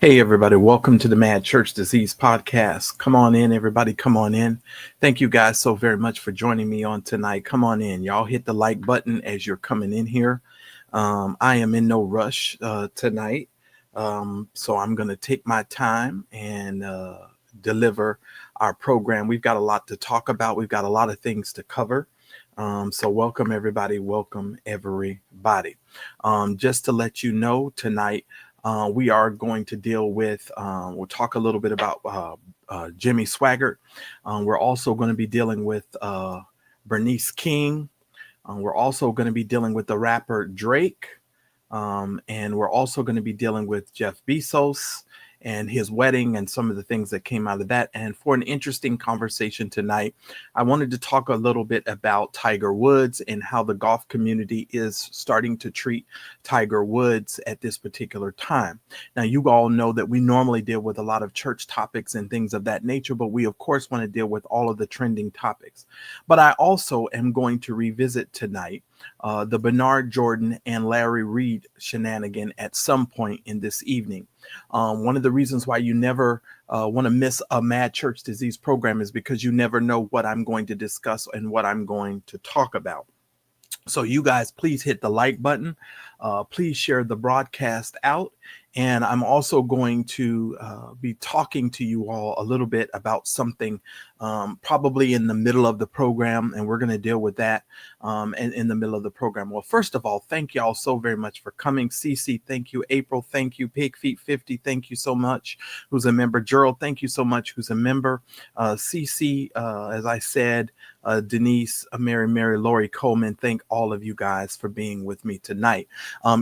Hey, everybody. Welcome to the Mad Church Disease Podcast. Come on in, everybody. Come on in. Thank you guys so very much for joining me on tonight. Come on in. Y'all hit the like button as you're coming in here. I am in no rush tonight. So I'm going to take my time and deliver our program. We've got a lot to talk about. We've got a lot of things to cover. So welcome, everybody. Welcome, everybody. Just to let you know, tonight, we are going to deal with, we'll talk a little bit about Jimmy Swaggart. We're also going to be dealing with Bernice King. We're also going to be dealing with the rapper Drake. And we're also going to be dealing with Jeff Bezos and his wedding and some of the things that came out of that. And for an interesting conversation tonight, I wanted to talk a little bit about Tiger Woods and how the golf community is starting to treat Tiger Woods at this particular time. Now, you all know that we normally deal with a lot of church topics and things of that nature, but we, of course, want to deal with all of the trending topics. But I also am going to revisit tonight the Bernard Jordan and Larry Reid shenanigan at some point in this evening. One of the reasons why you never want to miss a Mad Church Disease program is because you never know what I'm going to discuss and what I'm going to talk about. So you guys, please hit the like button. Please share the broadcast out. And I'm also going to be talking to you all a little bit about something probably in the middle of the program. And we're going to deal with that in the middle of the program. Well, first of all, thank you all so very much for coming. Cece, thank you. April, thank you. Pig Feet 50, thank you so much, who's a member. Gerald, thank you so much, who's a member. Cece, as I said, Denise, Mary, Lori Coleman, thank all of you guys for being with me tonight.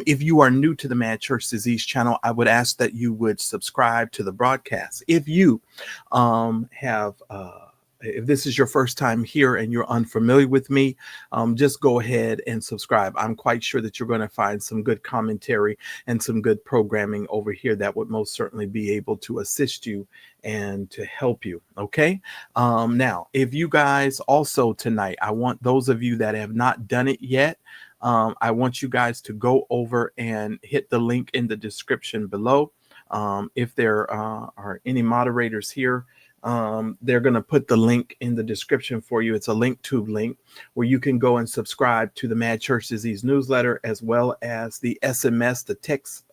If you are new to the Mad Church Disease channel, I would ask that you would subscribe to the broadcast. If you if this is your first time here and you're unfamiliar with me, just go ahead and subscribe. I'm quite sure that you're going to find some good commentary and some good programming over here that would most certainly be able to assist you and to help you. Okay. Now, if you guys also tonight, I want those of you that have not done it yet, I want you guys to go over and hit the link in the description below. If there are any moderators here, they're going to put the link in the description for you. It's a LinkTube link where you can go and subscribe to the Mad Church Disease newsletter, as well as the SMS, the text,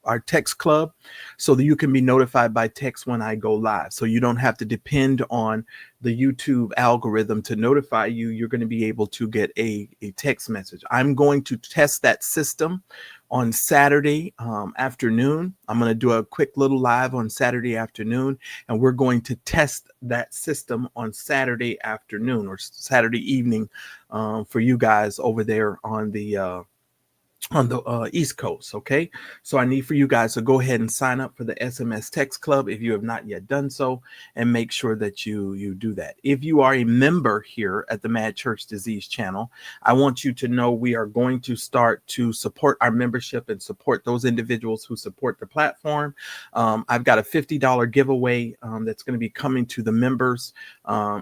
our text club, so that you can be notified by text when I go live. So you don't have to depend on the YouTube algorithm to notify you. You're going to be able to get a text message. I'm going to test that system on Saturday afternoon. I'm going to do a quick little live on Saturday afternoon, and we're going to test that system on Saturday afternoon or Saturday evening for you guys over there on the East Coast. Okay, so I need for you guys to go ahead and sign up for the SMS text club if you have not yet done so, and make sure that you do that. If you are a member here at the Mad Church Disease channel, I want you to know we are going to start to support our membership and support those individuals who support the platform. I've got a $50 giveaway that's going to be coming to the members.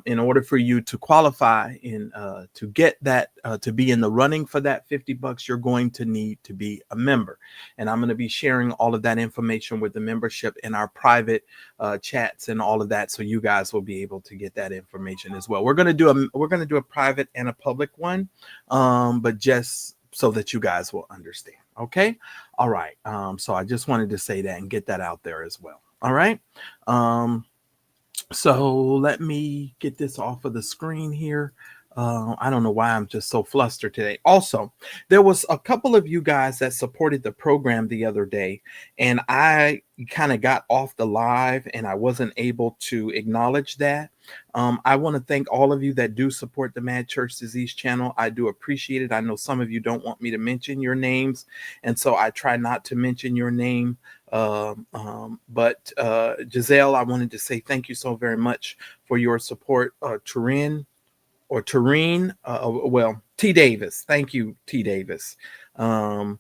In order for you to qualify in to get that to be in the running for that $50, you're going to need to be a member, and I'm going to be sharing all of that information with the membership in our private chats and all of that, so you guys will be able to get that information as well. We're going to do a private and a public one, but just so that you guys will understand. Okay, all right. So I just wanted to say that and get that out there as well. All right. So let me get this off of the screen here. I don't know why I'm just so flustered today. Also, there was a couple of you guys that supported the program the other day, and I kind of got off the live and I wasn't able to acknowledge that. I want to thank all of you that do support the Mad Church Disease channel. I do appreciate it. I know some of you don't want me to mention your names, and so I try not to mention your name. But Giselle, I wanted to say thank you so very much for your support. Tareen, T. Davis. Thank you, T. Davis. And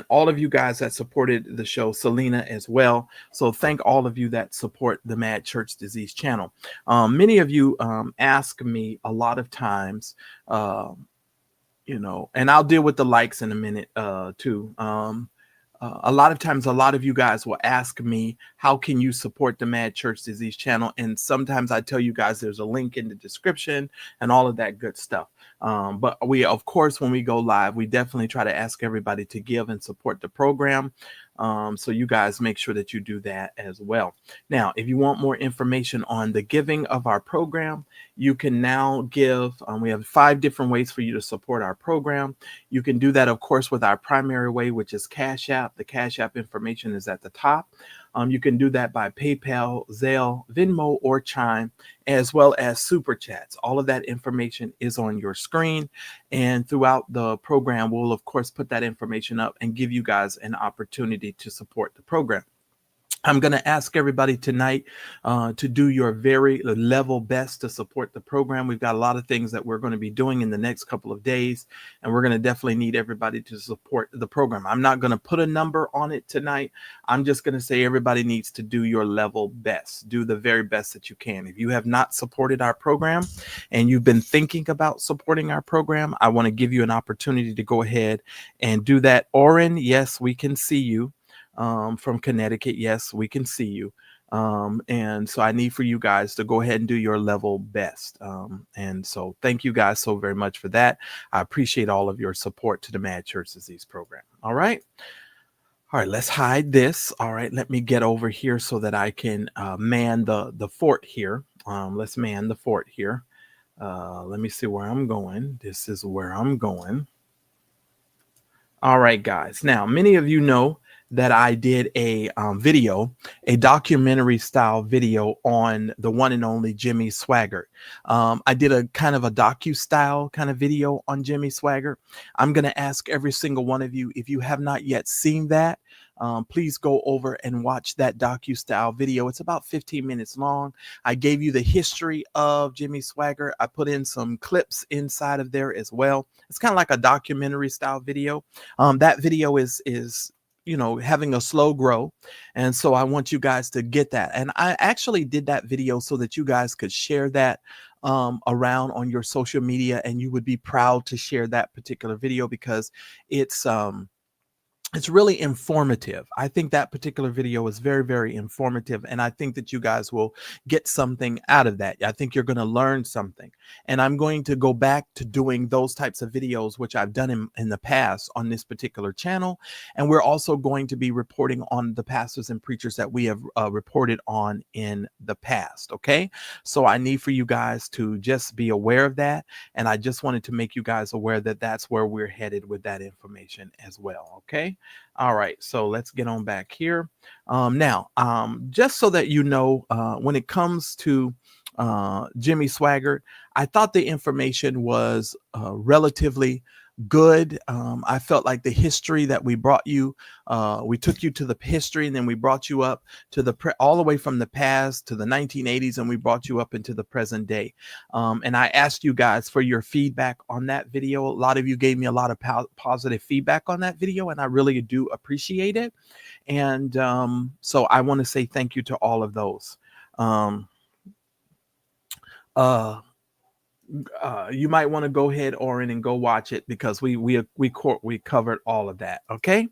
all of you guys that supported the show, Selena as well. So thank all of you that support the Mad Church Disease channel. Many of you ask me a lot of times, and I'll deal with the likes in a minute too. A lot of times, a lot of you guys will ask me, how can you support the Mad Church Disease channel? And sometimes I tell you guys there's a link in the description and all of that good stuff. But we, of course, when we go live, we definitely try to ask everybody to give and support the program. So you guys make sure that you do that as well. Now, if you want more information on the giving of our program, you can now give. We have 5 different ways for you to support our program. You can do that, of course, with our primary way, which is Cash App. The Cash App information is at the top. You can do that by PayPal, Zelle, Venmo, or Chime, as well as Super Chats. All of that information is on your screen. And throughout the program, we'll, of course, put that information up and give you guys an opportunity to support the program. I'm going to ask everybody tonight to do your very level best to support the program. We've got a lot of things that we're going to be doing in the next couple of days, and we're going to definitely need everybody to support the program. I'm not going to put a number on it tonight. I'm just going to say everybody needs to do your level best. Do the very best that you can. If you have not supported our program and you've been thinking about supporting our program, I want to give you an opportunity to go ahead and do that. Oren, yes, we can see you. From Connecticut. Yes, we can see you. And so I need for you guys to go ahead and do your level best. And so thank you guys so very much for that. I appreciate all of your support to the Mad Church Disease program. All right. All right, let's hide this. All right, let me get over here so that I can man the fort here. Let's man the fort here. Let me see where I'm going. This is where I'm going. All right, guys. Now, many of you know that I did a video, a documentary style video on the one and only Jimmy Swaggart. I did a kind of a docu-style kind of video on Jimmy Swaggart. I'm going to ask every single one of you, if you have not yet seen that, please go over and watch that docu-style video. It's about 15 minutes long. I gave you the history of Jimmy Swaggart. I put in some clips inside of there as well. It's kind of like a documentary style video. That video is having a slow grow. And so I want you guys to get that. And I actually did that video so that you guys could share that around on your social media, and you would be proud to share that particular video because it's really informative. I think that particular video is very, very informative. And I think that you guys will get something out of that. I think you're going to learn something. And I'm going to go back to doing those types of videos, which I've done in the past on this particular channel. And we're also going to be reporting on the pastors and preachers that we have reported on in the past. Okay. So I need for you guys to just be aware of that. And I just wanted to make you guys aware that that's where we're headed with that information as well. Okay. All right, so let's get on back here. Now, just so that you know, when it comes to Jimmy Swaggart, I thought the information was relatively good. I felt like the history that we brought you, we took you to the history, and then we brought you up to all the way from the past to the 1980s, and we brought you up into the present day. And I asked you guys for your feedback on that video. A lot of you gave me a lot of positive feedback on that video, and I really do appreciate it. And so I want to say thank you to all of those. You might want to go ahead, Oren, and go watch it because we covered all of that. Okay.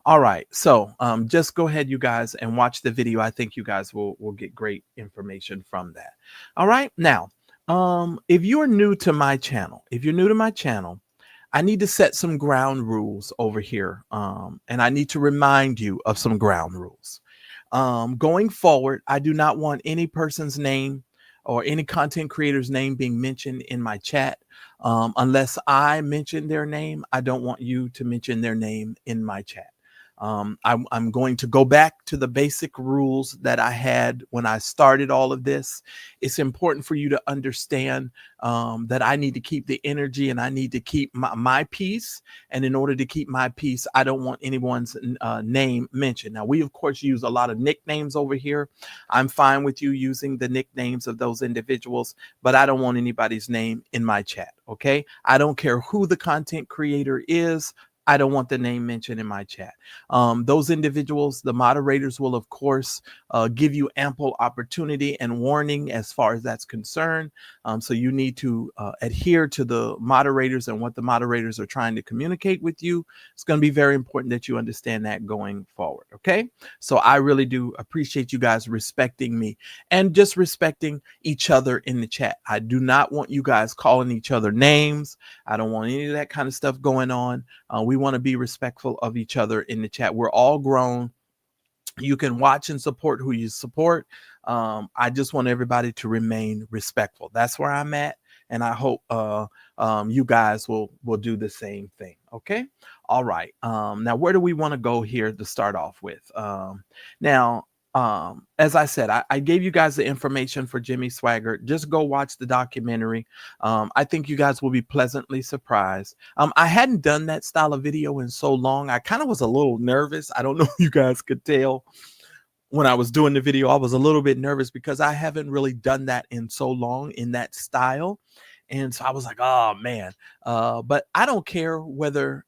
All right. So just go ahead, you guys, and watch the video. I think you guys will get great information from that. All right. Now, if you're new to my channel, I need to set some ground rules over here. And I need to remind you of some ground rules. Going forward, I do not want any person's name or any content creator's name being mentioned in my chat. Unless I mention their name, I don't want you to mention their name in my chat. I'm going to go back to the basic rules that I had when I started all of this. It's important for you to understand that I need to keep the energy and I need to keep my peace. And in order to keep my peace, I don't want anyone's name mentioned. Now, we, of course, use a lot of nicknames over here. I'm fine with you using the nicknames of those individuals, but I don't want anybody's name in my chat. Okay. I don't care who the content creator is. I don't want the name mentioned in my chat. Those individuals, the moderators will, of course, give you ample opportunity and warning as far as that's concerned. So you need to adhere to the moderators and what the moderators are trying to communicate with you. It's going to be very important that you understand that going forward. Okay. So I really do appreciate you guys respecting me and just respecting each other in the chat. I do not want you guys calling each other names. I don't want any of that kind of stuff going on. We want to be respectful of each other in the chat. We're all grown. You can watch and support who you support. I just want everybody to remain respectful. That's where I'm at. And I hope you guys will do the same thing. Okay. All right. Now, where do we want to go here to start off with? Now, as I said, I gave you guys the information for Jimmy Swaggart. Just go watch the documentary. I think you guys will be pleasantly surprised. I hadn't done that style of video in so long. I kind of was a little nervous. I don't know if you guys could tell when I was doing the video. I was a little bit nervous because I haven't really done that in so long in that style. And so I was like, oh man. But I don't care whether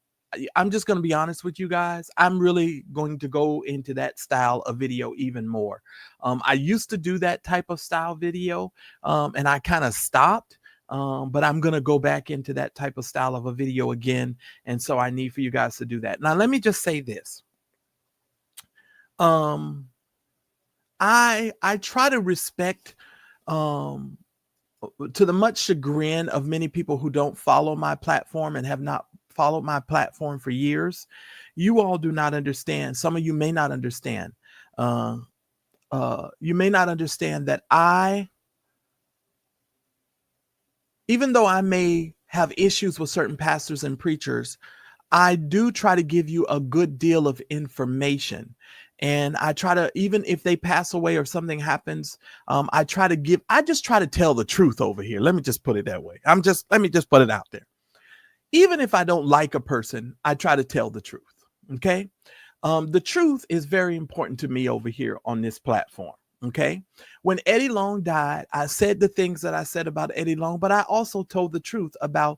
I'm just going to be honest with you guys. I'm really going to go into that style of video even more. I used to do that type of style video and I kind of stopped. But I'm going to go back into that type of style of a video again. And so I need for you guys to do that. Now, let me just say this. I try to respect, to the much chagrin of many people who don't follow my platform and have not followed my platform for years. You all do not understand. Some of you may not understand. You may not understand that even though I may have issues with certain pastors and preachers, I do try to give you a good deal of information. And I try to, even if they pass away or something happens, I just try to tell the truth over here. Let me just put it that way. Let me just put it out there. Even if I don't like a person, I try to tell the truth. Okay. The truth is very important to me over here on this platform. Okay. When Eddie Long died, I said the things that I said about Eddie Long, but I also told the truth about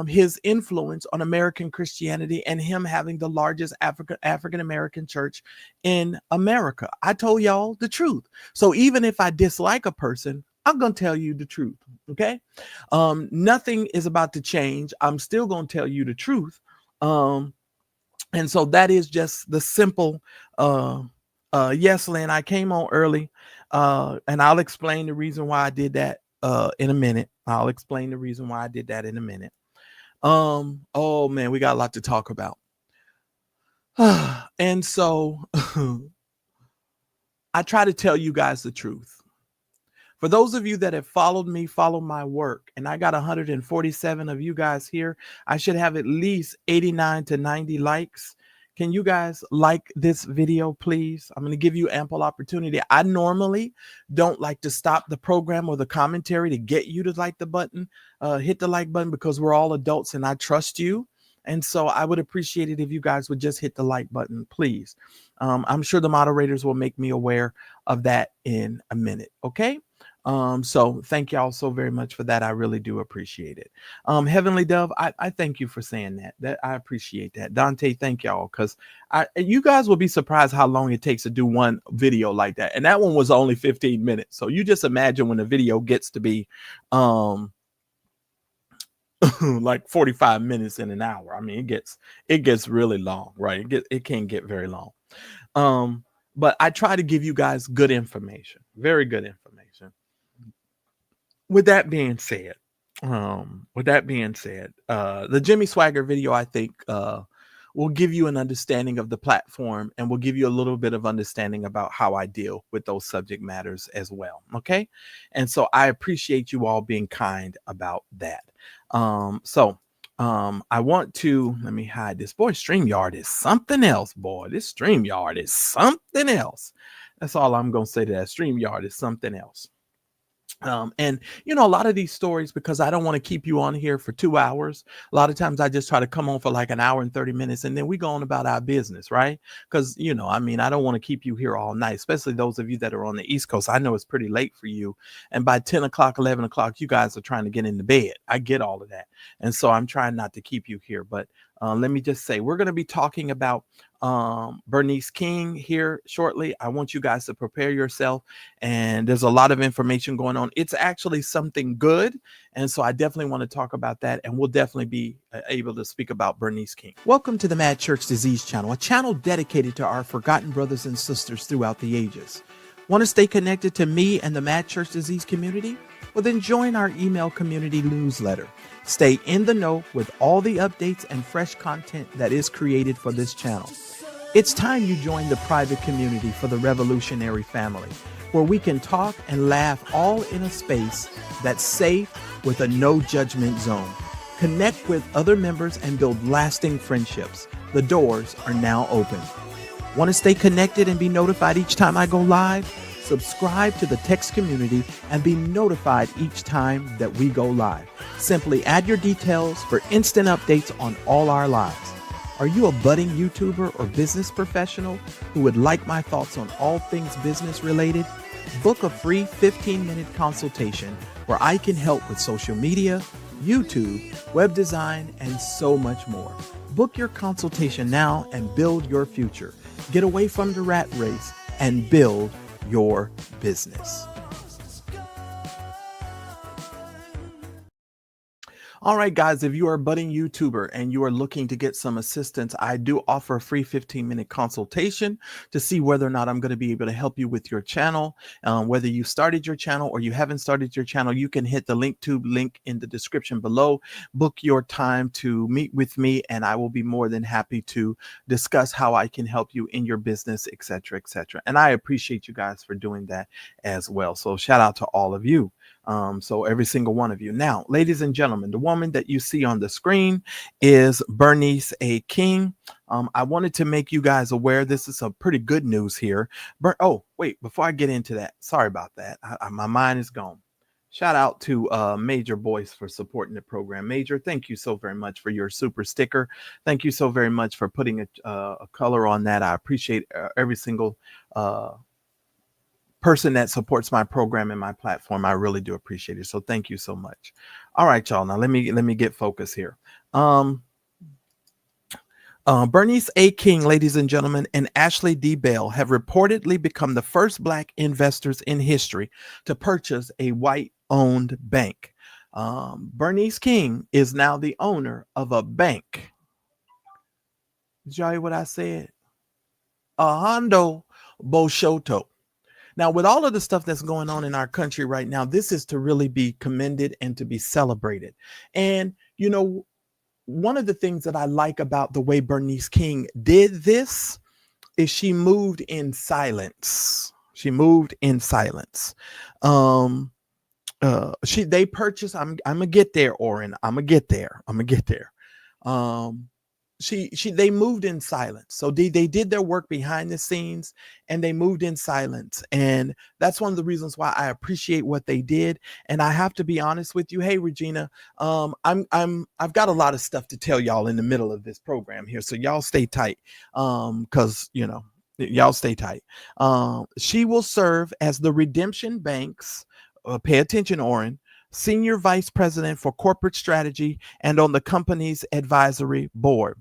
his influence on American Christianity and him having the largest African-American church in America. I told y'all the truth. So even if I dislike a person, I'm going to tell you the truth. Okay. Nothing is about to change. I'm still going to tell you the truth. And so that is just the simple, yes, Lynn, I came on early, and I'll explain the reason why I did that in a minute. Oh man, we got a lot to talk about. And so I try to tell you guys the truth. For those of you that have followed me, follow my work, and I got 147 of you guys here. I should have at least 89 to 90 likes. Can you guys like this video, please? I'm going to give you ample opportunity. I normally don't like to stop the program or the commentary to get you to like the button, hit the like button, because we're all adults and I trust you. And so I would appreciate it if you guys would just hit the like button, please. I'm sure the moderators will make me aware of that in a minute. Okay. So thank y'all so very much for that. I really do appreciate it. Heavenly Dove, I thank you for saying that. I appreciate that. Dante, thank y'all, because you guys will be surprised how long it takes to do one video like that. And that one was only 15 minutes. So you just imagine when the video gets to be like 45 minutes in an hour. I mean, it gets really long, right? It can get very long. But I try to give you guys good information, very good information. With that being said, the Jimmy Swaggart video, I think, will give you an understanding of the platform and will give you a little bit of understanding about how I deal with those subject matters as well. Okay. And so I appreciate you all being kind about that. I want to, let me hide this. Boy, StreamYard is something else, boy. This StreamYard is something else. That's all I'm going to say to that. StreamYard is something else. And you know, a lot of these stories, because I don't want to keep you on here for 2 hours. A lot of times I just try to come on for like an hour and 30 minutes and then we go on about our business, right? Because, you know, I mean, I don't want to keep you here all night, especially those of you that are on the East Coast. I know it's pretty late for you. And by 10 o'clock, 11 o'clock, you guys are trying to get into bed. I get all of that. And so I'm trying not to keep you here, but Let me just say, we're going to be talking about Bernice King here shortly. I want you guys to prepare yourself, and there's a lot of information going on. It's actually something good, and so I definitely want to talk about that, and we'll definitely be able to speak about Bernice King. Welcome to the Mad Church Disease channel, a channel dedicated to our forgotten brothers and sisters throughout the ages. Want to stay connected to me and the Mad Church Disease community? Well, then join our email community newsletter. Stay in the know with all the updates and fresh content that is created for this channel. It's time you join the private community for the revolutionary family, where we can talk and laugh all in a space that's safe with a no judgment zone. Connect with other members and build lasting friendships. The doors are now open. Want to stay connected and be notified each time I go live? Subscribe to the text community and be notified each time that we go live. Simply add your details for instant updates on all our lives. Are you a budding YouTuber or business professional who would like my thoughts on all things business related? Book a free 15-minute consultation where I can help with social media, YouTube, web design, and so much more. Book your consultation now and build your future. Get away from the rat race and build your business. All right, guys, if you are a budding YouTuber and you are looking to get some assistance, I do offer a free 15-minute consultation to see whether or not I'm going to be able to help you with your channel. Whether you started your channel or you haven't started your channel, you can hit the link in the description below. Book your time to meet with me, and I will be more than happy to discuss how I can help you in your business, etc., etc. And I appreciate you guys for doing that as well. So shout out to all of you. So every single one of you. Now, ladies and gentlemen, the woman that you see on the screen is Bernice A. King. I wanted to make you guys aware. This is some pretty good news here. Oh, wait, before I get into that, sorry about that. My mind is gone. Shout out to Major Boyce for supporting the program. Major, thank you so very much for your super sticker. Thank you so very much for putting a color on that. I appreciate every single person that supports my program and my platform. I really do appreciate it. So thank you so much. All right, y'all. Now let me get focused here. Bernice A. King, ladies and gentlemen, and Ashley D. Bell have reportedly become the first Black investors in history to purchase a white-owned bank. Bernice King is now the owner of a bank. Did y'all hear what I said? A Hondo Boshoto. Now, with all of the stuff that's going on in our country right now, this is to really be commended and to be celebrated. And, you know, one of the things that I like about the way Bernice King did this is she moved in silence. She moved in silence. They purchased, I'm gonna get there, Oren. I'm gonna get there. They moved in silence. So they did their work behind the scenes and they moved in silence. And that's one of the reasons why I appreciate what they did. And I have to be honest with you. Hey, Regina, I've got a lot of stuff to tell y'all in the middle of this program here. So y'all stay tight. Cause you know, y'all stay tight. She will serve as the Redemption Bank's, pay attention, Oren, Senior Vice President for Corporate Strategy and on the company's advisory board.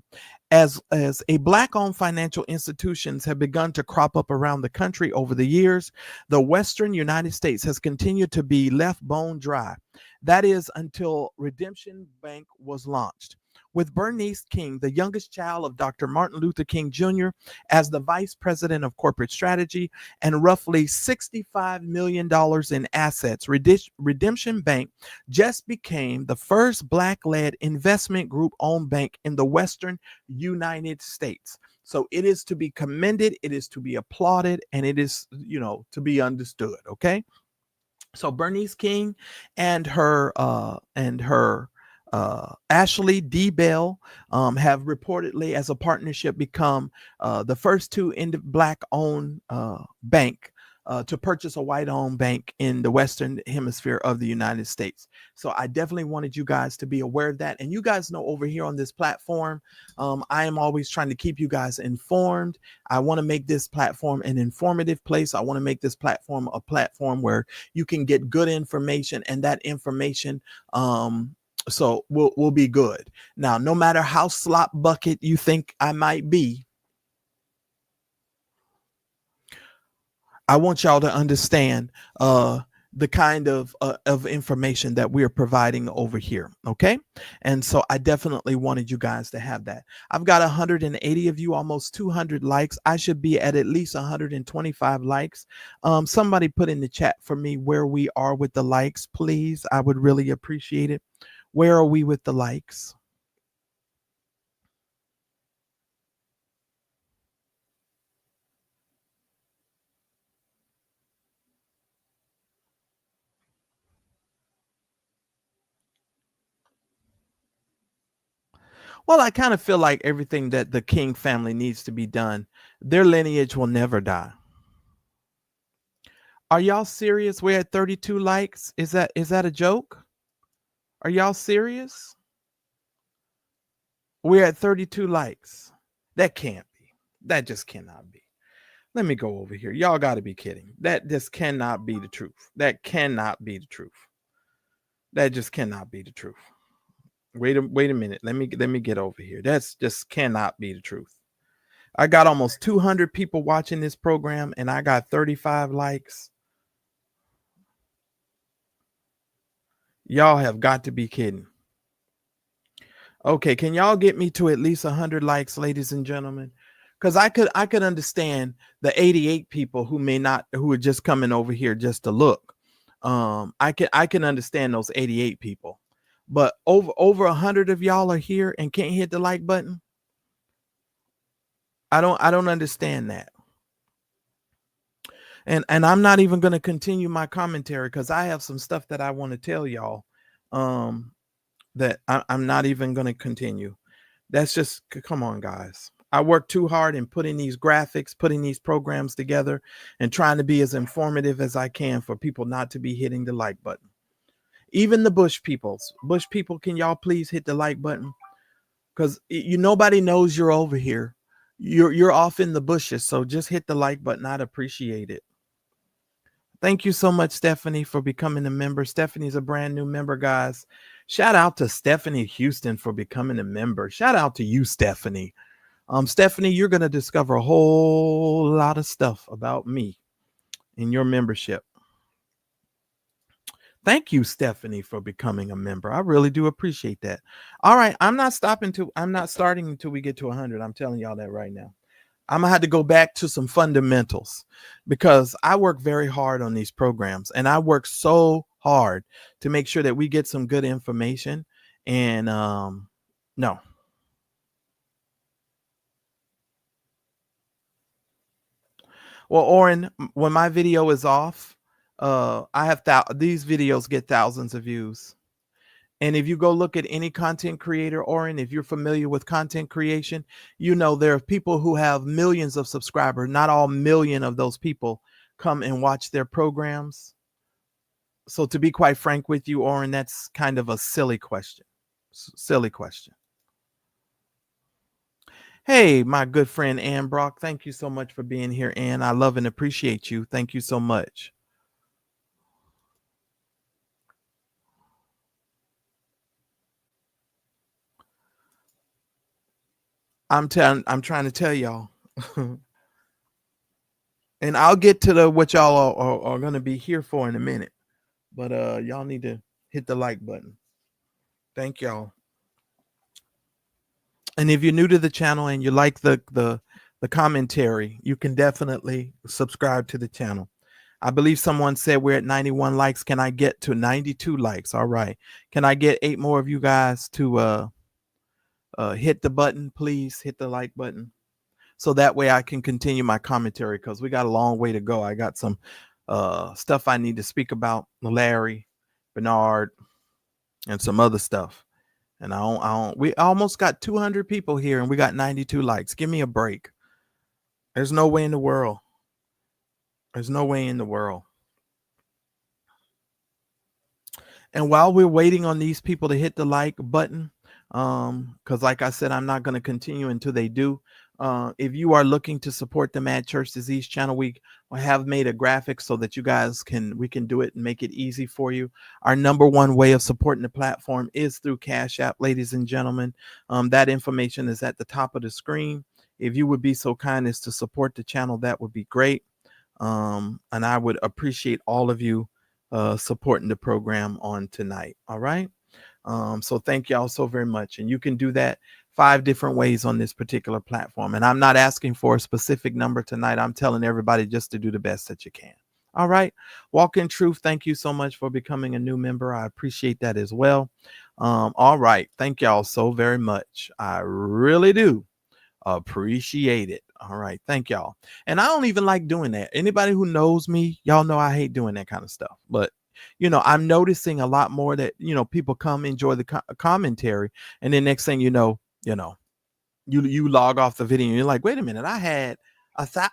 As a Black-owned financial institutions have begun to crop up around the country over the years, the Western United States has continued to be left bone dry. That is until Redemption Bank was launched. With Bernice King, the youngest child of Dr. Martin Luther King Jr., as the Vice President of Corporate Strategy and roughly $65 million in assets, Redemption Bank just became the first Black-led investment group-owned bank in the Western United States. So it is to be commended, it is to be applauded, and it is, you know, to be understood, okay? So Bernice King and her Ashley D. Bell have reportedly, as a partnership, become the first two Black-owned bank to purchase a white-owned bank in the Western Hemisphere of the United States. So I definitely wanted you guys to be aware of that. And you guys know over here on this platform, I am always trying to keep you guys informed. I want to make this platform an informative place. I want to make this platform a platform where you can get good information, and that information So we'll be good. Now, no matter how slop bucket you think I might be, I want y'all to understand the kind of information that we are providing over here. Okay. And so I definitely wanted you guys to have that. I've got 180 of you, almost 200 likes. I should be at least 125 likes. Somebody put in the chat for me where we are with the likes, please. I would really appreciate it. Where are we with the likes? Well, I kind of feel like everything that the King family needs to be done, their lineage will never die. Are y'all serious? We're at 32 likes. Is that a joke? Are y'all serious? We're at 32 likes. That can't be. That just cannot be. Let me go over here. Y'all got to be kidding. That just cannot be the truth. That cannot be the truth. That just cannot be the truth. Wait a minute. Let me get over here. That's just cannot be the truth. I got almost 200 people watching this program and I got 35 likes. Y'all have got to be kidding. Okay, can y'all get me to at least 100 likes, ladies and gentlemen? Because I could understand the 88 people who are just coming over here just to look. I can understand those 88 people, but over 100 of y'all are here and can't hit the like button. I don't understand that. And I'm not even going to continue my commentary because I have some stuff that I want to tell y'all. That I'm not even going to continue. That's just, come on, guys. I work too hard in putting these graphics, putting these programs together, and trying to be as informative as I can for people not to be hitting the like button. Even the Bush people, can y'all please hit the like button? Because nobody knows you're over here. You're off in the bushes, so just hit the like button. I'd appreciate it. Thank you so much, Stephanie, for becoming a member. Stephanie's a brand new member, guys. Shout out to Stephanie Houston for becoming a member. Shout out to you, Stephanie. Stephanie, you're going to discover a whole lot of stuff about me in your membership. Thank you, Stephanie, for becoming a member. I really do appreciate that. All right, I'm not starting until we get to 100. I'm telling y'all that right now. I'm gonna have to go back to some fundamentals because I work very hard on these programs and I work so hard to make sure that we get some good information. And no. Well, Oren, when my video is off, I have these videos get thousands of views. And if you go look at any content creator, Oren, if you're familiar with content creation, there are people who have millions of subscribers. Not all million of those people come and watch their programs. So to be quite frank with you, Oren, that's kind of a silly question. Silly question. Hey, my good friend Ann Brock, thank you so much for being here, Ann. I love and appreciate you. Thank you so much. I'm trying to tell y'all. And I'll get to what y'all are going to be here for in a minute. But y'all need to hit the like button. Thank y'all. And if you're new to the channel and you like the commentary, you can definitely subscribe to the channel. I believe someone said we're at 91 likes. Can I get to 92 likes? All right. Can I get 8 more of you guys to hit the button? Please hit the like button. So that way I can continue my commentary because we got a long way to go. I got some stuff I need to speak about, Larry, Bernard, and some other stuff. And we almost got 200 people here and we got 92 likes. Give me a break. There's no way in the world. There's no way in the world. And while we're waiting on these people to hit the like button, because like I said, I'm not going to continue until they do. If you are looking to support the Mad Church Disease channel, we have made a graphic so that you guys we can do it and make it easy for you. Our number one way of supporting the platform is through Cash App, ladies and gentlemen. That information is at the top of the screen. If you would be so kind as to support the channel, that would be great. And I would appreciate all of you supporting the program on tonight. All right. So thank y'all so very much. And you can do that 5 different ways on this particular platform. And I'm not asking for a specific number tonight. I'm telling everybody just to do the best that you can. All right. Walk in Truth, thank you so much for becoming a new member. I appreciate that as well. All right. Thank y'all so very much. I really do appreciate it. All right. Thank y'all. And I don't even like doing that. Anybody who knows me, y'all know I hate doing that kind of stuff. But I'm noticing a lot more that, people come enjoy the commentary. And then next thing you know, you log off the video and you're like, wait a minute, I had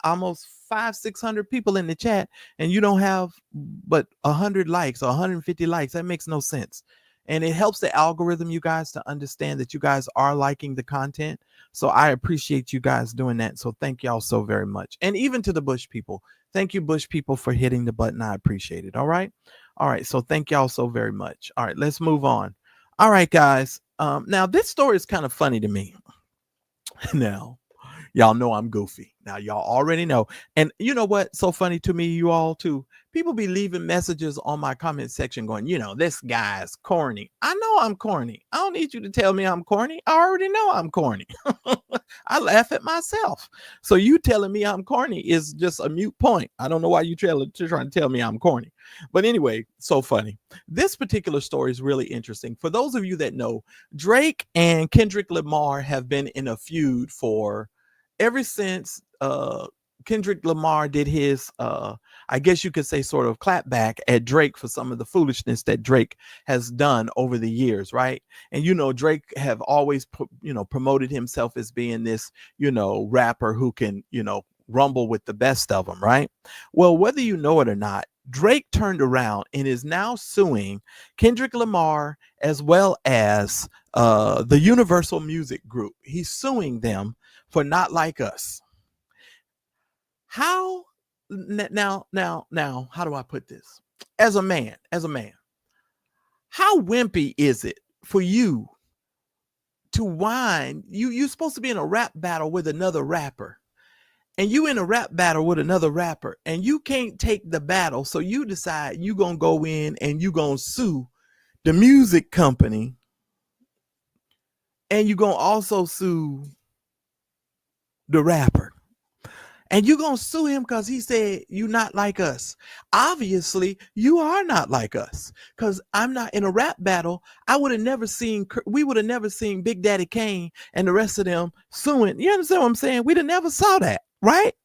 almost 500-600 people in the chat and you don't have but 100 likes or 150 likes. That makes no sense. And it helps the algorithm, you guys, to understand that you guys are liking the content. So I appreciate you guys doing that. So thank y'all so very much. And even to the Bush people, thank you, Bush people, for hitting the button. I appreciate it. All right. So thank y'all so very much. All right, let's move on. All right, guys. Now this story is kind of funny to me. Now, y'all know I'm goofy. Now, y'all already know. And you know what? So funny to me, you all too. People be leaving messages on my comment section going, this guy's corny. I know I'm corny. I don't need you to tell me I'm corny. I already know I'm corny. I laugh at myself. So you telling me I'm corny is just a mute point. I don't know why you trying to tell me I'm corny. But anyway, so funny. This particular story is really interesting. For those of you that know, Drake and Kendrick Lamar have been in a feud for ever since Kendrick Lamar did his, I guess you could say, sort of clapback at Drake for some of the foolishness that Drake has done over the years, right? And Drake have always promoted himself as being this rapper who can rumble with the best of them, right? Well, whether you know it or not, Drake turned around and is now suing Kendrick Lamar as well as the Universal Music Group. He's suing them for Not Like Us. How now, how do I put this? As a man, how wimpy is it for you to whine? You're supposed to be in a rap battle with another rapper, and you in a rap battle with another rapper, and you can't take the battle, so you decide you gonna go in and you gonna sue the music company, and you gonna also sue the rapper. And you're going to sue him because he said you not like us. Obviously, you are not like us, because I'm not in a rap battle. We would have never seen Big Daddy Kane and the rest of them suing. You understand what I'm saying? We'd have never saw that, right?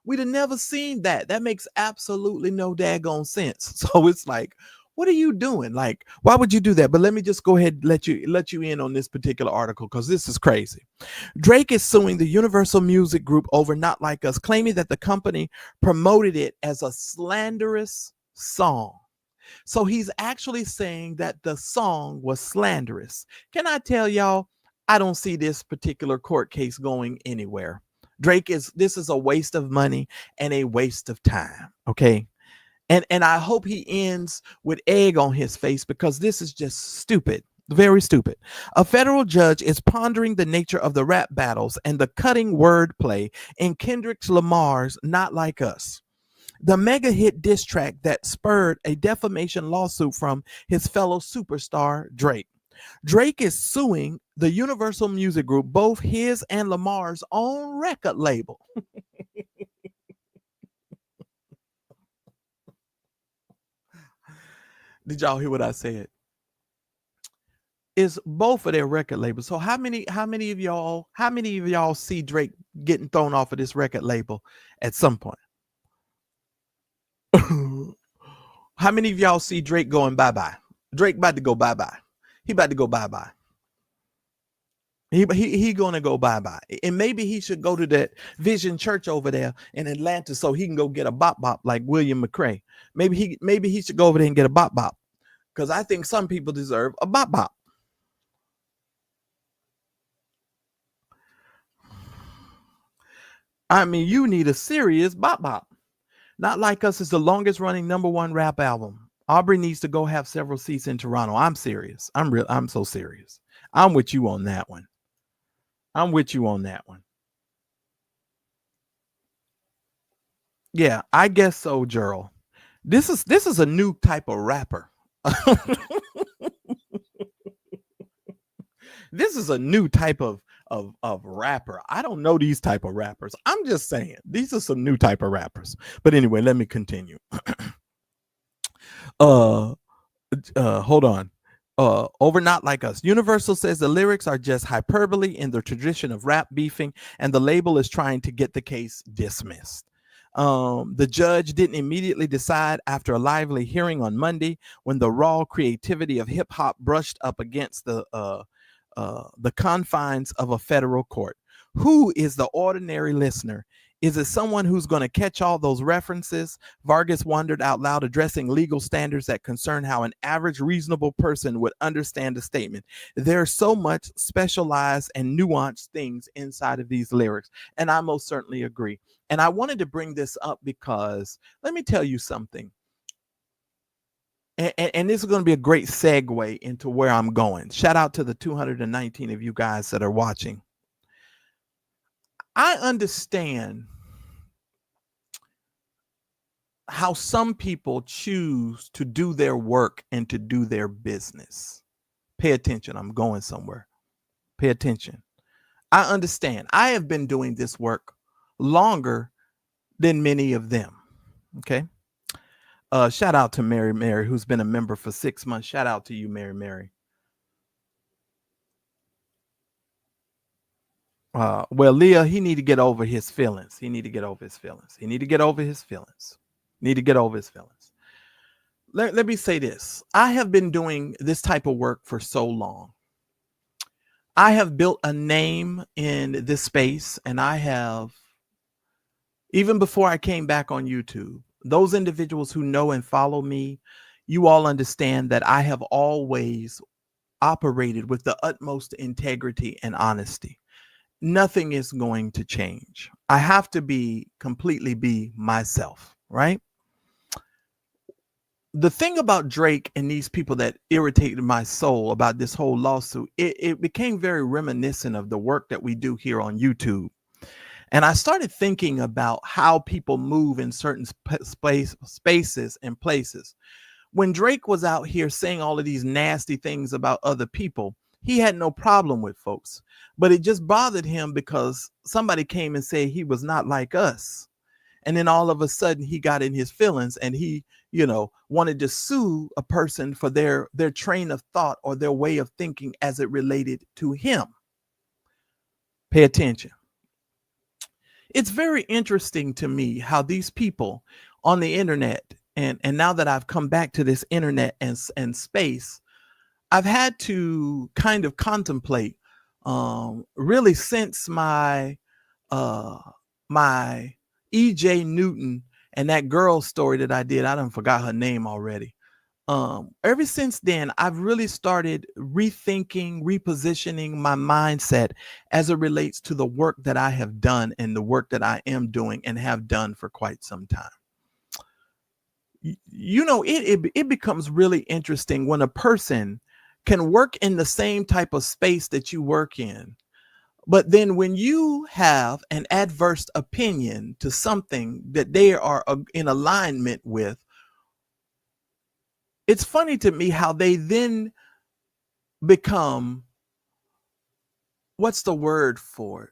We'd have never seen that. That makes absolutely no daggone sense. So it's like, what are you doing? Like, why would you do that? But let me just go ahead and let you in on this particular article, because this is crazy. Drake is suing the Universal Music Group over Not Like Us, claiming that the company promoted it as a slanderous song. So he's actually saying that the song was slanderous. Can I tell y'all, I don't see this particular court case going anywhere. This is a waste of money and a waste of time. Okay. And I hope he ends with egg on his face, because this is just stupid. Very stupid. A federal judge is pondering the nature of the rap battles and the cutting wordplay in Kendrick Lamar's Not Like Us, the mega hit diss track that spurred a defamation lawsuit from his fellow superstar Drake. Drake is suing the Universal Music Group, both his and Lamar's own record label. Did y'all hear what I said? It's both of their record labels. So how many of y'all see Drake getting thrown off of this record label at some point? How many of y'all see Drake going bye-bye? Drake about to go bye-bye. He about to go bye-bye. He gonna go bye-bye. And maybe he should go to that Vision Church over there in Atlanta so he can go get a bop like William McRae. Maybe he should go over there and get a bop, because I think some people deserve a bop. I mean, you need a serious bop bop. Not Like Us is the longest running #1 rap album. Aubrey needs to go have several seats in Toronto. I'm serious. I'm so serious. I'm with you on that one. I'm with you on that one. Yeah, I guess so, Gerald. This is a new type of rapper. This is a new type of rapper. I don't know these type of rappers. I'm just saying these are some new type of rappers. But anyway, let me continue. Hold on. Over Not Like Us. Universal says the lyrics are just hyperbole in the tradition of rap beefing, and the label is trying to get the case dismissed. The judge didn't immediately decide after a lively hearing on Monday when the raw creativity of hip hop brushed up against the confines of a federal court. Who is the ordinary listener? Is it someone who's going to catch all those references? Vargas wondered out loud, addressing legal standards that concern how an average reasonable person would understand a statement. There's so much specialized and nuanced things inside of these lyrics, and I most certainly agree. And I wanted to bring this up because let me tell you something. And this is going to be a great segue into where I'm going. Shout out to the 219 of you guys that are watching. I understand how some people choose to do their work and to do their business. Pay attention. I'm going somewhere. Pay attention. I understand. I have been doing this work longer than many of them. Okay. Shout out to Mary, who's been a member for 6 months. Shout out to you, Mary. Well, Leah, he need to get over his feelings. He need to get over his feelings. Let me say this. I have been doing this type of work for so long. I have built a name in this space, and I have, even before I came back on YouTube, those individuals who know and follow me, you all understand that I have always operated with the utmost integrity and honesty. Nothing is going to change. I have to completely be myself, right? The thing about Drake and these people that irritated my soul about this whole lawsuit, it became very reminiscent of the work that we do here on YouTube. And I started thinking about how people move in certain spaces and places. When Drake was out here saying all of these nasty things about other people, he had no problem with folks, but it just bothered him because somebody came and said he was not like us. And then all of a sudden he got in his feelings and he, wanted to sue a person for their train of thought or their way of thinking as it related to him. Pay attention. It's very interesting to me how these people on the internet, and now that I've come back to this internet and space, I've had to kind of contemplate really since my EJ Newton and that girl story that I did. I done forgot her name already. Ever since then, I've really started rethinking, repositioning my mindset as it relates to the work that I have done and the work that I am doing and have done for quite some time. It becomes really interesting when a person can work in the same type of space that you work in, but then when you have an adverse opinion to something that they are in alignment with, it's funny to me how they then become, what's the word for it?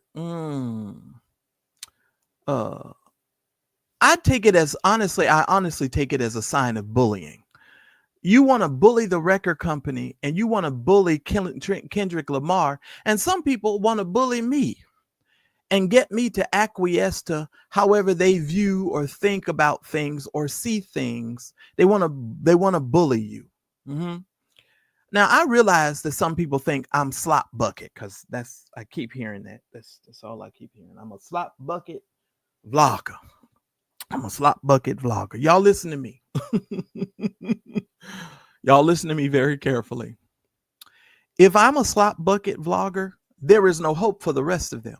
I honestly take it as a sign of bullying. You want to bully the record company and you want to bully Kendrick Lamar, and some people want to bully me and get me to acquiesce to however they view or think about things or see things. They want to bully you. Mm-hmm. Now I realize that some people think I'm slop bucket, because I keep hearing that. That's all I keep hearing. I'm a slop bucket vlogger. Y'all listen to me. Y'all listen to me very carefully. If I'm a slop bucket vlogger, there is no hope for the rest of them.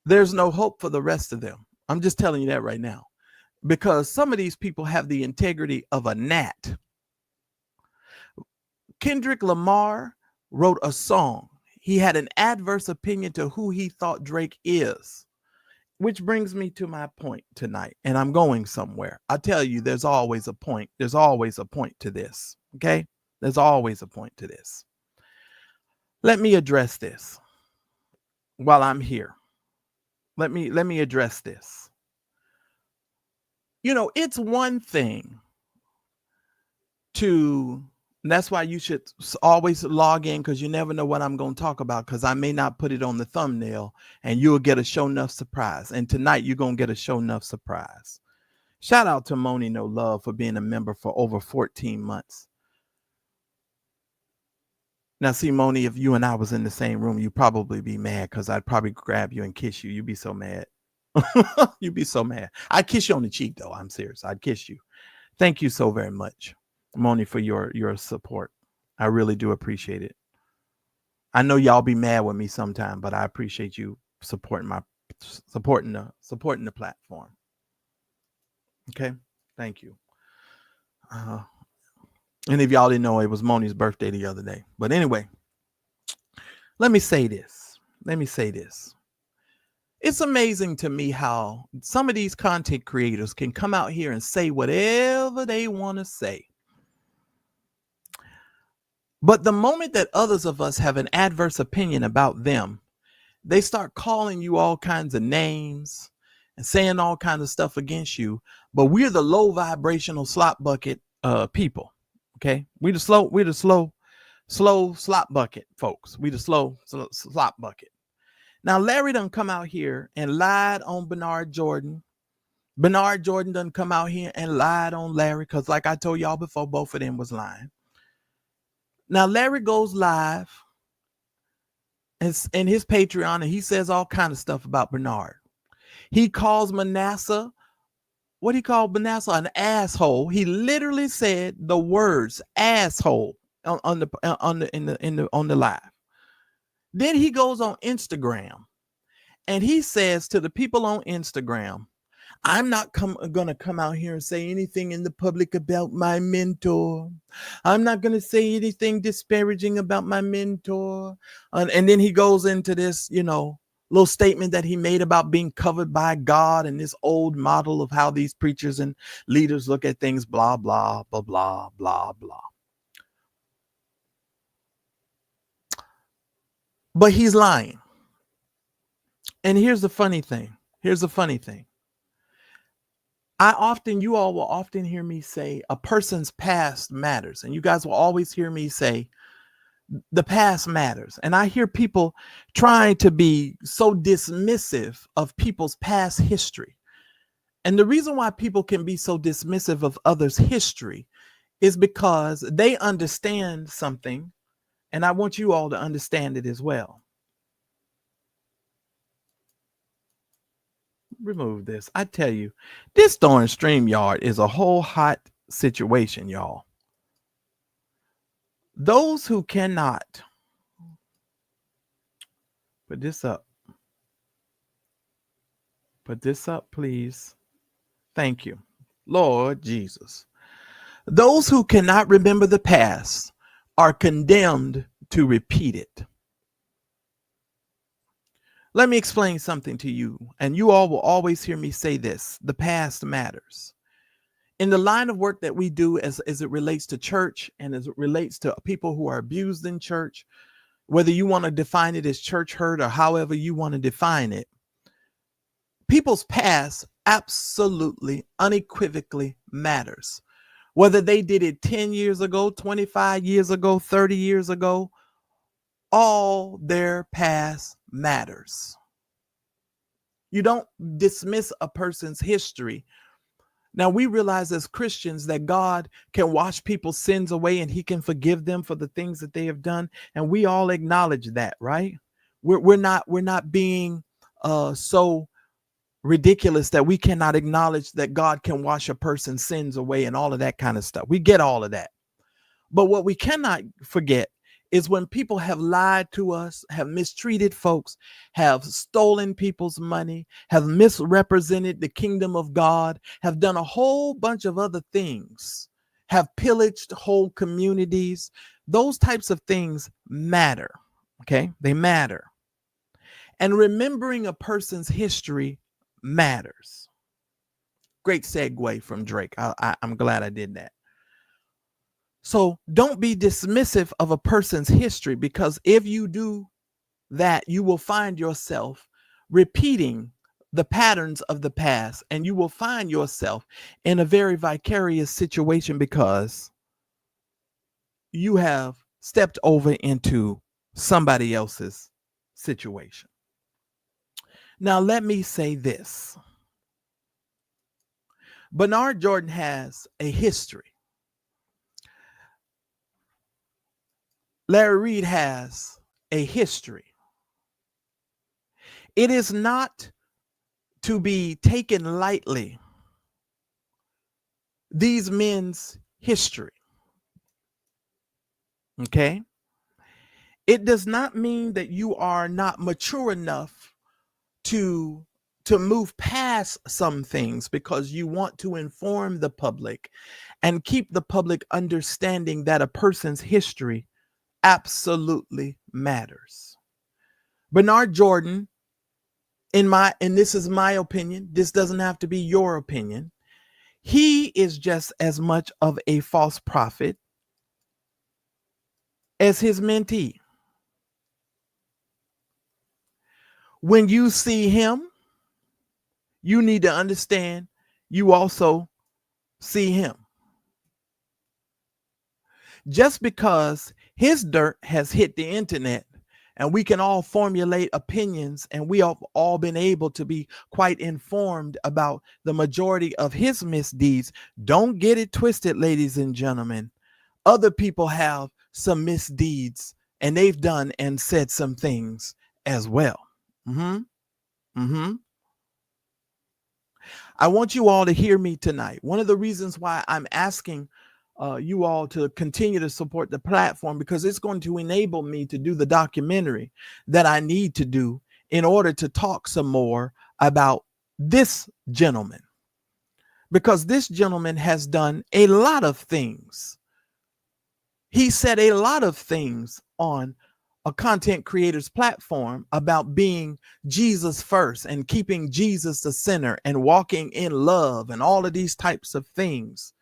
there's no hope for the rest of them. I'm just telling you that right now, because some of these people have the integrity of a gnat. Kendrick Lamar wrote a song. He had an adverse opinion to who he thought Drake is, which brings me to my point tonight. And I'm going somewhere. I tell you, there's always a point. There's always a point to this. Okay? There's always a point to this. Let me address this while I'm here. Let me address this. You know, it's one thing to, and that's why you should always log in, because you never know what I'm going to talk about, because I may not put it on the thumbnail and you'll get a show enough surprise. And tonight you're going to get a show enough surprise. Shout out to Moni No Love for being a member for over 14 months. Now, see, Moni, if you and I was in the same room, you'd probably be mad, because I'd probably grab you and kiss you. You'd be so mad. You'd be so mad. I'd kiss you on the cheek, though. I'm serious. I'd kiss you. Thank you so very much, Moni, for your support. I really do appreciate it. I know y'all be mad with me sometime, but I appreciate you supporting the platform. Okay, thank you. And if y'all didn't know, it was Moni's birthday the other day. But anyway, let me say this. It's amazing to me how some of these content creators can come out here and say whatever they want to say. But the moment that others of us have an adverse opinion about them, they start calling you all kinds of names and saying all kinds of stuff against you. But we're the low vibrational slop bucket people. Okay, we the slow slop bucket folks. We the slow slop bucket. Now, Larry done come out here and lied on Bernard Jordan. Bernard Jordan done come out here and lied on Larry, because like I told y'all before, both of them was lying. Now, Larry goes live in his Patreon, and he says all kind of stuff about Bernard. He calls Manasseh, what he called Manasseh, an asshole. He literally said the words asshole on the live. Then he goes on Instagram and he says to the people on Instagram, I'm not going to come out here and say anything in the public about my mentor. I'm not going to say anything disparaging about my mentor. And then he goes into this, little statement that he made about being covered by God and this old model of how these preachers and leaders look at things, blah, blah, blah, blah, blah, blah. But he's lying. And here's the funny thing. You all will often hear me say a person's past matters. And you guys will always hear me say the past matters. And I hear people trying to be so dismissive of people's past history. And the reason why people can be so dismissive of others' history is because they understand something. And I want you all to understand it as well. Remove this. I tell you, this darn StreamYard is a whole hot situation, y'all. Those who cannot put this up, please. Thank you, Lord Jesus. Those who cannot remember the past are condemned to repeat it. Let me explain something to you, and you all will always hear me say this: the past matters. In the line of work that we do as it relates to church and as it relates to people who are abused in church, whether you want to define it as church hurt or however you want to define it, people's past absolutely, unequivocally matters. Whether they did it 10 years ago, 25 years ago, 30 years ago, all their past matters. You don't dismiss a person's history. Now, we realize as Christians that God can wash people's sins away and he can forgive them for the things that they have done. And we all acknowledge that, right? We're not being so ridiculous that we cannot acknowledge that God can wash a person's sins away and all of that kind of stuff. We get all of that. But what we cannot forget is when people have lied to us, have mistreated folks, have stolen people's money, have misrepresented the kingdom of God, have done a whole bunch of other things, have pillaged whole communities. Those types of things matter. Okay, they matter. And remembering a person's history matters. Great segue from Drake. I'm glad I did that. So don't be dismissive of a person's history, because if you do that, you will find yourself repeating the patterns of the past, and you will find yourself in a very vicarious situation because you have stepped over into somebody else's situation. Now, let me say this. Bernard Jordan has a history. Larry Reid has a history. It is not to be taken lightly, these men's history. Okay? It does not mean that you are not mature enough to move past some things because you want to inform the public and keep the public understanding that a person's history absolutely matters. Bernard Jordan, and this is my opinion, this doesn't have to be your opinion, he is just as much of a false prophet as his mentee. When you see him, you need to understand you also see him. Just because his dirt has hit the internet and we can all formulate opinions, and we have all been able to be quite informed about the majority of his misdeeds, don't get it twisted, ladies and gentlemen. Other people have some misdeeds, and they've done and said some things as well. I want you all to hear me tonight. One of the reasons why I'm asking you all to continue to support the platform, because it's going to enable me to do the documentary that I need to do in order to talk some more about this gentleman, because this gentleman has done a lot of things. He said a lot of things on a content creator's platform about being Jesus first and keeping Jesus the center and walking in love and all of these types of things.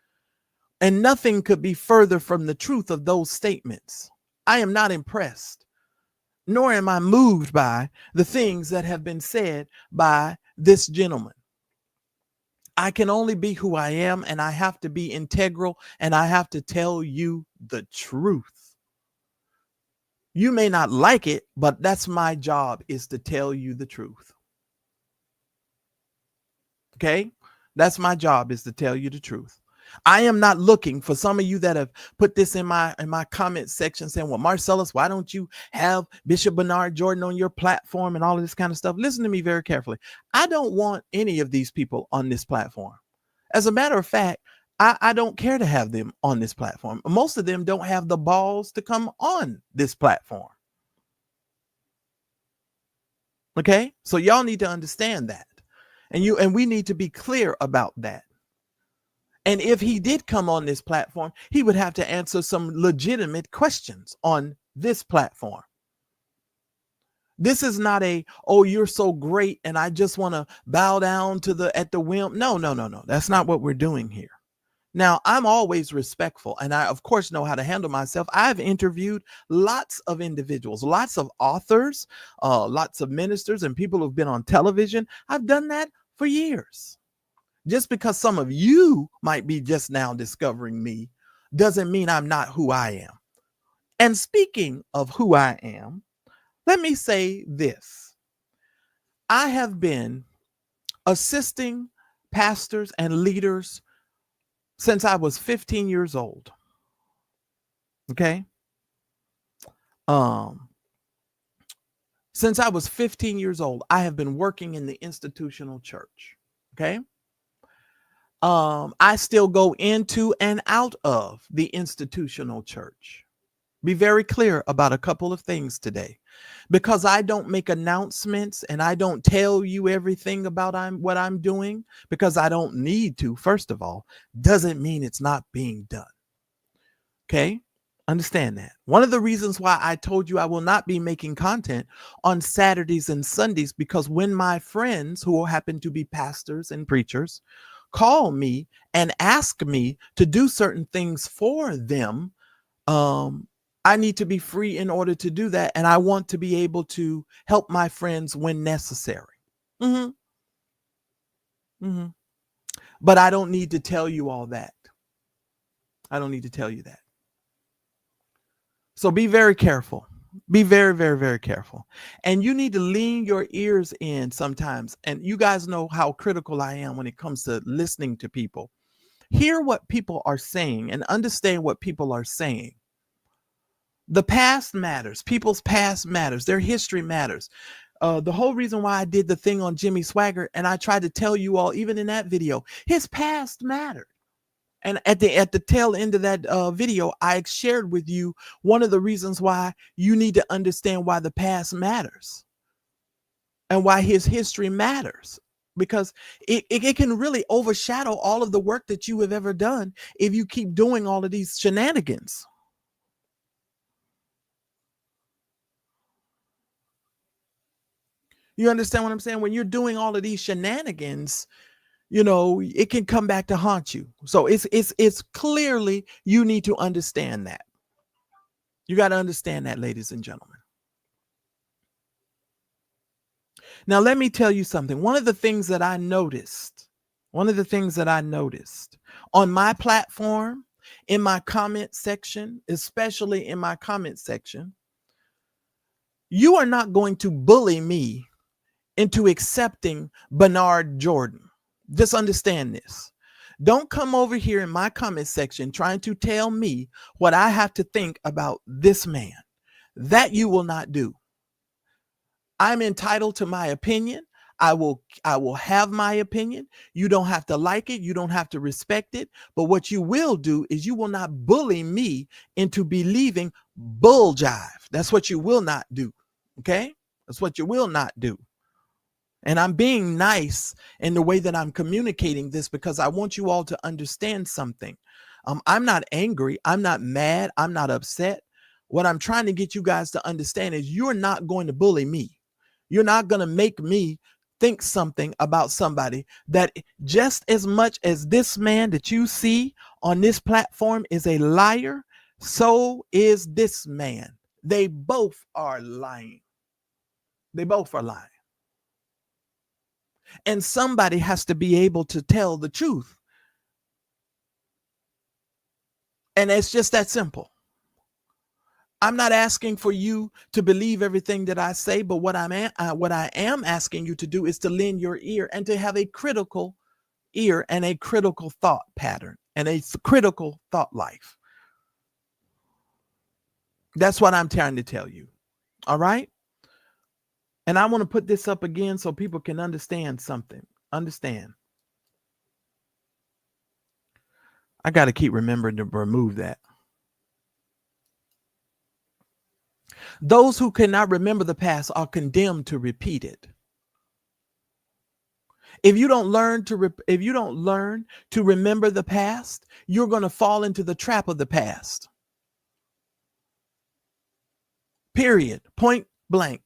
And nothing could be further from the truth of those statements. I am not impressed, nor am I moved by the things that have been said by this gentleman. I can only be who I am, and I have to be integral, and I have to tell you the truth. You may not like it, but that's my job, is to tell you the truth. Okay? That's my job, is to tell you the truth. I am not looking for some of you that have put this in my comment section saying, well, Marcellus, why don't you have Bishop Bernard Jordan on your platform and all of this kind of stuff? Listen to me very carefully. I don't want any of these people on this platform. As a matter of fact, I don't care to have them on this platform. Most of them don't have the balls to come on this platform. Okay? So y'all need to understand that. And we need to be clear about that. And if he did come on this platform, he would have to answer some legitimate questions on this platform. This is not a, oh, you're so great and I just want to bow down at the whim. No. That's not what we're doing here. Now, I'm always respectful, and I, of course, know how to handle myself. I've interviewed lots of individuals, lots of authors, lots of ministers and people who've been on television. I've done that for years. Just because some of you might be just now discovering me doesn't mean I'm not who I am. And speaking of who I am, let me say this. I have been assisting pastors and leaders since I was 15 years old. Okay? Since I was 15 years old, I have been working in the institutional church. Okay? I still go into and out of the institutional church. Be very clear about a couple of things today. Because I don't make announcements and I don't tell you everything about what I'm doing, because I don't need to, first of all, doesn't mean it's not being done. Okay? Understand that. One of the reasons why I told you I will not be making content on Saturdays and Sundays, because when my friends who happen to be pastors and preachers call me and ask me to do certain things for them, I need to be free in order to do that. And I want to be able to help my friends when necessary. Mm-hmm. Mm-hmm. But I don't need to tell you all that. I don't need to tell you that. So be very careful. Be very, very, very careful. And you need to lean your ears in sometimes. And you guys know how critical I am when it comes to listening to people. Hear what people are saying and understand what people are saying. The past matters. People's past matters. Their history matters. The whole reason why I did the thing on Jimmy Swaggart, and I tried to tell you all, even in that video, his past mattered. And at the tail end of that video, I shared with you one of the reasons why you need to understand why the past matters and why his history matters, because it can really overshadow all of the work that you have ever done if you keep doing all of these shenanigans. You understand what I'm saying? When you're doing all of these shenanigans, it can come back to haunt you. So it's clearly, you need to understand that. You got to understand that, ladies and gentlemen. Now, let me tell you something. One of the things that I noticed on my platform, in my comment section, especially in my comment section, you are not going to bully me into accepting Bernard Jordan. Just understand this. Don't come over here in my comment section trying to tell me what I have to think about this man. That you will not do. I'm entitled to my opinion. I will have my opinion. You don't have to like it. You don't have to respect it. But what you will do is you will not bully me into believing bull jive. That's what you will not do. Okay? That's what you will not do. And I'm being nice in the way that I'm communicating this, because I want you all to understand something. I'm not angry. I'm not mad. I'm not upset. What I'm trying to get you guys to understand is you're not going to bully me. You're not going to make me think something about somebody that, just as much as this man that you see on this platform is a liar, so is this man. They both are lying. They both are lying. And somebody has to be able to tell the truth. And it's just that simple. I'm not asking for you to believe everything that I say, but what I am asking you to do is to lend your ear and to have a critical ear and a critical thought pattern and a critical thought life. That's what I'm trying to tell you. All right? And I want to put this up again so people can understand something. Understand. I got to keep remembering to remove that. Those who cannot remember the past are condemned to repeat it. If you don't learn to remember the past, you're going to fall into the trap of the past. Period. Point blank.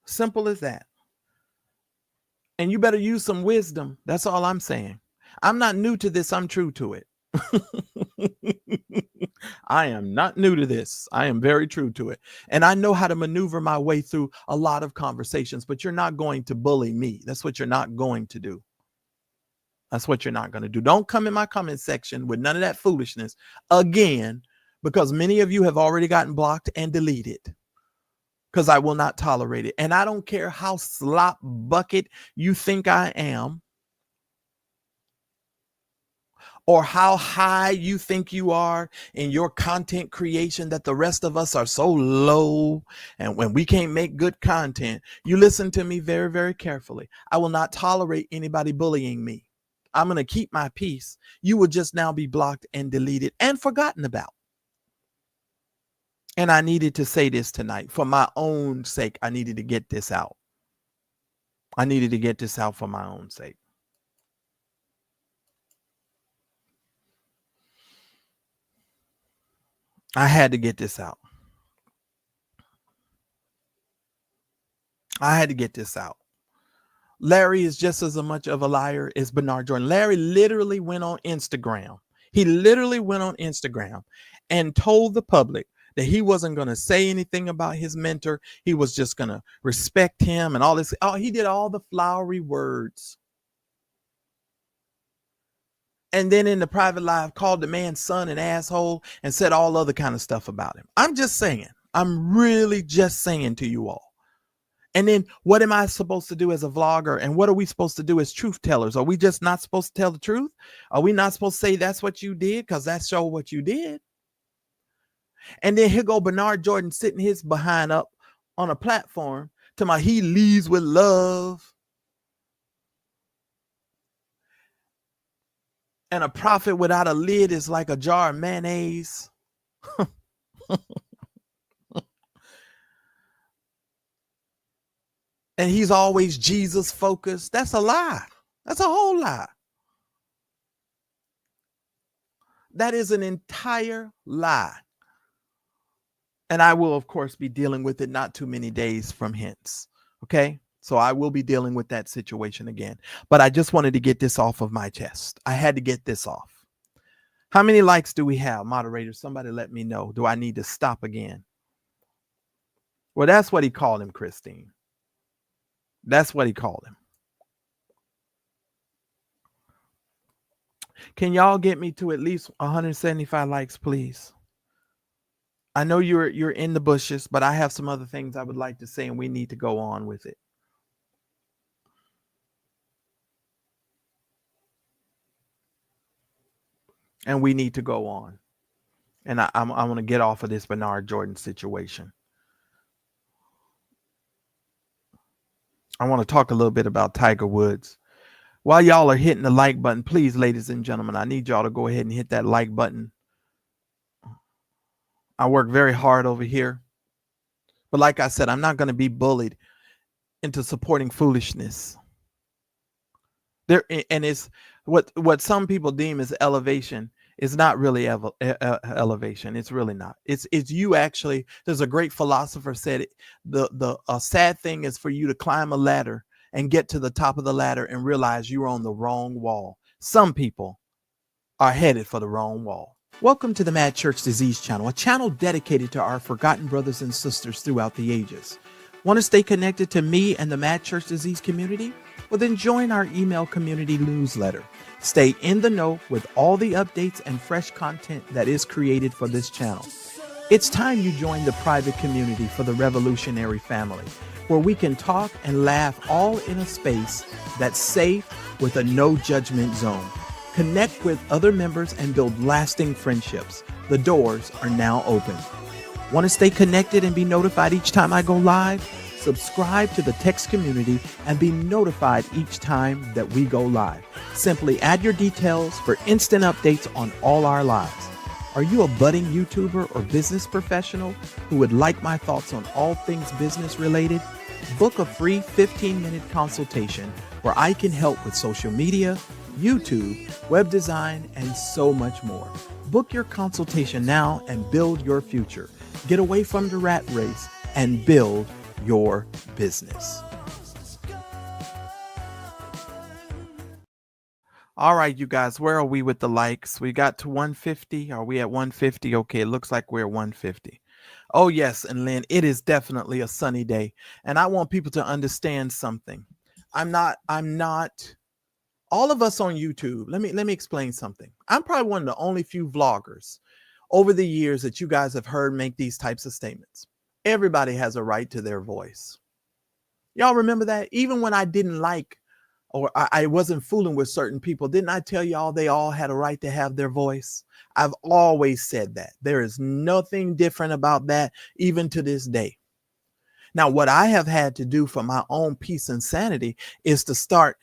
Simple as that. And you better use some wisdom. That's all I'm saying. I'm not new to this. I'm true to it. I am not new to this. I am very true to it. And I know how to maneuver my way through a lot of conversations, but you're not going to bully me. That's what you're not going to do. That's what you're not going to do. Don't come in my comment section with none of that foolishness again, because many of you have already gotten blocked and deleted, because I will not tolerate it. And I don't care how slop bucket you think I am, or how high you think you are in your content creation, that the rest of us are so low and when we can't make good content. You listen to me very, very carefully. I will not tolerate anybody bullying me. I'm going to keep my peace. You will just now be blocked and deleted and forgotten about. And I needed to say this tonight for my own sake. I needed to get this out. I needed to get this out for my own sake. I had to get this out. I had to get this out. Larry is just as much of a liar as Bernard Jordan. Larry literally went on Instagram. He literally went on Instagram and told the public that he wasn't going to say anything about his mentor. He was just going to respect him and all this. Oh, he did all the flowery words. And then in the private live called the man's son an asshole and said all other kind of stuff about him. I'm just saying. I'm really just saying to you all. And then what am I supposed to do as a vlogger? And what are we supposed to do as truth tellers? Are we just not supposed to tell the truth? Are we not supposed to say that's what you did? Because that's show what you did. And then here go Bernard Jordan sitting his behind up on a platform to my he leads with love. And a prophet without a lid is like a jar of mayonnaise. And he's always Jesus focused. That's a lie. That's a whole lie. That is an entire lie. And I will, of course, be dealing with it not too many days from hence. Okay. So I will be dealing with that situation again. But I just wanted to get this off of my chest. I had to get this off. How many likes do we have? Moderators, somebody let me know. Do I need to stop again? Well, that's what he called him, Christine. That's what he called him. Can y'all get me to at least 175 likes, please? I know you're in the bushes, but I have some other things I would like to say, and we need to go on with it. And we need to go on. And I want to get off of this Bernard Jordan situation. I want to talk a little bit about Tiger Woods. While y'all are hitting the like button, please, ladies and gentlemen, I need y'all to go ahead and hit that like button. I work very hard over here. But like I said, I'm not going to be bullied into supporting foolishness. And it's what some people deem as elevation is not really elevation. It's really not. It's you actually. There's a great philosopher said the sad thing is for you to climb a ladder and get to the top of the ladder and realize you're on the wrong wall. Some people are headed for the wrong wall. Welcome to the Mad Church Disease Channel, a channel dedicated to our forgotten brothers and sisters throughout the ages. Want to stay connected to me and the Mad Church Disease community? Well, then join our email community newsletter. Stay in the know with all the updates and fresh content that is created for this channel. It's time you join the private community for the revolutionary family, where we can talk and laugh all in a space that's safe with a no judgment zone. Connect with other members and build lasting friendships. The doors are now open. Want to stay connected and be notified each time I go live? Subscribe to the text community and be notified each time that we go live. Simply add your details for instant updates on all our lives. Are you a budding YouTuber or business professional who would like my thoughts on all things business related? Book a free 15-minute consultation where I can help with social media, YouTube, web design, and so much more. Book your consultation now and build your future. Get away from the rat race and build your business. All right, you guys, where are we with the likes? We got to 150. Are we at 150? Okay, it looks like we're at 150. Oh, yes, and Lynn, it is definitely a sunny day. And I want people to understand something. I'm not all of us on YouTube. Let me explain something. I'm probably one of the only few vloggers over the years that you guys have heard make these types of statements. Everybody has a right to their voice. Y'all remember that? Even when I didn't like or I wasn't fooling with certain people, didn't I tell y'all they all had a right to have their voice? I've always said that. There is nothing different about that, even to this day. Now, what I have had to do for my own peace and sanity is to start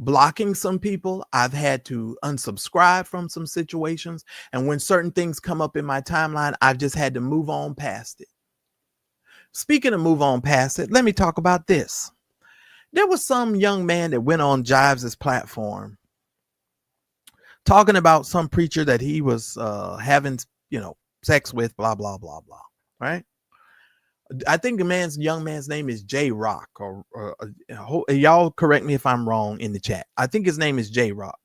blocking some people. I've had to unsubscribe from some situations. And when certain things come up in my timeline, I've just had to move on past it. Speaking of move on past it, let me talk about this. There was some young man that went on Jives' platform talking about some preacher that he was having, sex with, blah, blah, blah, blah. Right? I think the young man's name is J Rock, or y'all correct me if I'm wrong in the chat. I think his name is J Rock.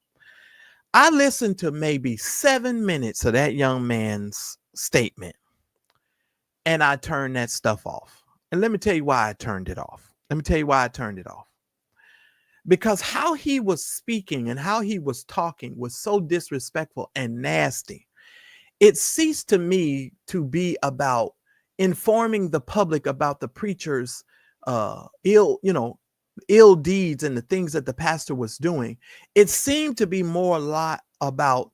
I listened to maybe 7 minutes of that young man's statement, and I turned that stuff off. And let me tell you why I turned it off. Because how he was speaking and how he was talking was so disrespectful and nasty. It ceased to me to be about informing the public about the preacher's ill deeds and the things that the pastor was doing. It seemed to be more a lot about,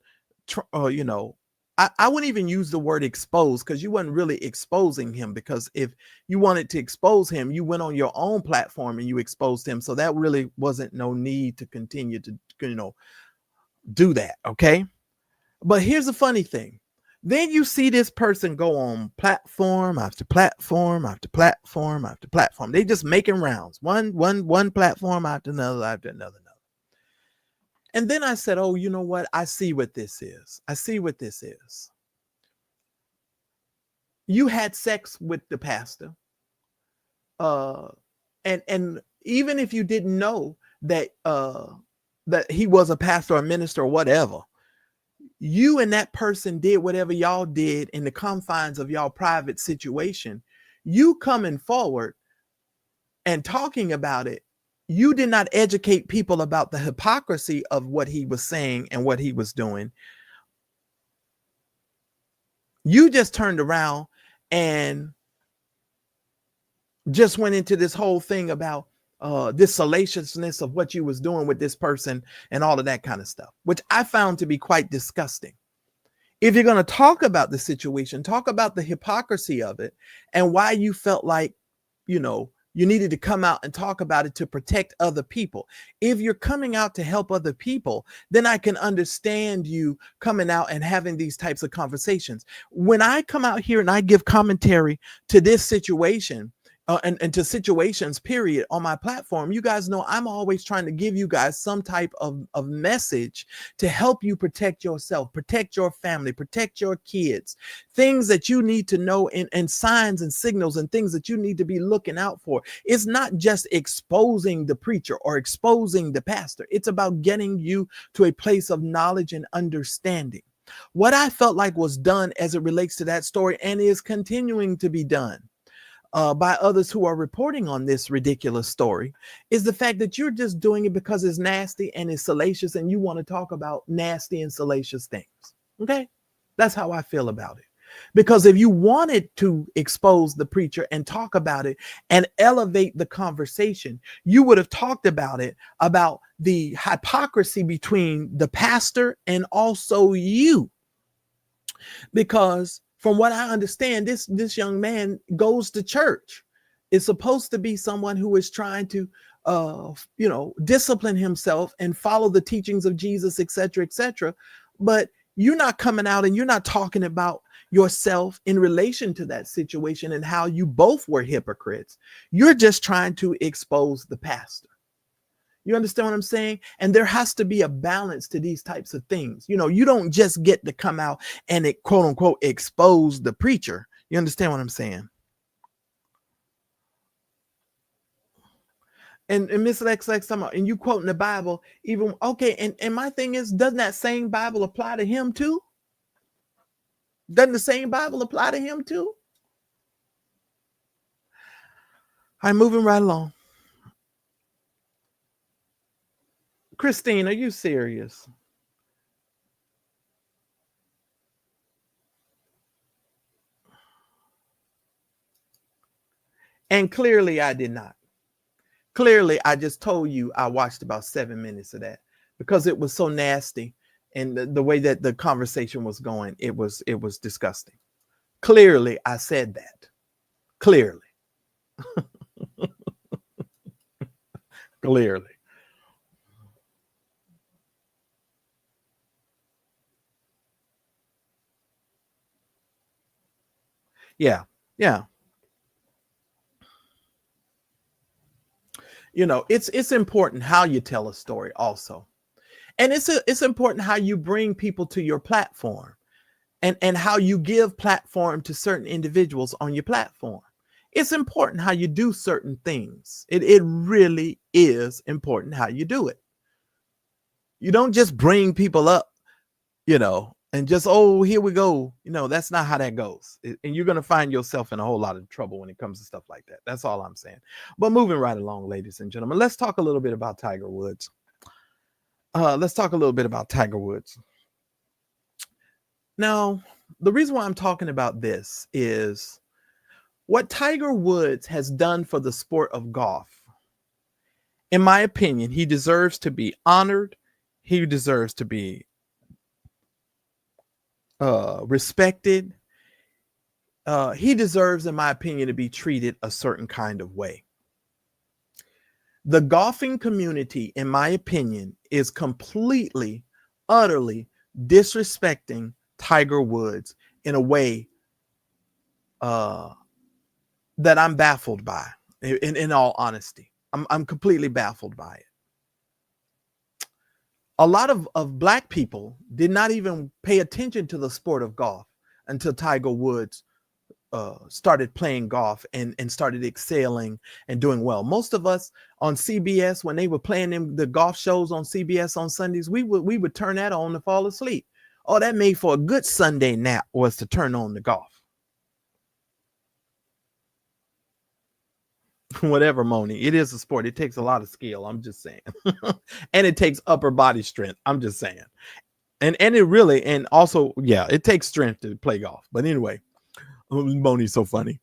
I wouldn't even use the word expose, because you wasn't really exposing him, because if you wanted to expose him, you went on your own platform and you exposed him. So that really wasn't no need to continue to, do that. Okay. But here's the funny thing. Then you see this person go on platform after platform after platform after platform. They just making rounds, one platform after another. And then I said, oh, you know what? I see what this is. You had sex with the pastor. And even if you didn't know that that he was a pastor or minister or whatever, you and that person did whatever y'all did in the confines of y'all private situation. You coming forward and talking about it, you did not educate people about the hypocrisy of what he was saying and what he was doing. You just turned around and just went into this whole thing about this salaciousness of what you was doing with this person and all of that kind of stuff, which I found to be quite disgusting. If you're going to talk about the situation, talk about the hypocrisy of it and why you felt like, you needed to come out and talk about it to protect other people. If you're coming out to help other people, then I can understand you coming out and having these types of conversations. When I come out here and I give commentary to this situation, and to situations, period, on my platform, you guys know I'm always trying to give you guys some type of message to help you protect yourself, protect your family, protect your kids, things that you need to know, and signs and signals and things that you need to be looking out for. It's not just exposing the preacher or exposing the pastor. It's about getting you to a place of knowledge and understanding. What I felt like was done as it relates to that story, and is continuing to be done by others who are reporting on this ridiculous story, is the fact that you're just doing it because it's nasty and it's salacious and you want to talk about nasty and salacious things. Okay? That's how I feel about it. Because if you wanted to expose the preacher and talk about it and elevate the conversation, you would have talked about it, about the hypocrisy between the pastor and also you. Because from what I understand, this young man goes to church. It's supposed to be someone who is trying to, discipline himself and follow the teachings of Jesus, etc., etc. But you're not coming out and you're not talking about yourself in relation to that situation and how you both were hypocrites. You're just trying to expose the pastor. You understand what I'm saying? And there has to be a balance to these types of things. You don't just get to come out and quote unquote expose the preacher. You understand what I'm saying? And Miss XX, and you quoting the Bible, even okay. And my thing is, doesn't that same Bible apply to him too? Doesn't the same Bible apply to him too? I'm moving right along. Christine, are you serious? And clearly I did not. Clearly, I just told you I watched about 7 minutes of that because it was so nasty, and the way that the conversation was going, it was disgusting. Clearly, I said that. Clearly. Clearly. Yeah. Yeah. You know, it's important how you tell a story also. And it's important how you bring people to your platform, and how you give platform to certain individuals on your platform. It's important how you do certain things. It really is important how you do it. You don't just bring people up, and just, oh, here we go. That's not how that goes. And you're going to find yourself in a whole lot of trouble when it comes to stuff like that. That's all I'm saying. But moving right along, ladies and gentlemen, let's talk a little bit about Tiger Woods. Now, the reason why I'm talking about this is what Tiger Woods has done for the sport of golf. In my opinion, he deserves to be honored. He deserves to be respected. He deserves, in my opinion, to be treated a certain kind of way. The golfing community, in my opinion, is completely, utterly disrespecting Tiger Woods in a way that I'm baffled by. In all honesty, I'm completely baffled by it. A lot of Black people did not even pay attention to the sport of golf until Tiger Woods started playing golf and started excelling and doing well. Most of us on CBS, when they were playing the golf shows on CBS on Sundays, we would turn that on to fall asleep. Oh, that made for a good Sunday nap, was to turn on the golf. Whatever, Moni. It is a sport. It takes a lot of skill. I'm just saying. And it takes upper body strength. I'm just saying. And it really, and also, yeah, it takes strength to play golf. But anyway, Moni's so funny.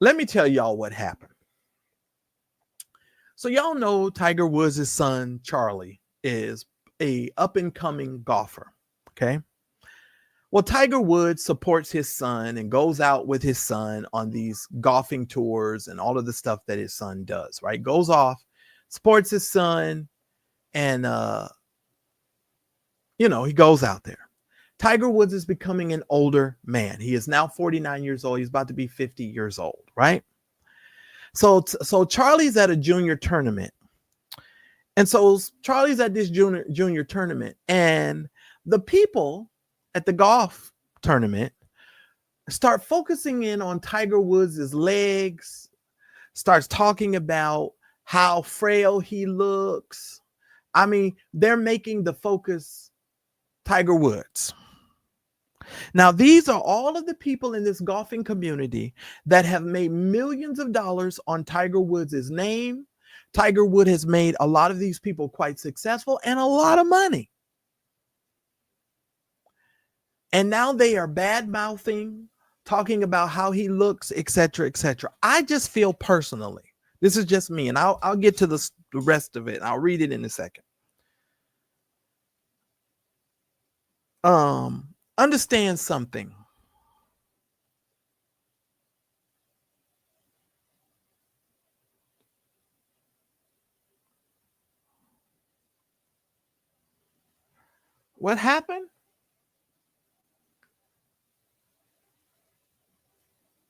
Let me tell y'all what happened. So y'all know Tiger Woods' son, Charlie, is a up-and-coming golfer. Okay. Well, Tiger Woods supports his son and goes out with his son on these golfing tours and all of the stuff that his son does, right? Goes off, supports his son, and, he goes out there. Tiger Woods is becoming an older man. He is now 49 years old. He's about to be 50 years old, right? So Charlie's at a junior tournament. And so Charlie's at this junior tournament, and the people at the golf tournament start focusing in on Tiger Woods' legs, starts talking about how frail he looks. I mean, they're making the focus Tiger Woods. Now, these are all of the people in this golfing community that have made millions of dollars on Tiger Woods' name. Tiger Woods has made a lot of these people quite successful and a lot of money. And now they are bad-mouthing, talking about how he looks, etc., etc. I just feel personally, this is just me, and I'll get to the rest of it. I'll read it in a second. Understand something. What happened?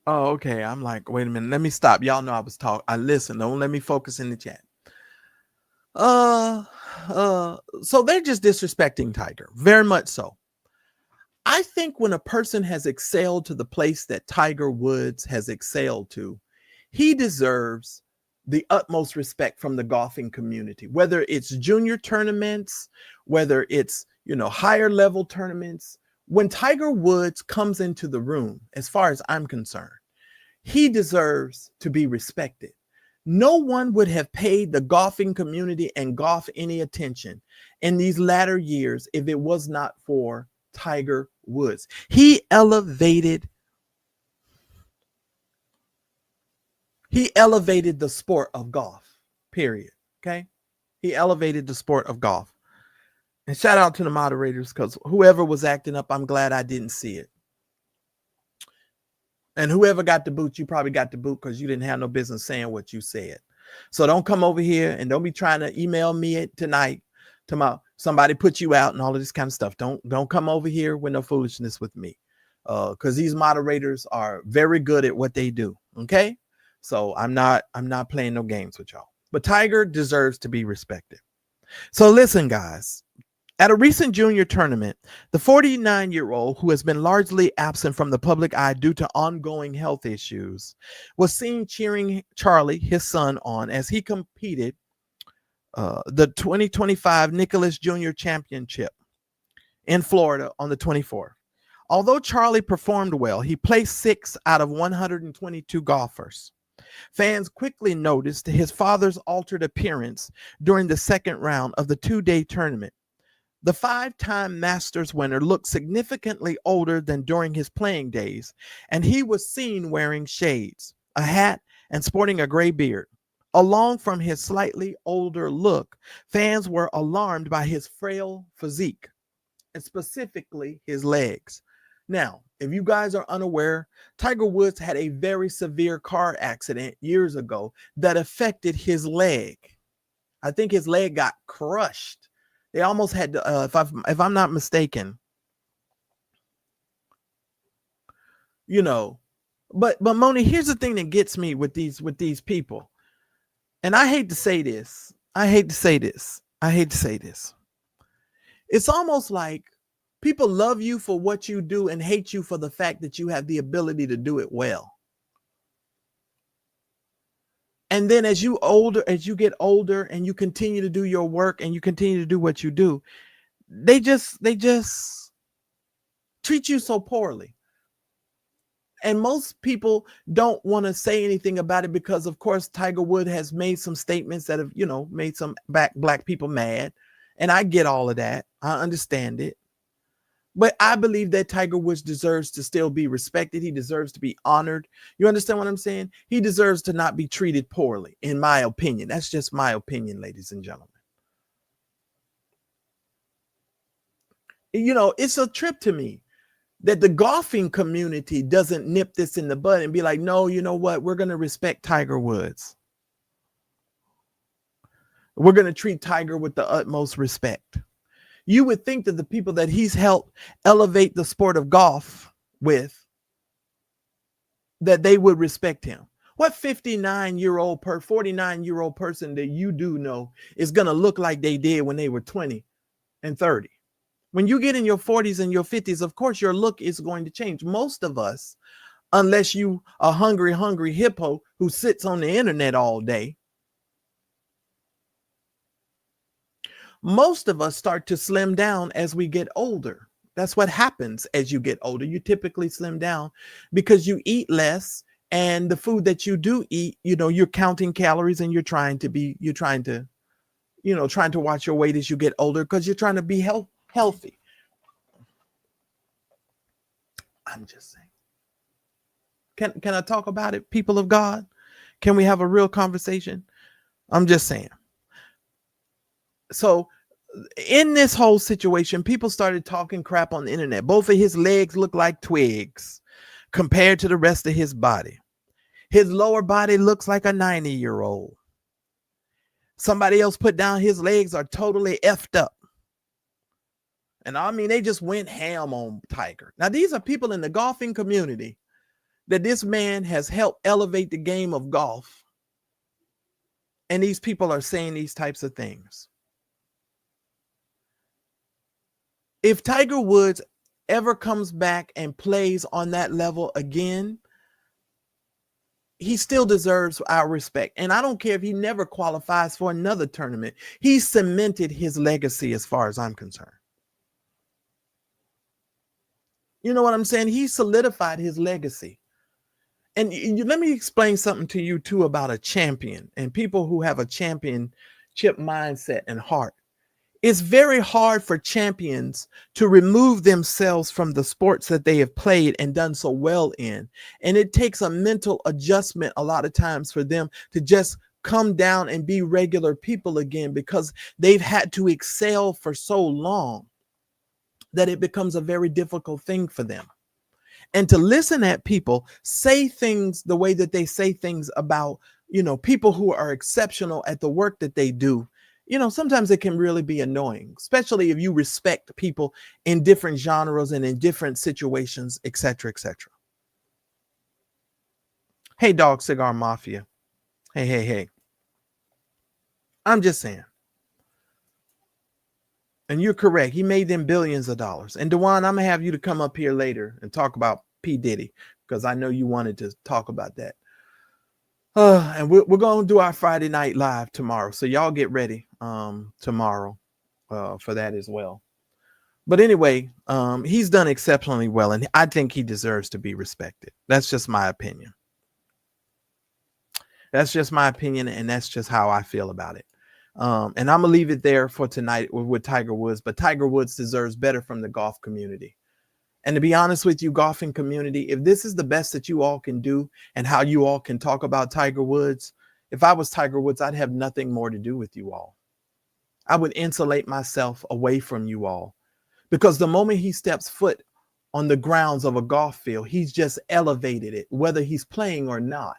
Oh, okay. I'm like, wait a minute. Let me stop. Y'all know I was talking. I listen. Don't let me focus in the chat. So they're just disrespecting Tiger. Very much so. I think when a person has excelled to the place that Tiger Woods has excelled to, he deserves the utmost respect from the golfing community, whether it's junior tournaments, whether it's, higher level tournaments. When Tiger Woods comes into the room, as far as I'm concerned, he deserves to be respected. No one would have paid the golfing community and golf any attention in these latter years if it was not for Tiger Woods. He elevated the sport of golf, period. Okay. He elevated the sport of golf. And shout out to the moderators, because whoever was acting up, I'm glad I didn't see it. And whoever got the boot, you probably got the boot because you didn't have no business saying what you said. So don't come over here and don't be trying to email me tonight tomorrow. Somebody put you out and all of this kind of stuff. Don't come over here with no foolishness with me. because these moderators are very good at what they do. Okay, so I'm not playing no games with y'all. But Tiger deserves to be respected. So listen, guys. At a recent junior tournament, the 49-year-old, who has been largely absent from the public eye due to ongoing health issues, was seen cheering Charlie, his son, on as he competed the 2025 Nicholas Jr. Championship in Florida on the 24th. Although Charlie performed well, he placed 6th out of 122 golfers. Fans quickly noticed his father's altered appearance during the second round of the two-day tournament. The 5-time Masters winner looked significantly older than during his playing days, and he was seen wearing shades, a hat, and sporting a gray beard. Along from his slightly older look, fans were alarmed by his frail physique, and specifically his legs. Now, if you guys are unaware, Tiger Woods had a very severe car accident years ago that affected his leg. I think his leg got crushed. They almost had to, if I'm not mistaken, but Moni, here's the thing that gets me with these people. And I hate to say this. It's almost like people love you for what you do and hate you for the fact that you have the ability to do it well. And then as you get older and you continue to do your work and you continue to do what you do, they just treat you so poorly. And most people don't want to say anything about it because, of course, Tiger Woods has made some statements that have, made some black people mad. And I get all of that. I understand it. But I believe that Tiger Woods deserves to still be respected. He deserves to be honored. You understand what I'm saying? He deserves to not be treated poorly, in my opinion. That's just my opinion, ladies and gentlemen. It's a trip to me that the golfing community doesn't nip this in the bud and be like, no, you know what? We're going to respect Tiger Woods. We're going to treat Tiger with the utmost respect. You would think that the people that he's helped elevate the sport of golf with, that they would respect him. What 49-year-old person that you do know is going to look like they did when they were 20 and 30? When you get in your 40s and your 50s, of course, your look is going to change. Most of us, unless you a hungry hippo who sits on the internet all day, most of us start to slim down as we get older. That's what happens as you get older. You typically slim down because you eat less, and the food that you do eat, you're counting calories and you're trying to watch your weight as you get older because you're trying to be healthy. I'm just saying. Can I talk about it, people of God? Can we have a real conversation? I'm just saying. So in this whole situation, people started talking crap on the internet. Both of his legs look like twigs compared to the rest of his body. His lower body looks like a 90-year-old. Somebody else put down his legs are totally effed up. And I mean, they just went ham on Tiger. Now, these are people in the golfing community that this man has helped elevate the game of golf. And these people are saying these types of things. If Tiger Woods ever comes back and plays on that level again, he still deserves our respect. And I don't care if he never qualifies for another tournament. He cemented his legacy as far as I'm concerned. You know what I'm saying? He solidified his legacy. And let me explain something to you too about a champion and people who have a championship mindset and heart. It's very hard for champions to remove themselves from the sports that they have played and done so well in. And it takes a mental adjustment a lot of times for them to just come down and be regular people again, because they've had to excel for so long that it becomes a very difficult thing for them. And to listen at people say things the way that they say things about, people who are exceptional at the work that they do, sometimes it can really be annoying, especially if you respect people in different genres and in different situations, etc., etc. Hey, Dog Cigar Mafia. Hey, hey, hey. I'm just saying. And you're correct. He made them billions of dollars. And Dewan, I'm going to have you to come up here later and talk about P. Diddy, because I know you wanted to talk about that. And we're going to do our Friday night live tomorrow. So y'all get ready tomorrow for that as well. But anyway, he's done exceptionally well. And I think he deserves to be respected. That's just my opinion. That's just my opinion. And that's just how I feel about it. And I'm going to leave it there for tonight with Tiger Woods. But Tiger Woods deserves better from the golf community. And to be honest with you, golfing community, if this is the best that you all can do and how you all can talk about Tiger Woods, if I was Tiger Woods, I'd have nothing more to do with you all. I would insulate myself away from you all, because the moment he steps foot on the grounds of a golf field, he's just elevated it, whether he's playing or not.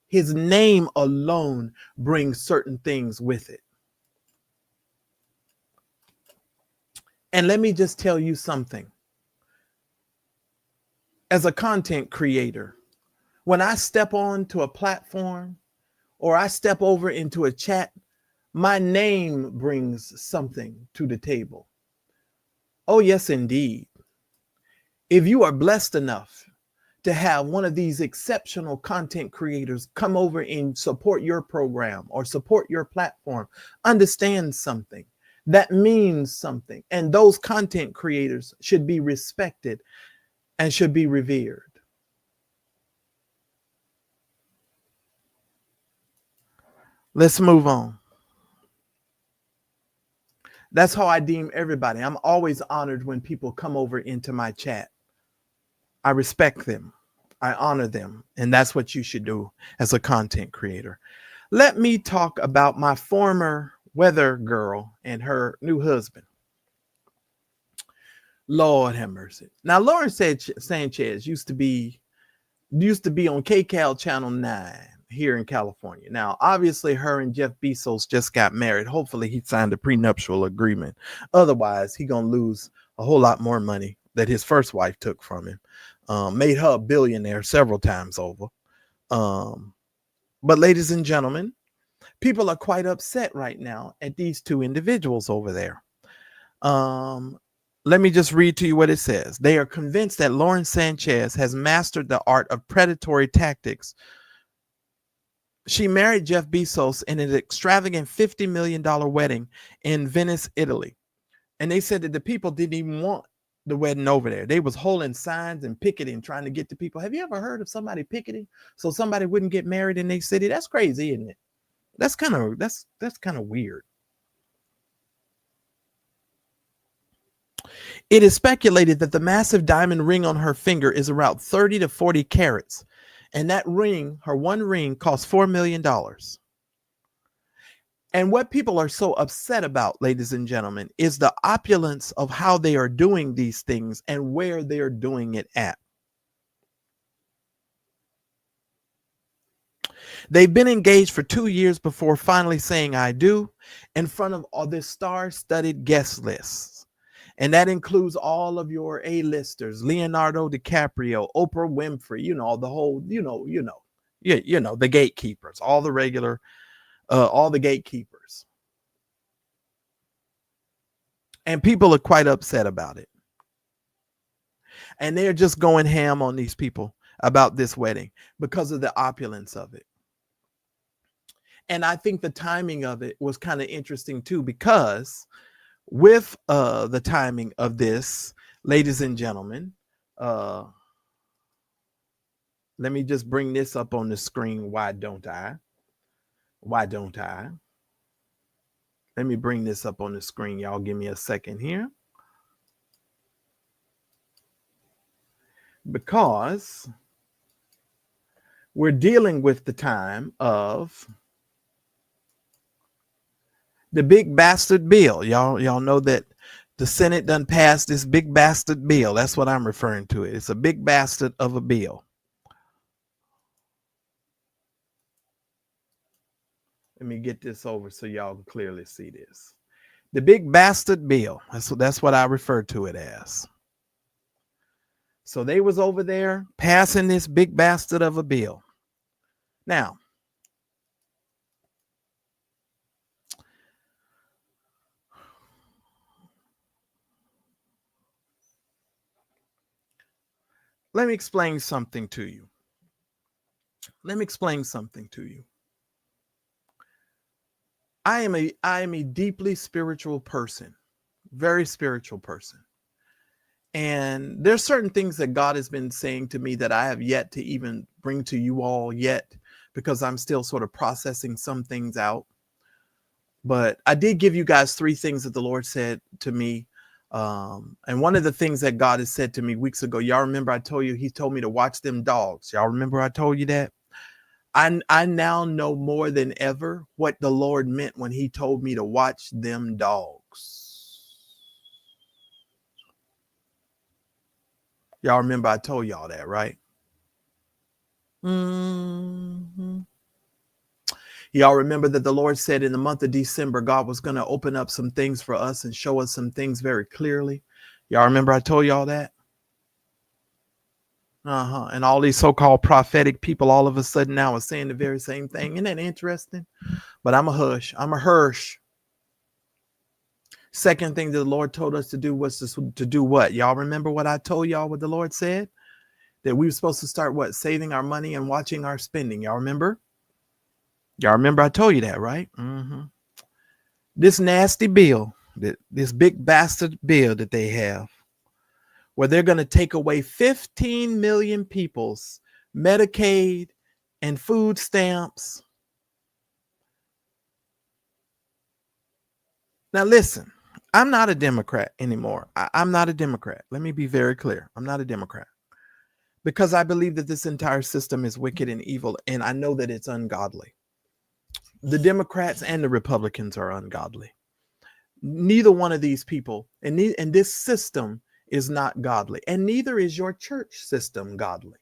His name alone brings certain things with it. And let me just tell you something. As a content creator, when I step onto a platform or I step over into a chat, my name brings something to the table. Oh, yes, indeed. If you are blessed enough to have one of these exceptional content creators come over and support your program or support your platform, understand something. That means something. And those content creators should be respected and should be revered. Let's move on. That's how I deem everybody. I'm always honored when people come over into my chat. I respect them. I honor them. And that's what you should do as a content creator. Let me talk about my former weather girl and her new husband. Lord have mercy. Now, Lauren Sanchez used to be on KCAL Channel 9 here in California. Now, obviously, her and Jeff Bezos just got married. Hopefully, he signed a prenuptial agreement. Otherwise, he's going to lose a whole lot more money that his first wife took from him. Made her a billionaire several times over. But ladies and gentlemen, people are quite upset right now at these two individuals over there. Let me just read to you what it says. They are convinced that Lauren Sanchez has mastered the art of predatory tactics. She married Jeff Bezos in an extravagant $50 million wedding in Venice, Italy. And they said that the people didn't even want the wedding over there. They was holding signs and picketing, trying to get the people. Have you ever heard of somebody picketing so somebody wouldn't get married in their city? That's crazy, isn't it? That's kind of weird. It is speculated that the massive diamond ring on her finger is around 30 to 40 carats. And that ring, her one ring, cost $4 million. And what people are so upset about, ladies and gentlemen, is the opulence of how they are doing these things and where they are doing it at. They've been engaged for 2 years before finally saying I do in front of all this star-studded guest lists. And that includes all of your A-listers, Leonardo DiCaprio, Oprah Winfrey, the whole, the gatekeepers, all the regular, all the gatekeepers. And people are quite upset about it. And they're just going ham on these people about this wedding because of the opulence of it. And I think the timing of it was kind of interesting too, because with the timing of this, ladies and gentlemen, let me just bring this up on the screen. Why don't I? Let me bring this up on the screen. Y'all give me a second here. Because we're dealing with the time of the big bastard bill. Y'all know that the Senate done passed this big bastard bill. That's what I'm referring to. It's a big bastard of a bill. Let me get this over so y'all can clearly see this. The big bastard bill. That's what I refer to it as. So they was over there passing this big bastard of a bill. Now, let me explain something to you. I am a deeply spiritual person, very spiritual person. And there's certain things that God has been saying to me that I have yet to even bring to you all yet, because I'm still sort of processing some things out. But I did give you guys 3 things that the Lord said to me. And one of the things that God has said to me weeks ago, y'all remember I told you, he told me to watch them dogs. Y'all remember I told you that? I now know more than ever what the Lord meant when he told me to watch them dogs. Y'all remember I told y'all that, right? Mm-hmm. Y'all remember that the Lord said in the month of December, God was going to open up some things for us and show us some things very clearly. Y'all remember I told y'all that? And all these so-called prophetic people all of a sudden now are saying the very same thing. Isn't that interesting? But I'm a hush. Second thing that the Lord told us to do was to do what? Y'all remember what I told y'all, what the Lord said? That we were supposed to start what? Saving our money and watching our spending. Y'all remember? Y'all remember I told you that, right? Mm-hmm. This nasty bill, this big bastard bill that they have, where they're going to take away 15 million people's Medicaid and food stamps. Now, listen, I'm not a Democrat anymore. I'm not a Democrat. Let me be very clear. I'm not a Democrat, because I believe that this entire system is wicked and evil, and I know that it's ungodly. The Democrats and the Republicans are ungodly. Neither one of these people and this system is not godly, and neither is your church system godly.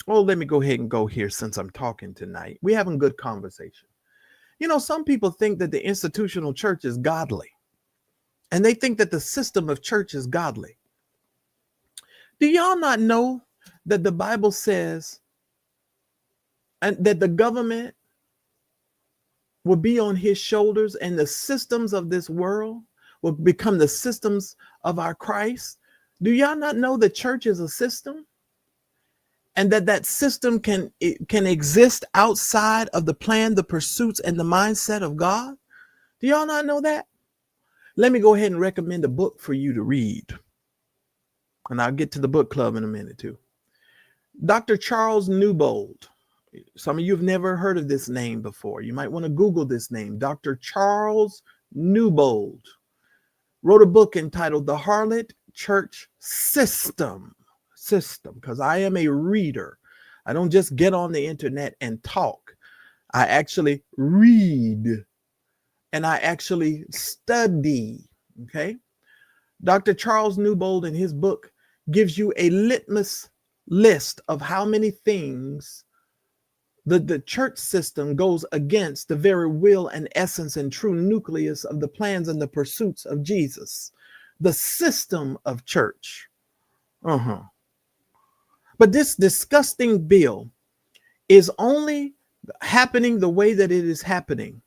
Well, let me go ahead and go here since I'm talking tonight. We're having good conversation. You know, some people think that the institutional church is godly, and they think that the system of church is godly. Do y'all not know that the Bible says and that the government will be on his shoulders, and the systems of this world will become the systems of our Christ? Do y'all not know that church is a system, and that system can exist outside of the plan, the pursuits, and the mindset of God? Do y'all not know that? Let me go ahead and recommend a book for you to read, and I'll get to the book club in a minute too. Dr. Charles Newbold. Some of you have never heard of this name before. You might want to Google this name. Dr. Charles Newbold wrote a book entitled The Harlot Church System, because I am a reader. I don't just get on the internet and talk. I actually read, and I actually study. Okay. Dr. Charles Newbold in his book gives you a litmus list of how many things the church system goes against the very will and essence and true nucleus of the plans and the pursuits of Jesus, the system of church. But this disgusting bill is only happening the way that it is happening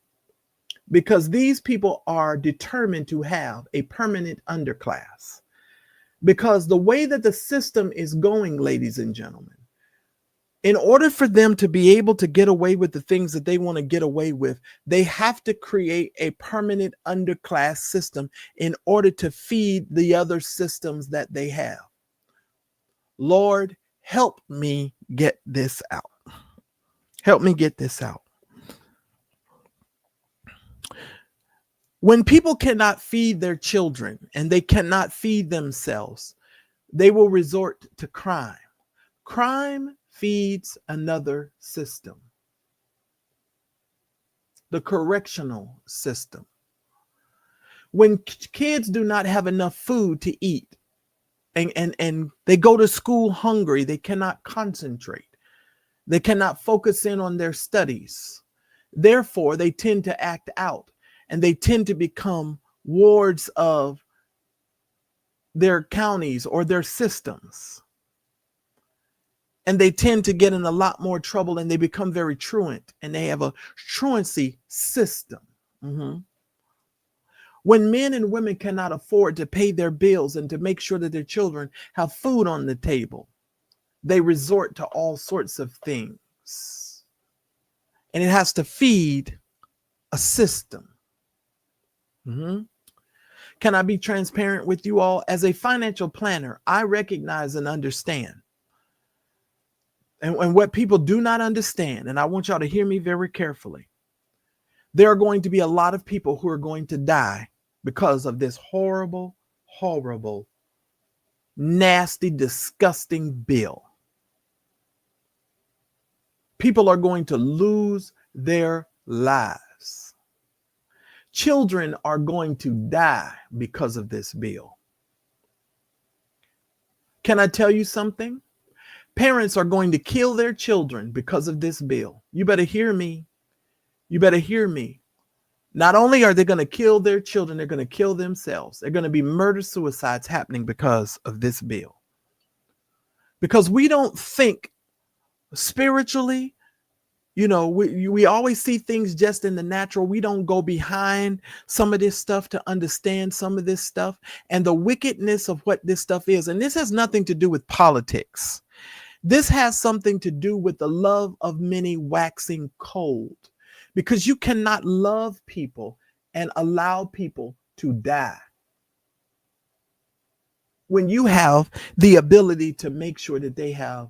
because these people are determined to have a permanent underclass. Because the way that the system is going, ladies and gentlemen, in order for them to be able to get away with the things that they want to get away with, they have to create a permanent underclass system in order to feed the other systems that they have. Lord, help me get this out. Help me get this out. When people cannot feed their children and they cannot feed themselves, they will resort to crime. Crime feeds another system, the correctional system. When kids do not have enough food to eat and they go to school hungry, they cannot concentrate. They cannot focus in on their studies. Therefore, they tend to act out and they tend to become wards of their counties or their systems. And they tend to get in a lot more trouble and they become very truant and they have a truancy system. When men and women cannot afford to pay their bills and to make sure that their children have food on the table, they resort to all sorts of things. And it has to feed a system. Can I be transparent with you all? As a financial planner, I recognize and understand. And what people do not understand, and I want y'all to hear me very carefully, there are going to be a lot of people who are going to die because of this horrible, horrible, nasty, disgusting bill. People are going to lose their lives. Children are going to die because of this bill. Can I tell you something? Parents are going to kill their children because of this bill. You better hear me. You better hear me. Not only are they going to kill their children, they're going to kill themselves. They're going to be murder suicides happening because of this bill. Because we don't think spiritually. You know, we always see things just in the natural. We don't go behind some of this stuff to understand some of this stuff and the wickedness of what this stuff is. And this has nothing to do with politics. This has something to do with the love of many waxing cold, because you cannot love people and allow people to die when you have the ability to make sure that they have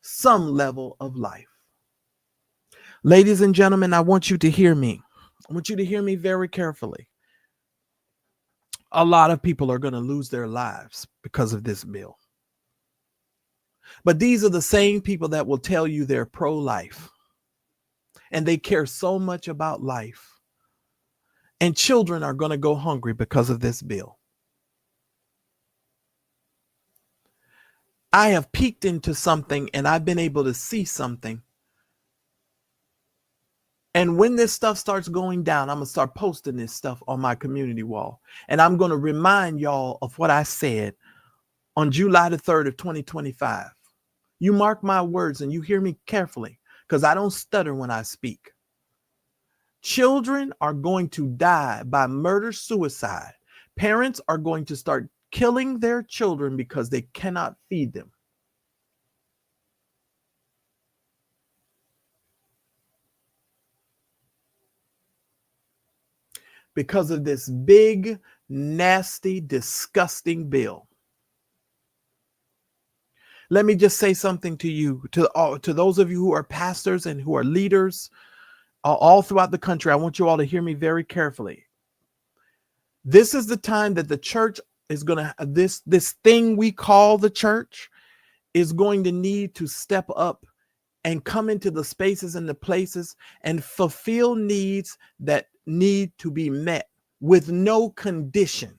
some level of life. Ladies and gentlemen, I want you to hear me. I want you to hear me very carefully. A lot of people are going to lose their lives because of this bill. But these are the same people that will tell you they're pro-life and they care so much about life. And children are going to go hungry because of this bill. I have peeked into something and I've been able to see something. And when this stuff starts going down, I'm going to start posting this stuff on my community wall. And I'm going to remind y'all of what I said on July the 3rd of 2025. You mark my words and you hear me carefully, because I don't stutter when I speak. Children are going to die by murder suicide. Parents are going to start killing their children because they cannot feed them. Because of this big, nasty, disgusting bill. Let me just say something to you, to those of you who are pastors and who are leaders all throughout the country. I want you all to hear me very carefully. This is the time that the church is going to, this thing we call the church is going to need to step up and come into the spaces and the places and fulfill needs that need to be met with no condition.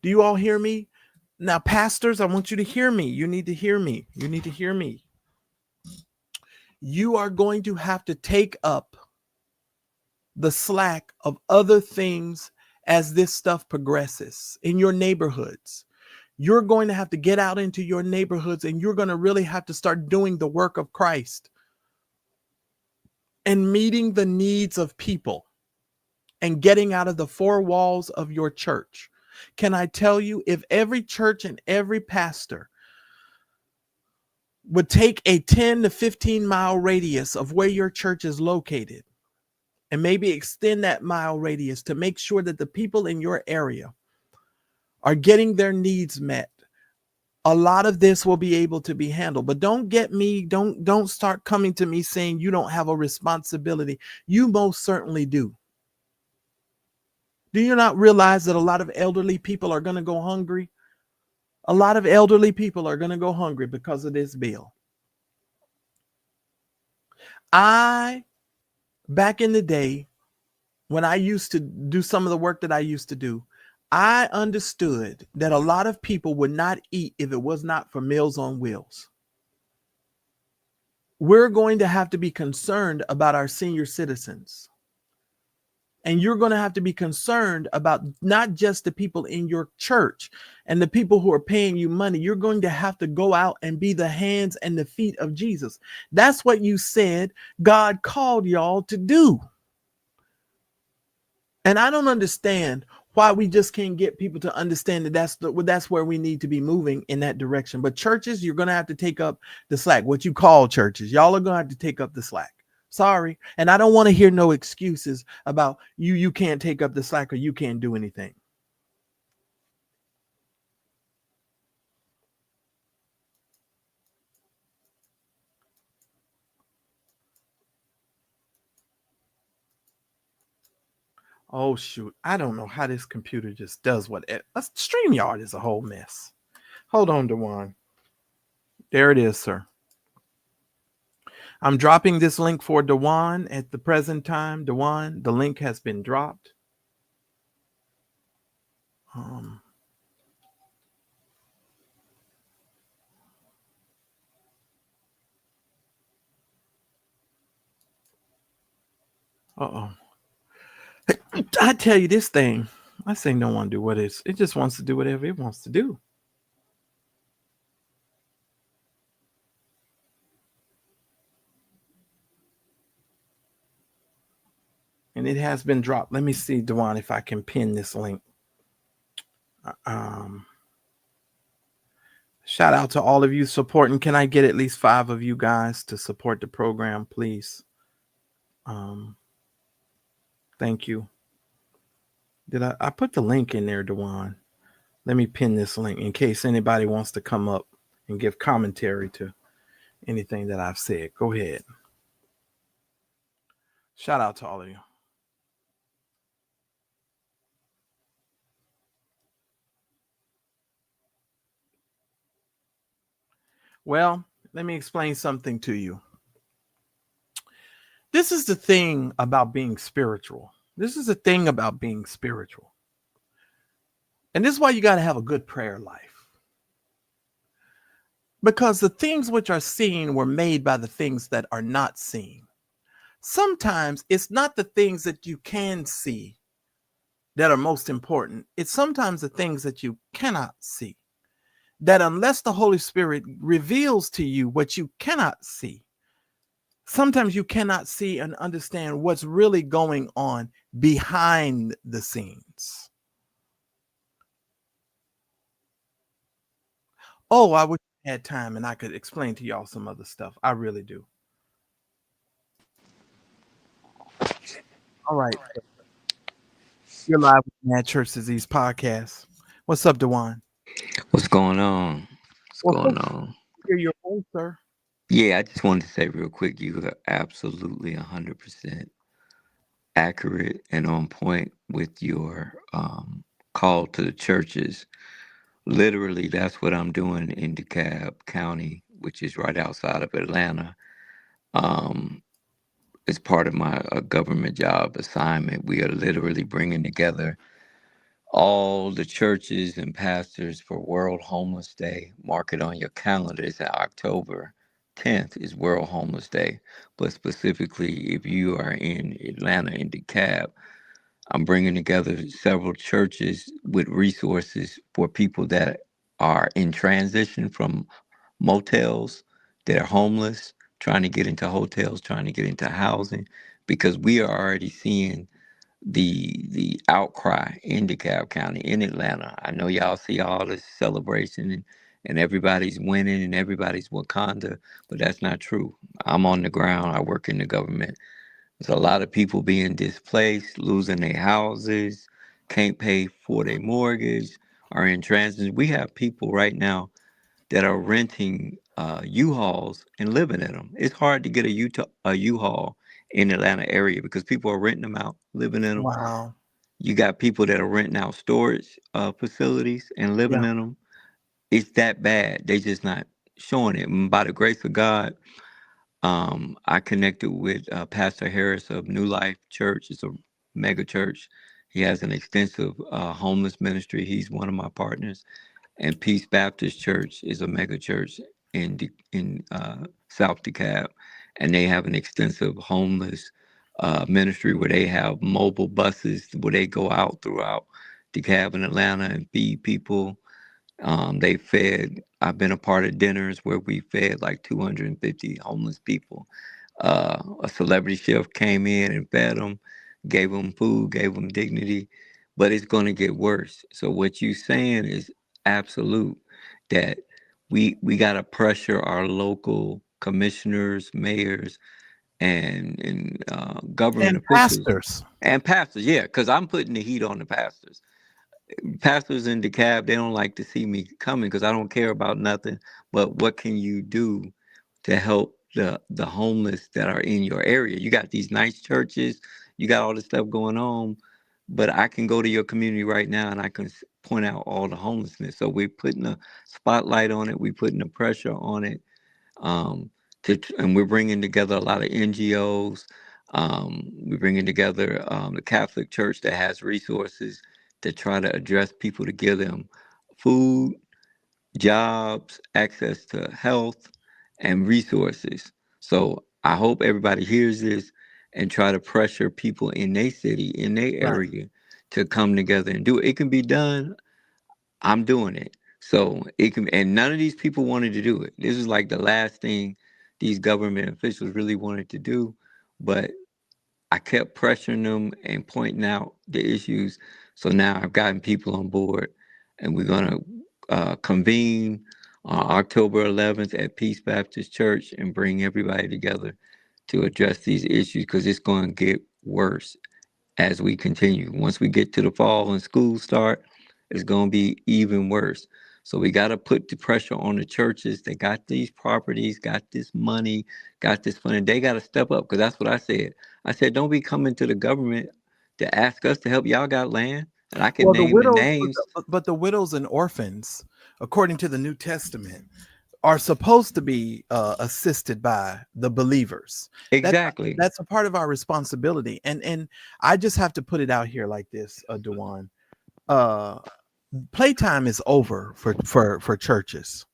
Do you all hear me? Now, pastors, I want you to hear me. You need to hear me. You need to hear me. You are going to have to take up the slack of other things as this stuff progresses in your neighborhoods. You're going to have to get out into your neighborhoods and you're going to really have to start doing the work of Christ and meeting the needs of people and getting out of the four walls of your church. Can I tell you, if every church and every pastor would take a 10 to 15 mile radius of where your church is located and maybe extend that mile radius to make sure that the people in your area are getting their needs met, a lot of this will be able to be handled. But don't start coming to me saying you don't have a responsibility. You most certainly do. Do you not realize that a lot of elderly people are going to go hungry? A lot of elderly people are going to go hungry because of this bill. Back in the day, when I used to do some of the work that I used to do, I understood that a lot of people would not eat if it was not for Meals on Wheels. we're going to have to be concerned about our senior citizens. And you're going to have to be concerned about not just the people in your church and the people who are paying you money. You're going to have to go out and be the hands and the feet of Jesus. That's what you said God called y'all to do. And I don't understand why we just can't get people to understand that that's where we need to be moving in that direction. But churches, you're going to have to take up the slack. What you call churches, y'all are going to have to take up the slack. Sorry. And I don't want to hear no excuses about you can't take up the slack or you can't do anything. Oh, shoot. I don't know how this computer just does what it. StreamYard is a whole mess. Hold on, Dewan. There it is, sir. I'm dropping this link for Dewan at the present time. Dewan, the link has been dropped. Uh-oh. I tell you, this thing don't want to do what it just wants to do whatever it wants to do. And it has been dropped. Let me see, Dewan, if I can pin this link. Shout out to all of you supporting. Can I get at least 5 of you guys to support the program, please? Thank you. Did I put the link in there, Dewan? Let me pin this link in case anybody wants to come up and give commentary to anything that I've said. Go ahead. Shout out to all of you. Well, let me explain something to you. This is the thing about being spiritual. This is the thing about being spiritual. And this is why you got to have a good prayer life. Because the things which are seen were made by the things that are not seen. Sometimes it's not the things that you can see that are most important. It's sometimes the things that you cannot see. That unless the Holy Spirit reveals to you what you cannot see, sometimes you cannot see and understand what's really going on behind the scenes. Oh, I wish I had time and I could explain to y'all some other stuff. I really do. All right. You're live with Mad Church Disease Podcast. What's up, Dewan? What's going on? What's going on? Hear your voice, sir. Yeah, I just wanted to say real quick, you are absolutely 100% accurate and on point with your call to the churches. Literally, that's what I'm doing in DeKalb County, which is right outside of Atlanta. It's part of my government job assignment. We are literally bringing together all the churches and pastors for World Homeless Day. Mark it on your calendar. It's October 10th is World Homeless Day. But specifically, if you are in Atlanta, in DeKalb, I'm bringing together several churches with resources for people that are in transition from motels, that are homeless, trying to get into hotels, trying to get into housing, because we are already seeing the outcry in DeKalb County, in Atlanta. I know y'all see all this celebration and everybody's winning and everybody's Wakanda, but that's not true. I'm on the ground. I work in the government. There's a lot of people being displaced, losing their houses, can't pay for their mortgage, are in transit. We have people right now that are renting U-Hauls and living in them. It's hard to get a U-Haul in the Atlanta area because people are renting them out, living in them. Wow. You got people that are renting out storage facilities and living Yeah. in them. It's that bad. They just not showing it. And by the grace of God, I connected with Pastor Harris of New Life Church. It's a mega church. He has an extensive homeless ministry. He's one of my partners. And Peace Baptist Church is a mega church. in South DeKalb, and they have an extensive homeless ministry where they have mobile buses where they go out throughout DeKalb and Atlanta and feed people. They fed. I've been a part of dinners where we fed like 250 homeless people. A celebrity chef came in and fed them, gave them food, gave them dignity, but it's going to get worse. So what you saying is absolute that we got to pressure our local commissioners, mayors, and government And officials pastors. and pastors. Yeah, because I'm putting the heat on the pastors. Pastors in DeKalb, they don't like to see me coming because I don't care about nothing. But what can you do to help the homeless that are in your area? You got these nice churches, you got all this stuff going on, but I can go to your community right now and I can point out all the homelessness. So we're putting a spotlight on it, we're putting the pressure on it, um, and we're bringing together a lot of NGOs. We're bringing together the Catholic Church that has resources to try to address people to give them food, jobs, access to health, and resources. So I hope everybody hears this and try to pressure people in their city, in their Right. area, to come together and do it. It can be done. I'm doing it. So it can, and none of these people wanted to do it. This is like the last thing these government officials really wanted to do. But I kept pressuring them and pointing out the issues. So now I've gotten people on board, and we're going to convene on October 11th at Peace Baptist Church and bring everybody together to address these issues because it's going to get worse as we continue. Once we get to the fall and school start, it's going to be even worse. So we got to put the pressure on the churches. They got these properties, got this money, got this funding. They got to step up because that's what I said. I said, don't be coming to the government to ask us to help. Y'all got land, and I can Well, the name the widows, names. but the widows and orphans, according to the New Testament, are supposed to be assisted by the believers. That Exactly. that's a part of our responsibility. And I just have to put it out here like this, Dewan. Uh, Playtime is over for churches.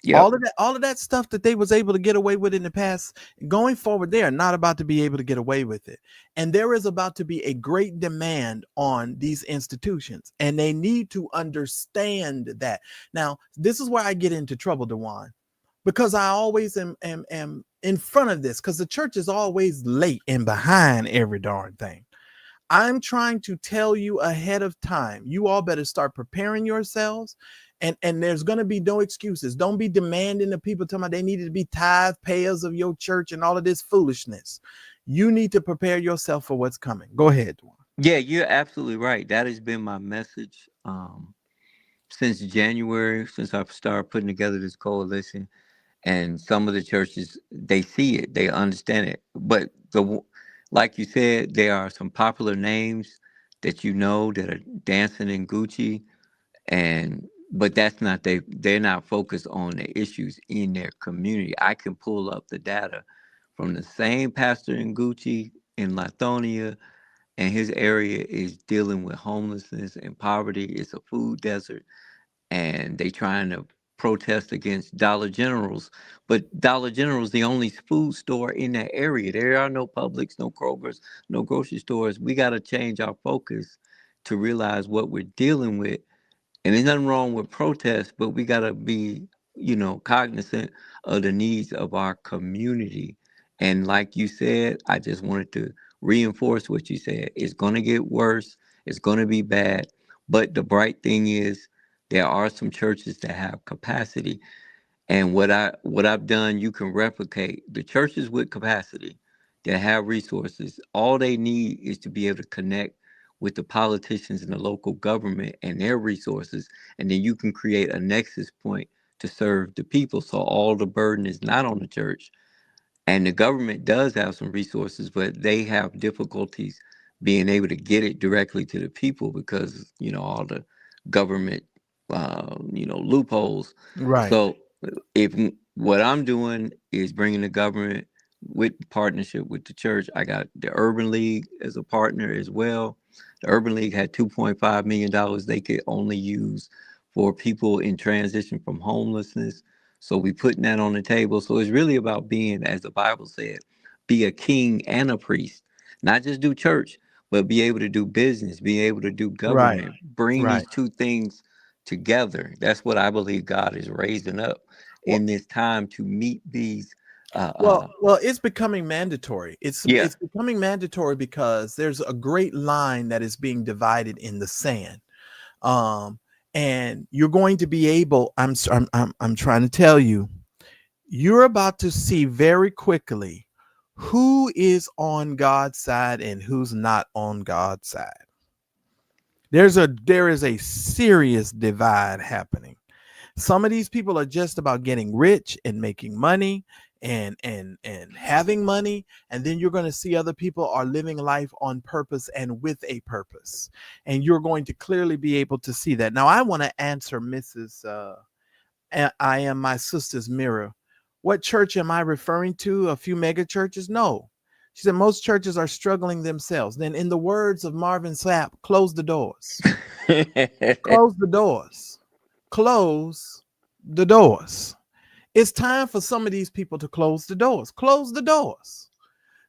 Yep. All of that stuff that they was able to get away with in the past, going forward, they are not about to be able to get away with it. And there is about to be a great demand on these institutions, and they need to understand that. Now, this is where I get into trouble, Dewan, because I always am in front of this, because the church is always late and behind every darn thing. I'm trying to tell you ahead of time. You all better start preparing yourselves. And there's going to be no excuses. Don't be demanding the people telling me they needed to be tithe payers of your church and all of this foolishness. You need to prepare yourself for what's coming. Go ahead, Dwan. Yeah, you're absolutely right. That has been my message since January, since I've started putting together this coalition. And some of the churches, they see it, they understand it, but like you said, there are some popular names that you know that are dancing in Gucci, and but that's not they're not focused on the issues in their community. I can pull up the data from the same pastor in Gucci in Lithonia, and his area is dealing with homelessness and poverty. It's a food desert, and they trying to protest against Dollar Generals. But Dollar General is the only food store in that area. There are no Publix, no Kroger's, no grocery stores. We got to change our focus to realize what we're dealing with. And there's nothing wrong with protests, but we got to be, cognizant of the needs of our community. And like you said, I just wanted to reinforce what you said. It's going to get worse. It's going to be bad. But the bright thing is, there are some churches that have capacity. And what I've done, you can replicate the churches with capacity that have resources. All they need is to be able to connect with the politicians and the local government and their resources, and then you can create a nexus point to serve the people. So all the burden is not on the church, and the government does have some resources, but they have difficulties being able to get it directly to the people because all the government loopholes. Right. So if what I'm doing is bringing the government with partnership with the church, I got the Urban League as a partner as well. The Urban League had $2.5 million they could only use for people in transition from homelessness. So we putting that on the table. So it's really about being, as the Bible said, be a king and a priest. Not just do church, but be able to do business, be able to do Right. government, bring Right. these two things together. That's what I believe God is raising up Well, in this time to meet these. Uh, well, uh, well, it's becoming mandatory. yeah. It's becoming mandatory because there's a great line that is being divided in the sand. Um, and you're going to be able. I'm trying to tell you, you're about to see very quickly who is on God's side and who's not on God's side. There is a serious divide happening. Some of these people are just about getting rich and making money and having money, and then you're going to see other people are living life on purpose and with a purpose, and you're going to clearly be able to see that. Now I want to answer Mrs. I am my sister's mirror. What church am I referring to? A few mega churches? No. She said most churches are struggling themselves. Then, in the words of Marvin Sapp, close the doors. Close the doors. Close the doors. It's time for some of these people to close the doors. Close the doors.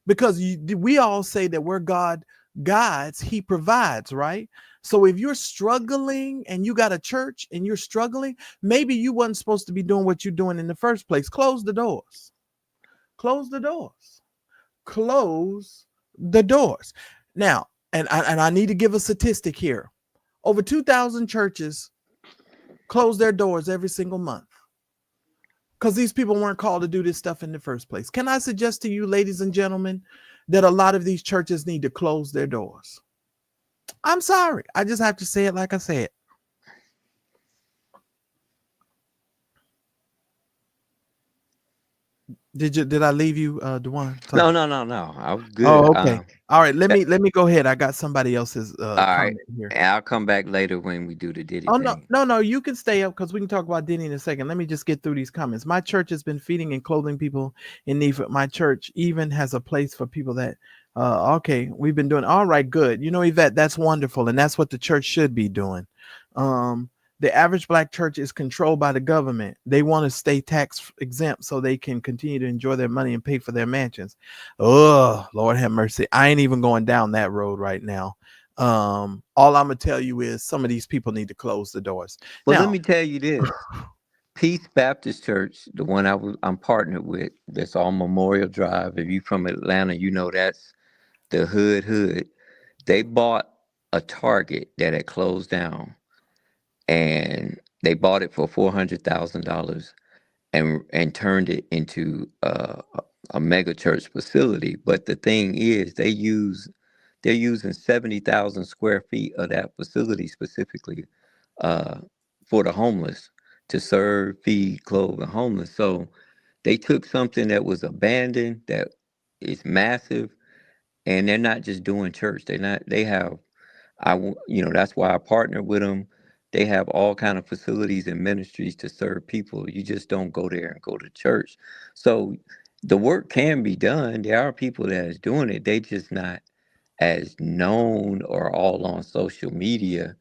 Because we all say that where God guides, he provides, right? So if you're struggling and you got a church and you're struggling, maybe you wasn't supposed to be doing what you're doing in the first place. Close the doors. Close the doors. Close the doors. Now, and I need to give a statistic here. Over 2,000 churches close their doors every single month because these people weren't called to do this stuff in the first place. Can I suggest to you, ladies and gentlemen, that a lot of these churches need to close their doors? I'm sorry. I just have to say it like I said. Did I leave you, Dewan? No, no, no, no. I was good. Oh, okay. All right. Let That, me go ahead. I got somebody else's all right. comment here. And I'll come back later when we do the Diddy Oh, no, thing. no, no. You can stay up because we can talk about Diddy in a second. Let me just get through these comments. My church has been feeding and clothing people in need. My church even has a place for people that. Okay, we've been doing all right. Good. You know, Yvette, that's wonderful, and that's what the church should be doing. The average black church is controlled by the government. They want to stay tax exempt so they can continue to enjoy their money and pay for their mansions. Oh, Lord have mercy. I ain't even going down that road right now. All I'm gonna tell you is some of these people need to close the doors. Well, let Now, me tell you this. Peace Baptist Church, the one I'm partnered with, that's on Memorial Drive. If you from Atlanta, you know that's the hood. They bought a Target that had closed down, and they bought it for $400,000 and turned it into a mega church facility. But the thing is, they're using 70,000 square feet of that facility specifically uh, for the homeless to serve, feed, clothe the homeless. So they took something that was abandoned, that is massive, and they're not just doing church. They have, that's why I partner with them. They have all kind of facilities and ministries to serve people. You just don't go there and go to church. So the work can be done. There are people that is doing it. They just not as known or all on social media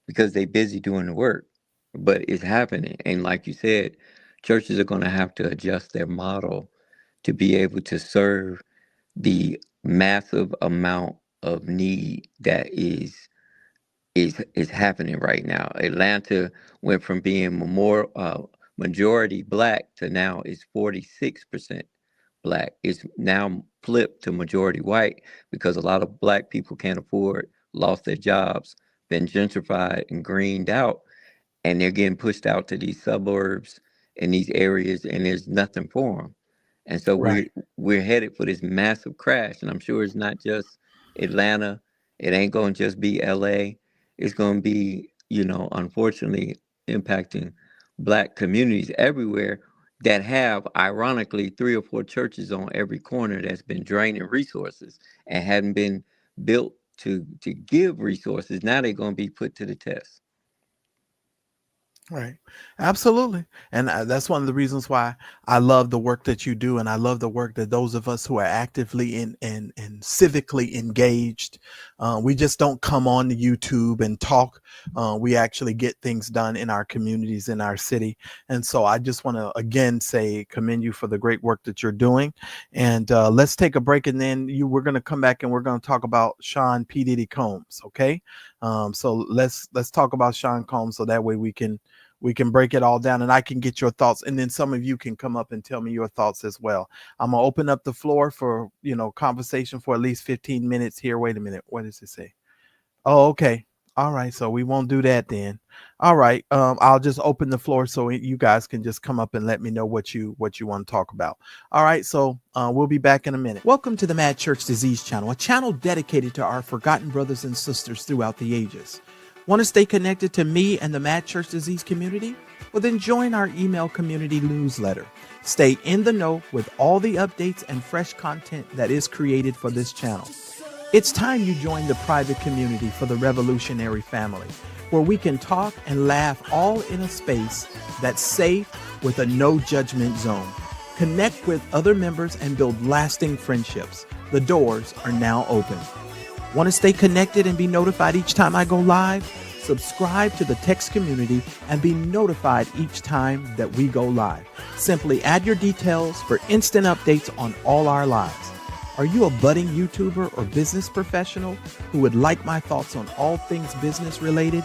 because they busy doing the work. But it's happening. And like you said, churches are going to have to adjust their model to be able to serve the massive amount of need that is happening right now. Atlanta went from being majority black to now it's 46% black. It's now flipped to majority white because a lot of black people can't afford, lost their jobs, been gentrified and greened out, and they're getting pushed out to these suburbs and these areas, and there's nothing for them. And so right, we're headed for this massive crash, and I'm sure it's not just Atlanta. It ain't going to just be LA. It's going to be, unfortunately, impacting black communities everywhere that have, ironically, three or four churches on every corner that's been draining resources and hadn't been built to give resources. Now they're going to be put to the test. right, absolutely, and that's one of the reasons why I love the work that you do, and I love the work that those of us who are actively and civically engaged We just don't come on to YouTube and talk. We actually get things done in our communities, in our city. And so I just want to again say commend you for the great work that you're doing. And let's take a break, and then we're going to come back and we're going to talk about Sean P. Diddy Combs. Okay. So let's talk about Sean Combs, so that way we can break it all down and I can get your thoughts. And then some of you can come up and tell me your thoughts as well. I'm going to open up the floor for, conversation for at least 15 minutes here. Wait a minute. What does it say? Oh, okay. All right. So we won't do that then. All right. I'll just open the floor so you guys can just come up and let me know what you want to talk about. All right. So we'll be back in a minute. Welcome to the Mad Church Disease Channel, a channel dedicated to our forgotten brothers and sisters throughout the ages. Want to stay connected to me and the Mad Church Disease community? Well, then join our email community newsletter. Stay in the know with all the updates and fresh content that is created for this channel. It's time you join the private community for the revolutionary family, where we can talk and laugh all in a space that's safe with a no judgment zone. Connect with other members and build lasting friendships. The doors are now open. Want to stay connected and be notified each time I go live? Subscribe to the text community and be notified each time that we go live. Simply add your details for instant updates on all our lives. Are you a budding YouTuber or business professional who would like my thoughts on all things business related?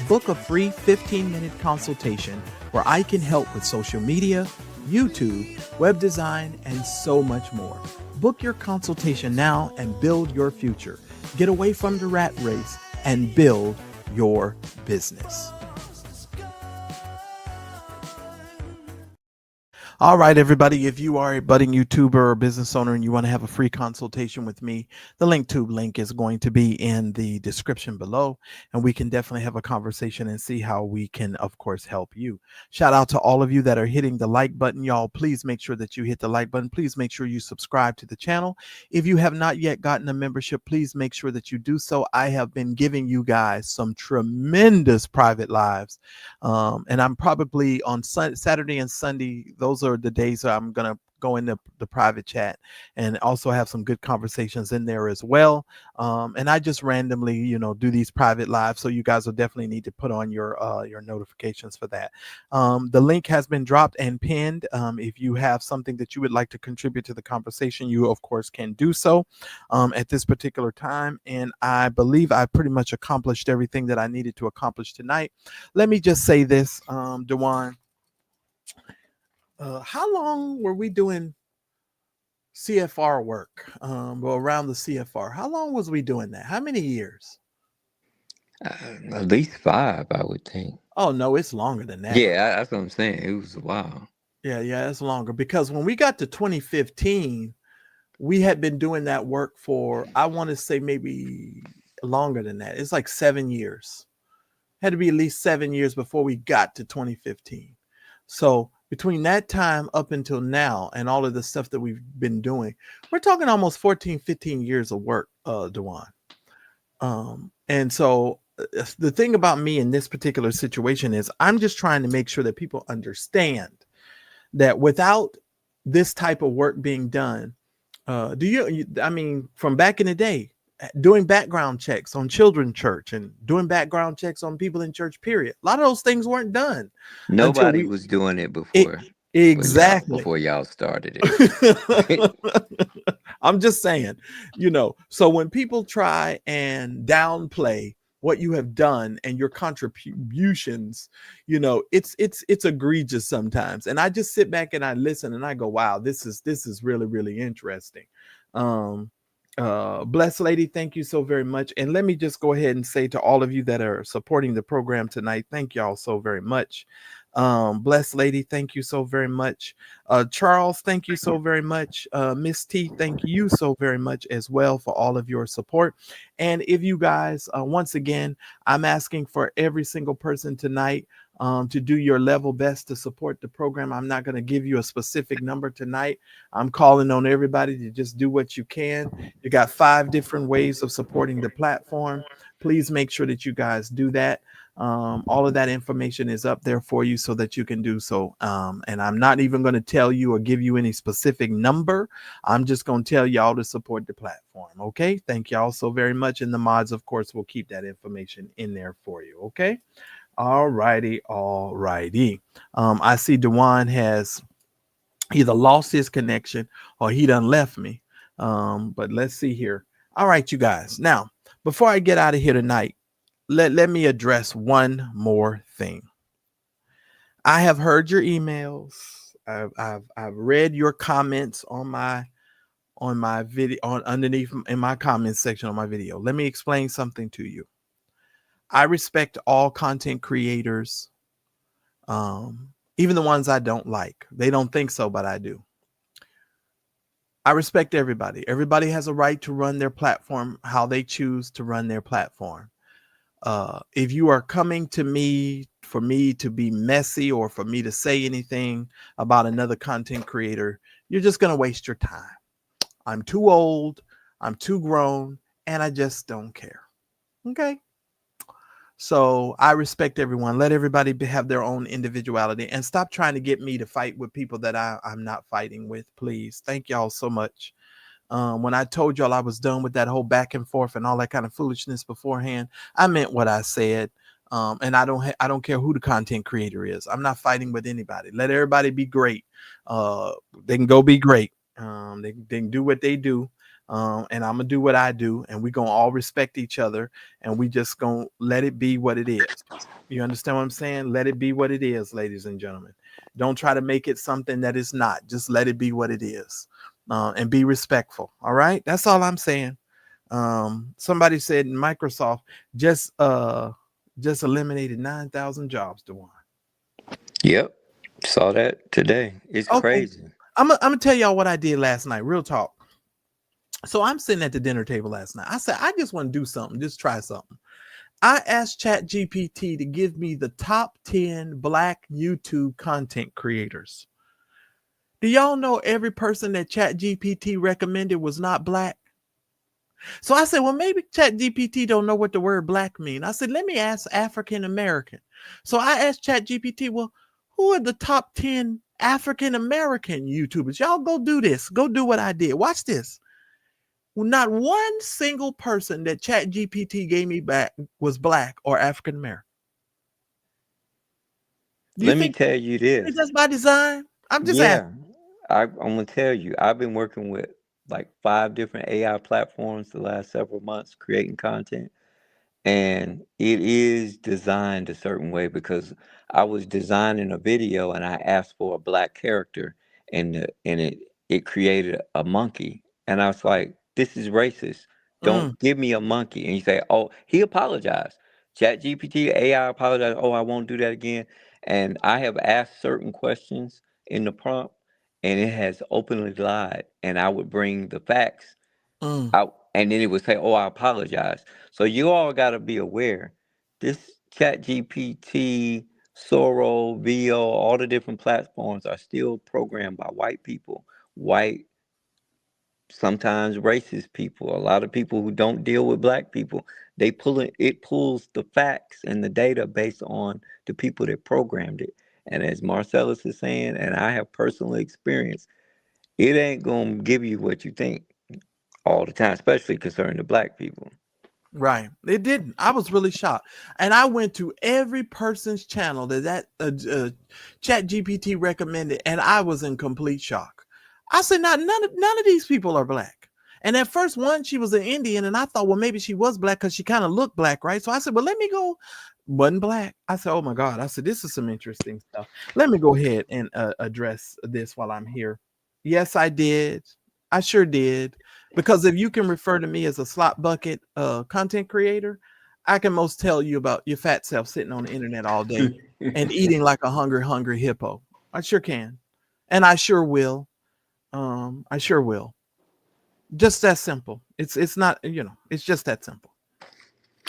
Book a free 15-minute consultation where I can help with social media, YouTube, web design, and so much more. Book your consultation now and build your future. Get away from the rat race and build your business. All right, everybody, if you are a budding YouTuber or business owner and you want to have a free consultation with me, the link is going to be in the description below, and we can definitely have a conversation and see how we can, of course, help you. Shout out to all of you that are hitting the like button. Y'all, please make sure that you hit the like button. Please make sure you subscribe to the channel. If you have not yet gotten a membership, please make sure that you do so. I have been giving you guys some tremendous private lives, and I'm probably on Saturday and Sunday. Those are the days I'm going to go into the private chat and also have some good conversations in there as well. And I just randomly, do these private lives. So you guys will definitely need to put on your notifications for that. The link has been dropped and pinned. If you have something that you would like to contribute to the conversation, you of course can do so at this particular time. And I believe I pretty much accomplished everything that I needed to accomplish tonight. Let me just say this, Dewan. How long were we doing CFR work? Around the CFR. How long was we doing that? How many years? At least 5, I would think. Oh, no, it's longer than that. Yeah, that's what I'm saying. It was a while. Yeah, it's longer, because when we got to 2015, we had been doing that work for, I want to say maybe longer than that. It's like 7 years. Had to be at least 7 years before we got to 2015. So between that time up until now and all of the stuff that we've been doing, we're talking almost 14, 15 years of work, Dewan. And so the thing about me in this particular situation is I'm just trying to make sure that people understand that without this type of work being done, from back in the day, doing background checks on children church and doing background checks on people in church, period. A lot of those things weren't done. Nobody was doing it before. Exactly. Before y'all started it. I'm just saying, so when people try and downplay what you have done and your contributions, it's egregious sometimes. And I just sit back and I listen and I go, wow, this is really, really interesting. Blessed lady, thank you so very much. And let me just go ahead and say to all of you that are supporting the program tonight, thank y'all so very much. Blessed lady, thank you so very much. Charles, thank you so very much. Miss T, thank you so very much as well for all of your support. And if you guys, once again, I'm asking for every single person tonight to do your level best to support the program. I'm not going to give you a specific number tonight. I'm calling on everybody to just do what you can. You got 5 different ways of supporting the platform. Please make sure that you guys do that. All of that information is up there for you so that you can do so. And I'm not even going to tell you or give you any specific number. I'm just going to tell y'all to support the platform. Okay. Thank y'all so very much. And the mods, of course, will keep that information in there for you. Okay. All righty. All righty. I see Dewan has either lost his connection or he done left me. But let's see here. All right, you guys. Now, before I get out of here tonight, let me address one more thing. I have heard your emails. I've read your comments on my video on underneath in my comments section on my video. Let me explain something to you. I respect all content creators, even the ones I don't like. They don't think so, but I do. I respect everybody. Everybody has a right to run their platform how they choose to run their platform. If you are coming to me for me to be messy or for me to say anything about another content creator, you're just going to waste your time. I'm too old, I'm too grown, and I just don't care. Okay? So I respect everyone. Let everybody have their own individuality and stop trying to get me to fight with people that I'm not fighting with, please. Thank y'all so much. When I told y'all I was done with that whole back and forth and all that kind of foolishness beforehand, I meant what I said. And I don't care who the content creator is. I'm not fighting with anybody. Let everybody be great. They can go be great. They can do what they do. And I'm gonna do what I do, and we're gonna all respect each other, and we just gonna let it be what it is. You understand what I'm saying? Let it be what it is, ladies and gentlemen. Don't try to make it something that it's not. Just let it be what it is. And be respectful. All right, that's all I'm saying. Somebody said Microsoft just eliminated 9,000 jobs to one. Yep. Saw that today. It's Okay, crazy. I'm gonna tell y'all what I did last night. Real talk. So I'm sitting at the dinner table last night. I said I just want to do something, just try something. I asked ChatGPT to give me the top 10 Black YouTube content creators. Do y'all know every person that ChatGPT recommended was not Black? So I said, well, maybe ChatGPT don't know what the word Black mean. I said, let me ask African American. So I asked ChatGPT, well, who are the top 10 African American YouTubers? Y'all go do this. Go do what I did. Watch this. Well, not one single person that ChatGPT gave me back was Black or African American. Do you Let me think tell you this. that's by design? I'm just asking. Yeah, I'm gonna tell you. I've been working with like 5 different AI platforms the last several months creating content. And it is designed a certain way because I was designing a video and I asked for a black character and it created a monkey and I was like, this is racist. Mm, Don't give me a monkey. And you say, oh, he apologized. Chat GPT AI apologized. Oh, I won't do that again. And I have asked certain questions in the prompt and it has openly lied. And I would bring the facts mm. out and then it would say, oh, I apologize. So you all got to be aware. This Chat GPT, Soro, VO, all the different platforms are still programmed by white people, white, sometimes racist people, a lot of people who don't deal with black people. It pulls the facts and the data based on the people that programmed it. And as Marcellus is saying, and I have personal experience, it ain't gonna give you what you think all the time, especially concerning the black people. Right. It didn't. I was really shocked. And I went to every person's channel that Chat GPT recommended, and I was in complete shock. I said, none of these people are Black. And at first, one, she was an Indian, and I thought, well, maybe she was Black because she kind of looked Black, right? So I said, well, let me go. Wasn't Black. I said, oh my God. I said, this is some interesting stuff. Let me go ahead and address this while I'm here. Yes, I did. I sure did. Because if you can refer to me as a slop bucket content creator, I can most tell you about your fat self sitting on the internet all day and eating like a hungry hippo. I sure can. And I sure will. I sure will. Just that simple. It's not, it's just that simple.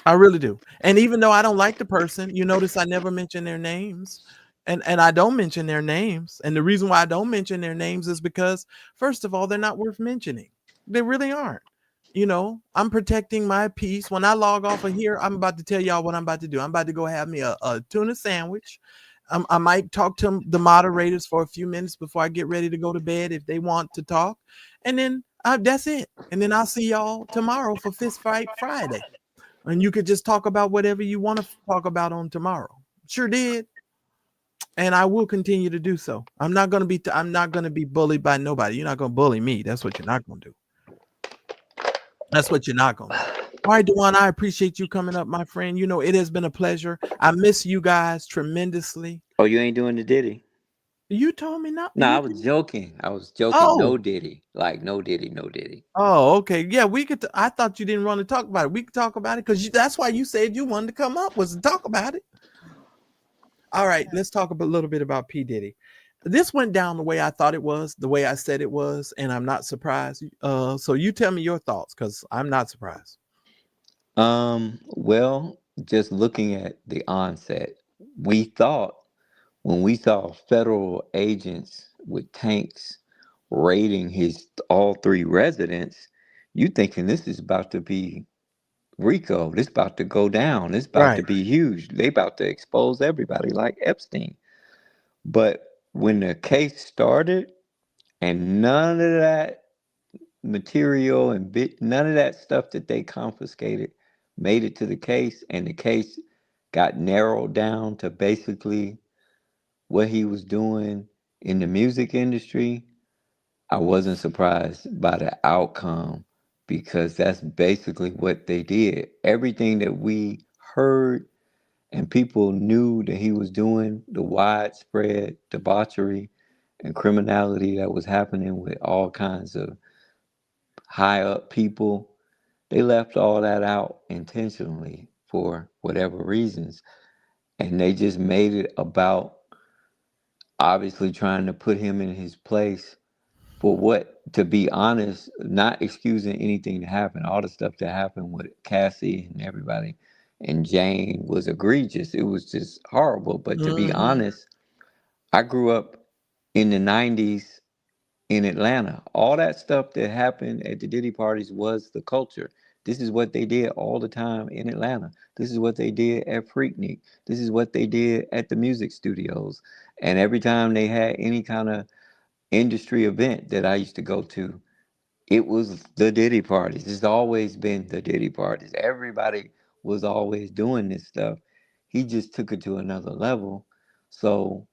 I really do. And even though I don't like the person, you notice I never mention their names. And I don't mention their names. And the reason why I don't mention their names is because, first of all, they're not worth mentioning. They really aren't. I'm protecting my peace. When I log off of here, I'm about to tell y'all what I'm about to do. I'm about to go have me a tuna sandwich. I might talk to the moderators for a few minutes before I get ready to go to bed if they want to talk. And then that's it. And then I'll see y'all tomorrow for Fist Fight Friday. And you could just talk about whatever you want to talk about on tomorrow. Sure did. And I will continue to do so. I'm not going to be bullied by nobody. You're not going to bully me. That's what you're not going to do. That's what you're not going to do. All right, Dewan, I appreciate you coming up, my friend. It has been a pleasure. I miss you guys tremendously. Oh, you ain't doing the Diddy? You told me not. No, I was joking. I was joking. Oh, No Diddy. Like, no Diddy, no Diddy. oh, okay. Yeah, we could. I thought you didn't want to talk about it. We could talk about it because that's why you said you wanted to come up, was to talk about it. All right, let's talk a little bit about P. Diddy. This went down the way I thought it was, the way I said it was, and I'm not surprised. So you tell me your thoughts, because I'm not surprised. Well, just looking at the onset, we thought when we saw federal agents with tanks raiding his all three residents, you thinking this is about to be RICO. This about to go down. This about to Right. be huge. They about to expose everybody like Epstein. But when the case started and none of that material and none of that stuff that they confiscated made it to the case, and the case got narrowed down to basically what he was doing in the music industry, I wasn't surprised by the outcome, because that's basically what they did. Everything that we heard and people knew that he was doing, the widespread debauchery and criminality that was happening with all kinds of high up people, they left all that out intentionally for whatever reasons. And they just made it about obviously trying to put him in his place for what, to be honest, not excusing anything to happen. All the stuff that happened with Cassie and everybody and Jane was egregious. It was just horrible. But to be Mm-hmm. honest, I grew up in the 90s in Atlanta. All that stuff that happened at the Diddy parties was the culture. This is what they did all the time in Atlanta. This is what they did at Freaknik. This is what they did at the music studios. And every time they had any kind of industry event that I used to go to, it was the Diddy parties. It's always been the Diddy parties. Everybody was always doing this stuff. He just took it to another level. So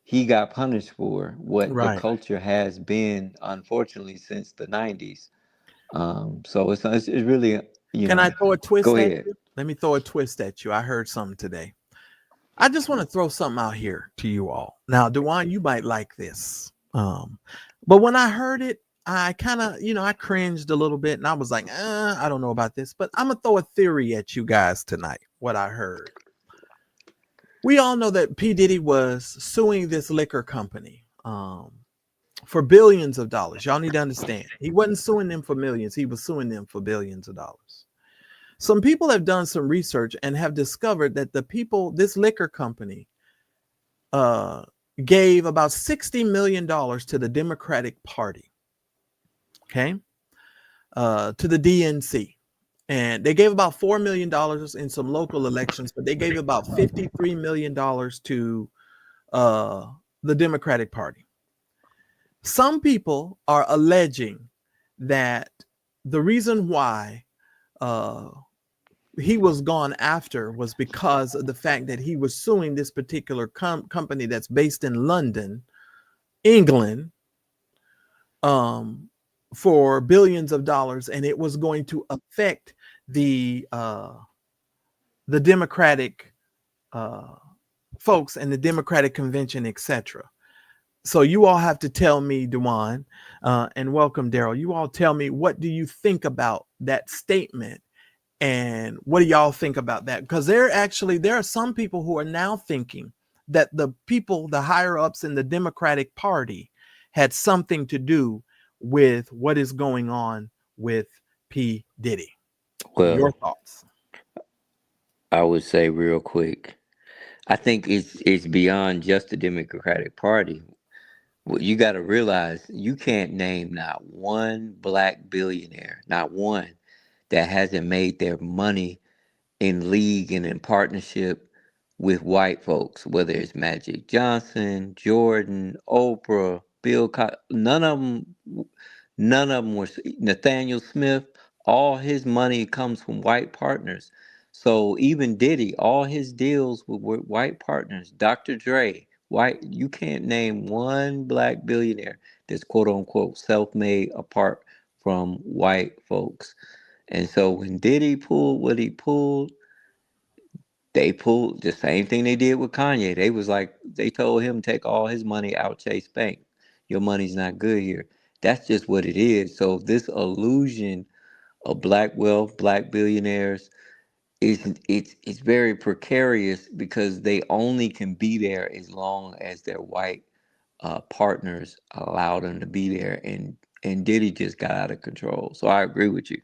he got punished for what the Right. culture has been, unfortunately, since the 90s. So it's really, Can I throw a go twist at ahead. you? Let me throw a twist at you. I heard something today. I just want to throw something out here to you all. Now, Dewan, you might like this. But when I heard it, I kind of, I cringed a little bit, and I was like, I don't know about this. But I'm gonna throw a theory at you guys tonight. What I heard. We all know that P. Diddy was suing this liquor company for billions of dollars. Y'all need to understand. He wasn't suing them for millions. He was suing them for billions of dollars. Some people have done some research and have discovered that this liquor company, uh, gave about $60 million to the Democratic Party, okay, to the DNC. And they gave about $4 million in some local elections, but they gave about $53 million to the Democratic Party. Some people are alleging that the reason why uh, he was gone after was because of the fact that he was suing this particular company that's based in London, England, for billions of dollars, and it was going to affect the Democratic folks and the Democratic convention, etc. So you all have to tell me, Dewan, and welcome, Daryl. You all tell me, what do you think about that statement? And what do y'all think about that? Because there are some people who are now thinking that the higher ups in the Democratic Party had something to do with what is going on with P. Diddy. Your Well, thoughts? I would say real quick, I think it's beyond just the Democratic Party. Well, you got to realize you can't name not one black billionaire, not one, that hasn't made their money in league and in partnership with white folks, whether it's Magic Johnson, Jordan, Oprah, none of them was Nathaniel Smith. All his money comes from white partners. So even Diddy, all his deals were with white partners. Dr. Dre, white. You can't name one black billionaire that's quote unquote self-made apart from white folks. And so when Diddy pulled what he pulled, they pulled the same thing they did with Kanye. They was like, they told him take all his money out Chase Bank. Your money's not good here. That's just what it is. So this illusion of black wealth, black billionaires, it's very precarious because they only can be there as long as their white partners allow them to be there. And Diddy just got out of control. So I agree with you.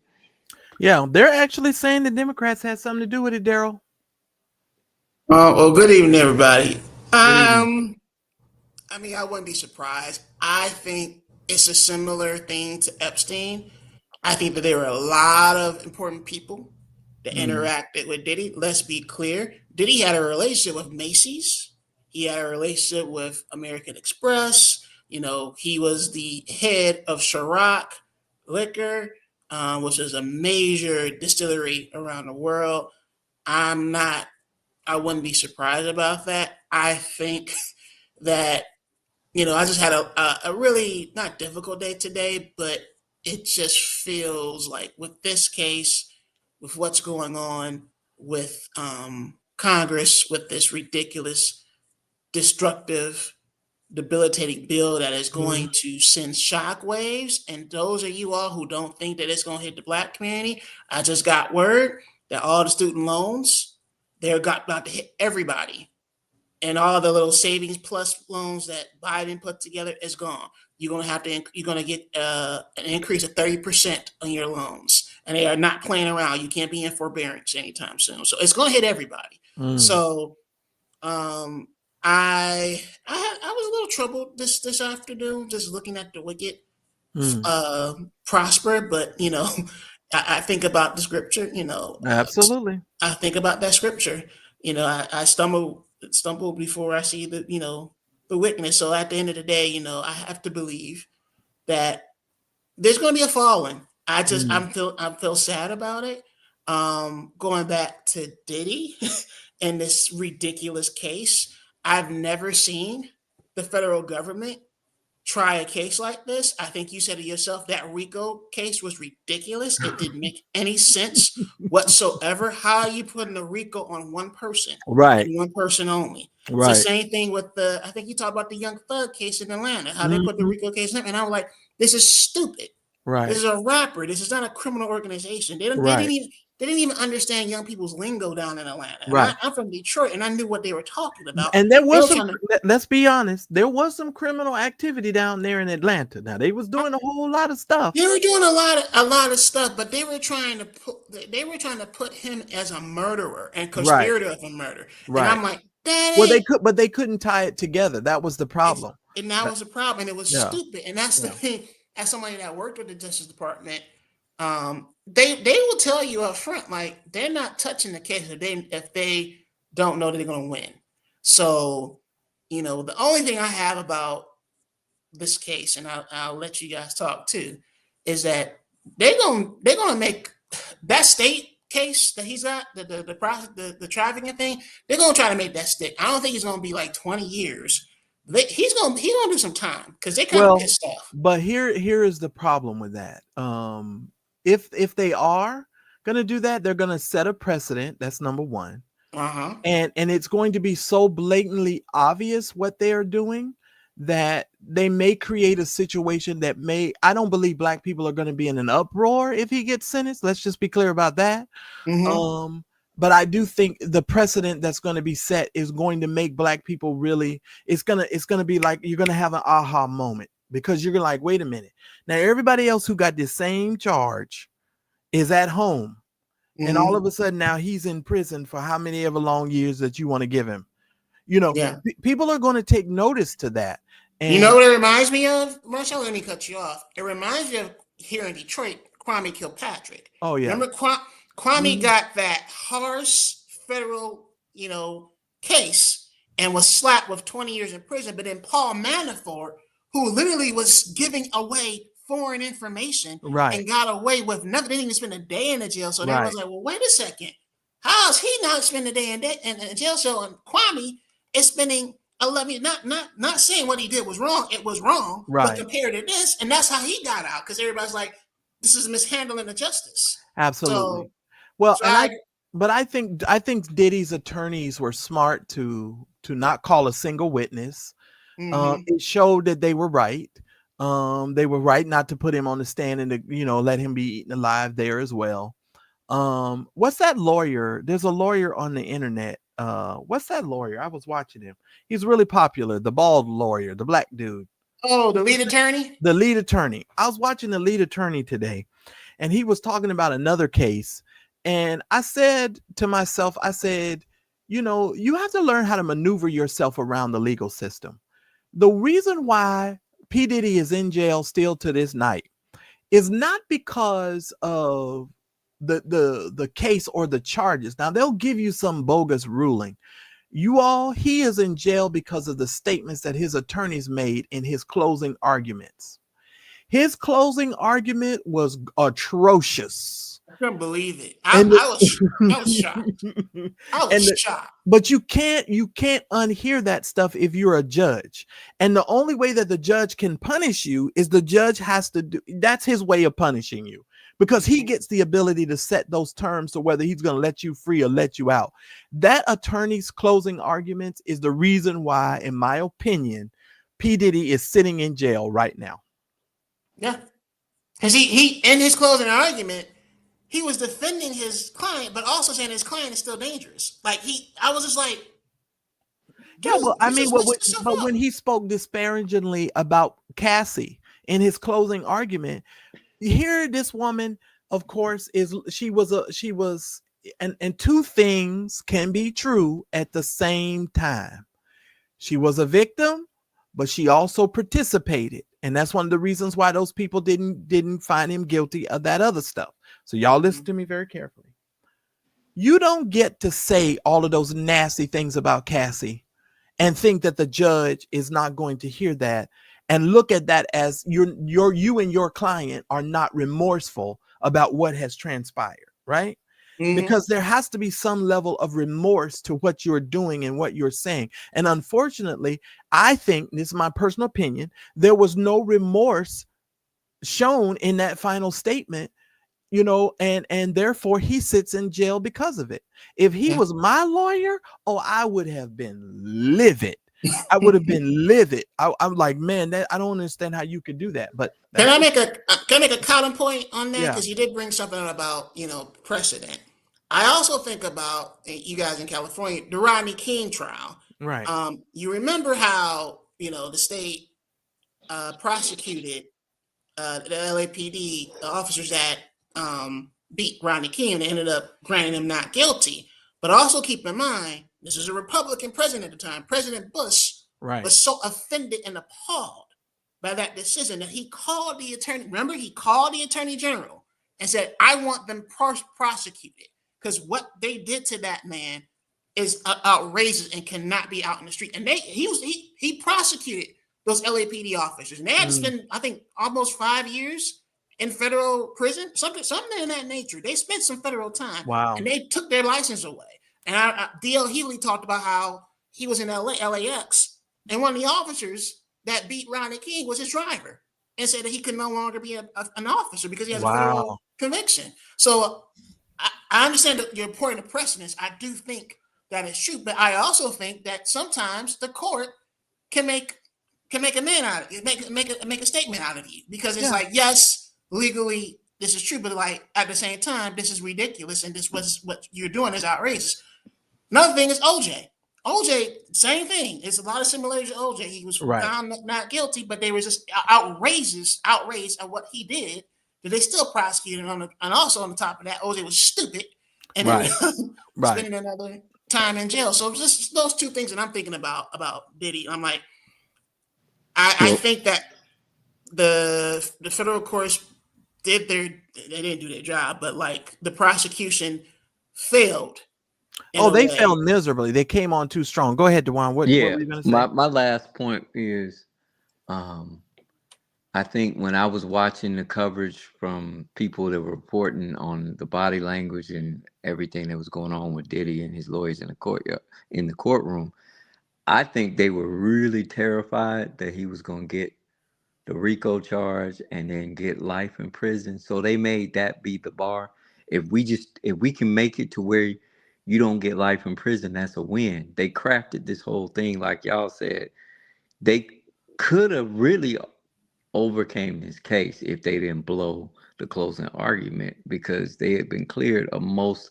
Yeah, they're actually saying the Democrats had something to do with it, Daryl. Well, good evening, everybody. Good evening. I mean, I wouldn't be surprised. I think it's a similar thing to Epstein. I think that there were a lot of important people that interacted with Diddy. Let's be clear. Diddy had a relationship with Macy's. He had a relationship with American Express. You know, he was the head of Ciroc Liquor, which is a major distillery around the world. I'm not I wouldn't be surprised about that. I think that, I just had a really not difficult day today, but it just feels like with this case, with what's going on with Congress, with this ridiculous, destructive, debilitating bill that is going to send shockwaves. And those of you all who don't think that it's going to hit the black community, I just got word that all the student loans, they're about to hit everybody. And all the little savings plus loans that Biden put together is gone. You're going to get an increase of 30% on your loans. And they are not playing around. You can't be in forbearance anytime soon. So it's going to hit everybody. So I was a little troubled this afternoon, just looking at the wicked prosper. But I think about the scripture. Absolutely. I think about that scripture. I stumble before I see the wickedness. So at the end of the day, I have to believe that there's going to be a falling. I feel sad about it. Going back to Diddy and this ridiculous case, I've never seen the federal government try a case like this. I think you said it yourself, that RICO case was ridiculous. It didn't make any sense whatsoever. How are you putting a RICO on one person? Right. And one person only. Right. It's the same thing with I think you talked about the Young Thug case in Atlanta, how they put the RICO case in. And I was like, this is stupid. Right. This is a rapper. This is not a criminal organization. They didn't even understand young people's lingo down in Atlanta. Right. I'm from Detroit, and I knew what they were talking about. And there was let's be honest, there was some criminal activity down there in Atlanta. Now they was doing a whole lot of stuff. They were doing a lot of stuff, but they were trying to put him as a murderer and conspirator of a murder. Right. And I'm like, they couldn't tie it together. That was the problem. And that was the problem. And it was stupid. And that's the thing. As somebody that worked with the Justice Department, they will tell you up front, like, they're not touching the case if they don't know that they're going to win. So, the only thing I have about this case, and I'll let you guys talk too, is that they're gonna make that state case that he's got, the trafficking thing. They're gonna try to make that stick. I don't think it's gonna be like 20 years. He's gonna do some time because they kind of pissed off. But here is the problem with that. If they are gonna do that, they're gonna set a precedent. That's number one. And it's going to be so blatantly obvious what they are doing that they may create a situation that I don't believe black people are going to be in an uproar if he gets sentenced. Let's just be clear about that. But I do think the precedent that's going to be set is going to make black people really, it's going to be like, you're going to have an aha moment because you're like, wait a minute. Now, everybody else who got the same charge is at home. And all of a sudden now he's in prison for how many ever long years that you want to give him. People are going to take notice to that. You know what it reminds me of, Marshall? Let me cut you off. It reminds me of here in Detroit, Kwame Kilpatrick. Oh yeah. Remember Kwame got that harsh federal, case and was slapped with 20 years in prison. But then Paul Manafort, who literally was giving away foreign information and got away with nothing, didn't even spend a day in the jail. So everyone's like, well, wait a second. How is he not spending a day in jail? So Kwame is spending 11, not saying what he did was wrong. It was wrong, but compared to this, and that's how he got out, because everybody's like, this is mishandling of justice. Absolutely. So, well, I think Diddy's attorneys were smart to not call a single witness. It showed that they were right. They were right not to put him on the stand and to, let him be eaten alive there as well. What's that lawyer? There's a lawyer on the internet. What's that lawyer? I was watching him. He's really popular. The bald lawyer, the black dude. Oh, the lead attorney? The lead attorney. I was watching the lead attorney today, and he was talking about another case. And I said to myself, you have to learn how to maneuver yourself around the legal system. The reason why P. Diddy is in jail still to this night is not because of the case or the charges. Now they'll give you some bogus ruling. He is in jail because of the statements that his attorneys made in his closing arguments. His closing argument was atrocious. I couldn't believe it. I was shocked. I was shocked. But you can't unhear that stuff if you're a judge. And the only way that the judge can punish you is the judge has to that's his way of punishing you, because he gets the ability to set those terms to whether he's going to let you free or let you out. That attorney's closing arguments is the reason why, in my opinion, P. Diddy is sitting in jail right now. Yeah. Because he in his closing argument, he was defending his client, but also saying his client is still dangerous. I was just like, yeah, well, I mean, but when he spoke disparagingly about Cassie in his closing argument, here this woman, of course, she was, and two things can be true at the same time. She was a victim, but she also participated. And that's one of the reasons why those people didn't find him guilty of that other stuff. So y'all listen to me very carefully. You don't get to say all of those nasty things about Cassie and think that the judge is not going to hear that and look at that as you and your client are not remorseful about what has transpired, right? Because there has to be some level of remorse to what you're doing and what you're saying. And unfortunately, I think, this is my personal opinion, there was no remorse shown in that final statement, and therefore he sits in jail because of it. If he was my lawyer, I would have been livid. I would have been livid. I'm like, man, I don't understand how you could do that. But can I make a counter point on that? Because you did bring something about, precedent. I also think about, you guys in California, the Rodney King trial. Right. You remember how, the state prosecuted the LAPD officers that beat Rodney King, and they ended up granting him not guilty. But also keep in mind, this is a Republican president at the time. President Bush was so offended and appalled by that decision that he called the attorney. Remember, he called the attorney general and said, I want them prosecuted, because what they did to that man is outrageous and cannot be out in the street. And he prosecuted those LAPD officers, and they had to spend, I think, almost 5 years in federal prison, something in that nature. They spent some federal time. Wow. And they took their license away. And D.L. Healy talked about how he was in LAX, and one of the officers that beat Rodney King was his driver, and said that he could no longer be an officer because he has a federal conviction. So I understand your point of precedence. I do think that is true, but I also think that sometimes the court can make a man out of it, make a statement out of you, because it's like, yes, legally this is true, but like at the same time, this is ridiculous, and what you're doing is outrageous. Another thing is OJ. OJ, same thing. It's a lot of similarities to OJ. He was found not guilty, but they were just outraged at what he did. But they still prosecuted him, and also on the top of that, OJ was stupid and spending another time in jail. So just those two things that I'm thinking about Diddy. I'm like, I think that the federal courts they didn't do their job, but like the prosecution failed in a They way. failed miserably. They came on too strong. Go ahead, Dewan. What Yeah, were you going to my say? last point is, I think when I was watching the coverage from people that were reporting on the body language and everything that was going on with Diddy and his lawyers in the courtroom, I think they were really terrified that he was going to get the RICO charge and then get life in prison. So they made that be the bar. If we can make it to where you don't get life in prison, that's a win. They crafted this whole thing, like y'all said. They could have really overcame this case if they didn't blow the closing argument, because they had been cleared of most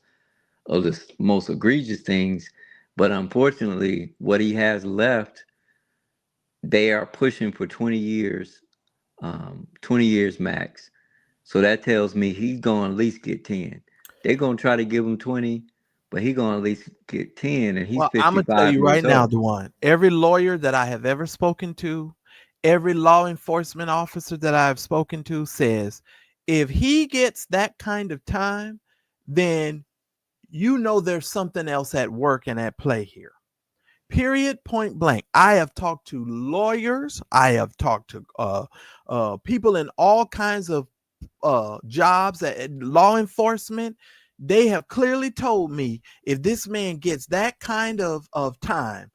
of the most egregious things. But unfortunately, what he has left, they are pushing for 20 years, 20 years max. So that tells me he's going to at least get 10. They're going to try to give him 20, but he's going to at least get 10, and he's Well, I'm going to tell 55 you years right now, old. Dewan, every lawyer that I have ever spoken to, every law enforcement officer that I've spoken to says, if he gets that kind of time, then you know there's something else at work and at play here. Period, point blank. I have talked to lawyers. I have talked to people in all kinds of jobs at law enforcement. They have clearly told me if this man gets that kind of time,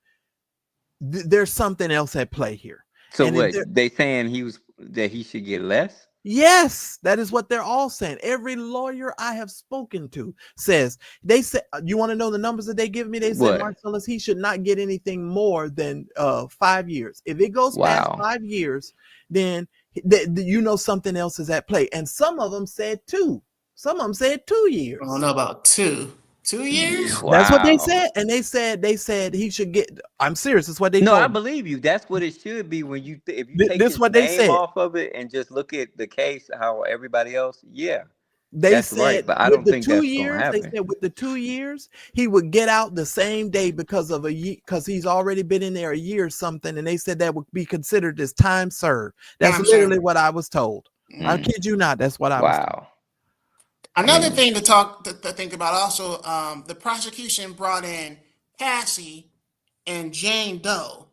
there's something else at play here. So And if what they saying that he should get less? yes, that is what they're all saying. Every lawyer I have spoken to says, they said, you want to know the numbers that they give me? They said, What? Marcellus, he should not get anything more than 5 years. If it goes past Wow. 5 years, then you know something else is at play. And some of them said 2. Some of them said 2 years. I don't know about 2 years. Wow. That's what they said. And they said he should get, I'm serious. That's what they No, I told me. believe you. That's what it should be when you if you take This his what they name said. off of it and just look at the case, how everybody else, yeah, They that's said right. But I with don't the think 2 that's gonna years, they happen. said with the 2 years, he would get out the same day because of a year, because he's already been in there a year or something. And they said that would be considered as time served. That's literally what I was told. I kid you not. That's what I was told. Wow. Another thing to think about also, the prosecution brought in Cassie and Jane Doe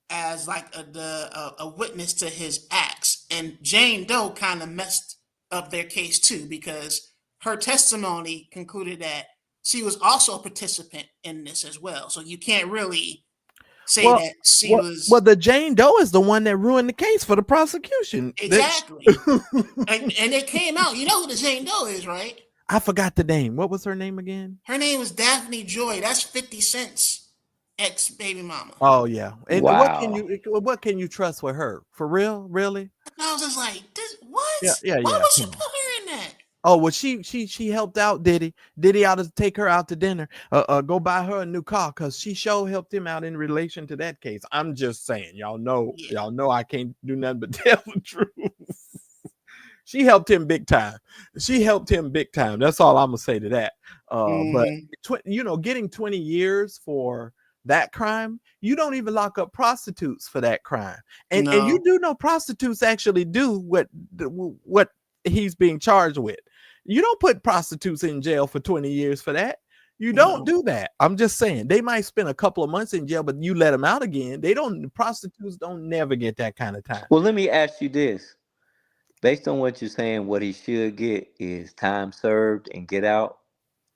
as like a witness to his acts, and Jane Doe kind of messed up their case too, because her testimony concluded that she was also a participant in this as well. So you can't really say that she was. Well, the Jane Doe is the one that ruined the case for the prosecution. Exactly. and it came out. You know who the Jane Doe is, right? I forgot the name. What was her name again? Her name was Daphne Joy. That's 50 Cent's ex baby mama. Oh yeah. And Wow. what can you trust with her? For real? Really? And I was just like, what? Yeah. Why would she put her in that? Oh, well, she helped out Diddy. Diddy ought to take her out to dinner. Go buy her a new car, because she sure helped him out in relation to that case. I'm just saying, y'all know I can't do nothing but tell the truth. She helped him big time. That's all I'm gonna say to that. But getting 20 years for that crime, you don't even lock up prostitutes for that crime. And you do know prostitutes actually do what he's being charged with. You don't put prostitutes in jail for 20 years for that. You don't do that. I'm just saying, they might spend a couple of months in jail, but you let them out again. Prostitutes don't never get that kind of time. Well, let me ask you this. Based on what you're saying, what he should get is time served and get out,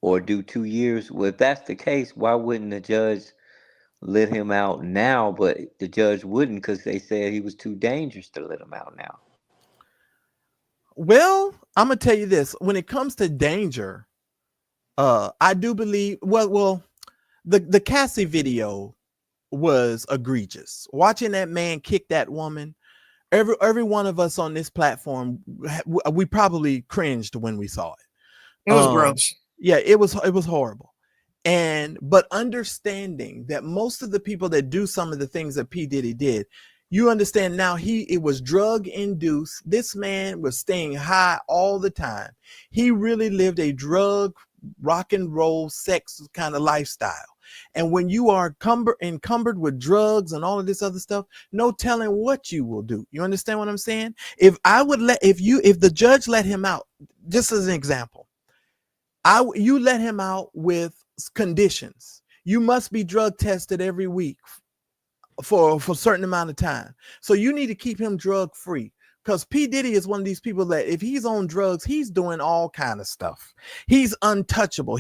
or do 2 years. Well, if that's the case, why wouldn't the judge let him out now? But the judge wouldn't, because they said he was too dangerous to let him out now. Well, I'm gonna tell you this: when it comes to danger, I do believe. Well, the Cassie video was egregious. Watching that man kick that woman, every one of us on this platform, we probably cringed when we saw it. It was gross. Yeah, it was horrible. But understanding that most of the people that do some of the things that P. Diddy did, you understand now, it was drug induced. This man was staying high all the time. He really lived a drug, rock and roll, sex kind of lifestyle. And when you are encumbered with drugs and all of this other stuff, no telling what you will do. You understand what I'm saying? If the judge let him out, just as an example, you let him out with conditions. You must be drug tested every week for a certain amount of time. So you need to keep him drug free. Because P. Diddy is one of these people that if he's on drugs, he's doing all kind of stuff. He's untouchable.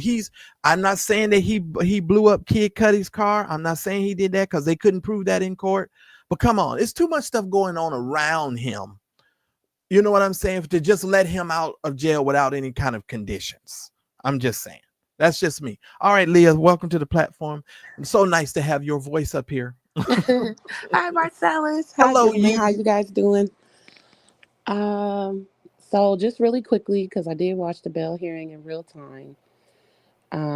I'm not saying that he blew up Kid Cudi's car. I'm not saying he did that because they couldn't prove that in court. But come on, it's too much stuff going on around him. You know what I'm saying? To just let him out of jail without any kind of conditions. I'm just saying. That's just me. All right, Leah, welcome to the platform. It's so nice to have your voice up here. Hi, Marcellus. Hi, Hello, gentlemen. How Yee. you guys doing? Um, so just really quickly, because I did watch the Bell hearing in real time.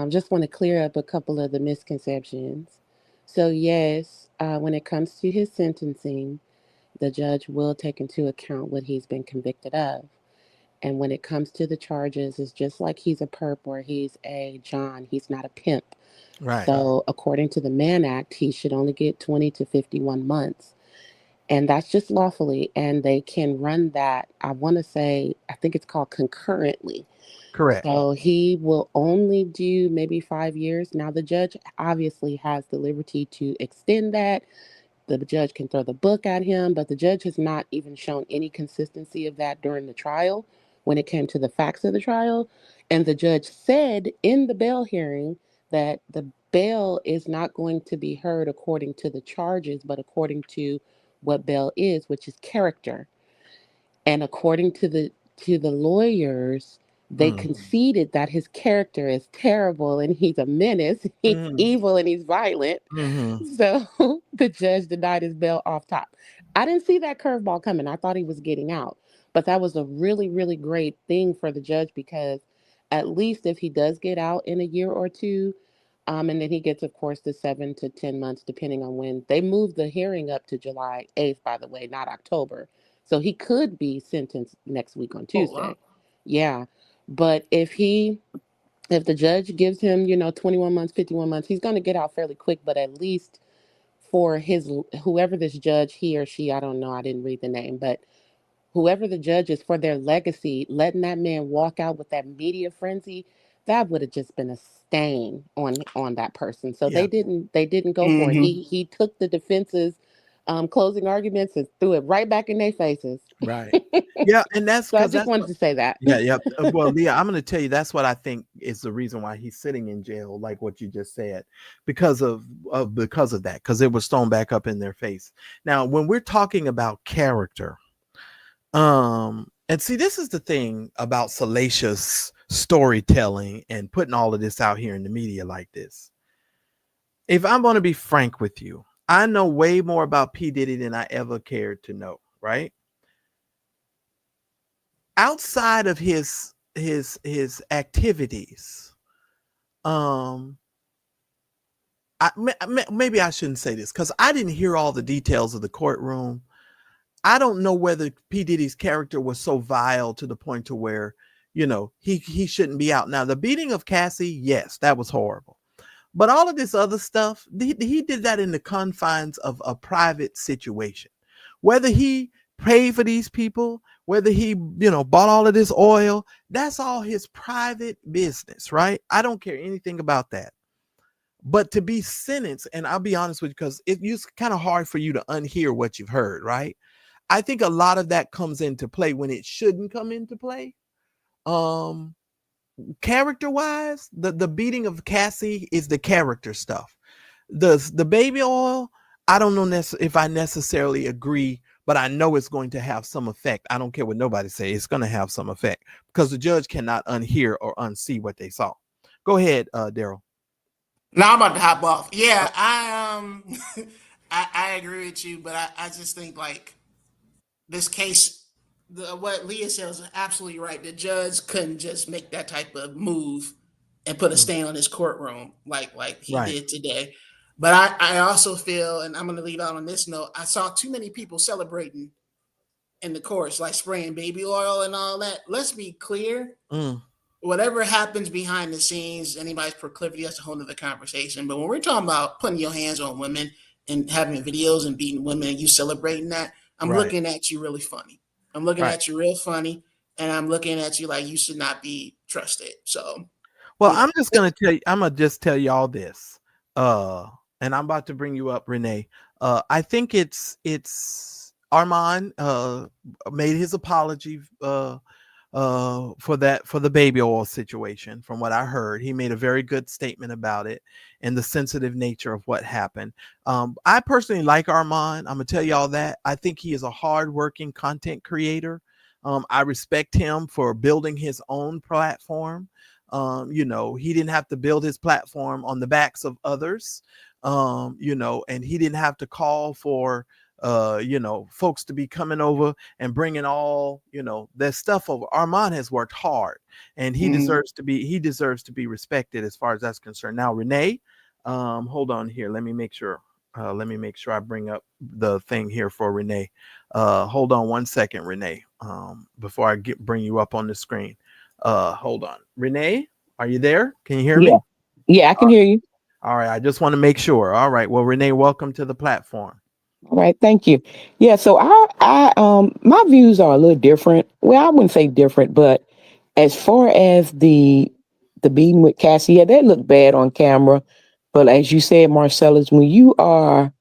Just want to clear up a couple of the misconceptions. So yes, when it comes to his sentencing, the judge will take into account what he's been convicted of. And when it comes to the charges, it's just like he's a perp or he's a John. He's not a pimp. Right. So according to the Mann Act, he should only get 20 to 51 months. And that's just lawfully. And they can run that, I want to say, I think it's called concurrently. Correct. So he will only do maybe 5 years. Now, the judge obviously has the liberty to extend that. The judge can throw the book at him, but the judge has not even shown any consistency of that during the trial when it came to the facts of the trial. And the judge said in the bail hearing that the bail is not going to be heard according to the charges, but according to what bail is, which is character. And according to the lawyers, they Mm. conceded that his character is terrible and he's a menace, he's Mm. evil and he's violent. Mm-hmm. So the judge denied his bail off top. I didn't see that curveball coming. I thought he was getting out. But that was a really, really great thing for the judge because at least if he does get out in a year or two, and then he gets, of course, the 7 to 10 months, depending on when they moved the hearing up to July 8th, by the way, not October. So he could be sentenced next week on Oh, wow. Tuesday. Yeah. But if the judge gives him, 21 months, 51 months, he's going to get out fairly quick, but at least for his whoever this judge, he or she, I don't know, I didn't read the name, but whoever the judge is for their legacy, letting that man walk out with that media frenzy, that would have just been a stain on that person. So Yeah. they didn't go for it. Mm-hmm. He took the defense's closing arguments and threw it right back in their faces. Right. Yeah, and that's So I because just that's wanted what. to say that. Yeah, yeah. Well, Leah, I'm going to tell you that's what I think is the reason why he's sitting in jail, like what you just said, because of that, because it was thrown back up in their face. Now, when we're talking about character, and see, this is the thing about salacious storytelling and putting all of this out here in the media like this. If I'm going to be frank with you, I know way more about P. Diddy than I ever cared to know, right? Outside of his activities, um maybe I shouldn't say this because I didn't hear all the details of the courtroom. I don't know whether P. Diddy's character was so vile to the point to where he shouldn't be out. Now, the beating of Cassie, yes, that was horrible. But all of this other stuff, he did that in the confines of a private situation. Whether he paid for these people, whether he, bought all of this oil, that's all his private business, right? I don't care anything about that. But to be sentenced, and I'll be honest with you, because it's kind of hard for you to unhear what you've heard, right? I think a lot of that comes into play when it shouldn't come into play. Character wise, the beating of Cassie is the character stuff. The baby oil, I don't know if I necessarily agree, but I know it's going to have some effect. I don't care what nobody say, it's going to have some effect because the judge cannot unhear or unsee what they saw. Go ahead, Daryl. Now I'm about to hop off. Yeah, I agree with you, but I just think like this case, what Leah said was absolutely right. The judge couldn't just make that type of move and put a stain on his courtroom like he Right. did today. But I also feel, and I'm going to leave out on this note, I saw too many people celebrating in the courts, like spraying baby oil and all that. Let's be clear. Mm. whatever happens behind the scenes, anybody's proclivity, that's a whole nother conversation. But when we're talking about putting your hands on women and having videos and beating women and you celebrating that, I'm Right. looking at you really funny. I'm looking Right. at you real funny, and I'm looking at you like you should not be trusted. So, Well, you know, I'm just gonna tell you. I'm gonna just tell y'all this. Uh, and I'm about to bring you up, Renee. I think it's Armand. Made his apology. For the baby oil situation. From what I heard, he made a very good statement about it and the sensitive nature of what happened. I personally like Armand. I'm gonna tell y'all that. I think he is a hardworking content creator. I respect him for building his own platform. He didn't have to build his platform on the backs of others. And he didn't have to call for folks to be coming over and bringing all their stuff over. Armand has worked hard, and he deserves to be respected as far as that's concerned. Now, Renee, hold on here. Let me make sure I bring up the thing here for Renee. Hold on one second, Renee. Before I bring you up on the screen. Hold on, Renee. Are you there? Can you hear Yeah. me? Yeah, I can hear you. All right. I just want to make sure. All right. Well, Renee, welcome to the platform. All right, thank you. Yeah, so my views are a little different. Well, I wouldn't say different, but as far as the beating with Cassie, yeah, that looked bad on camera. But as you said, Marcellus, when you are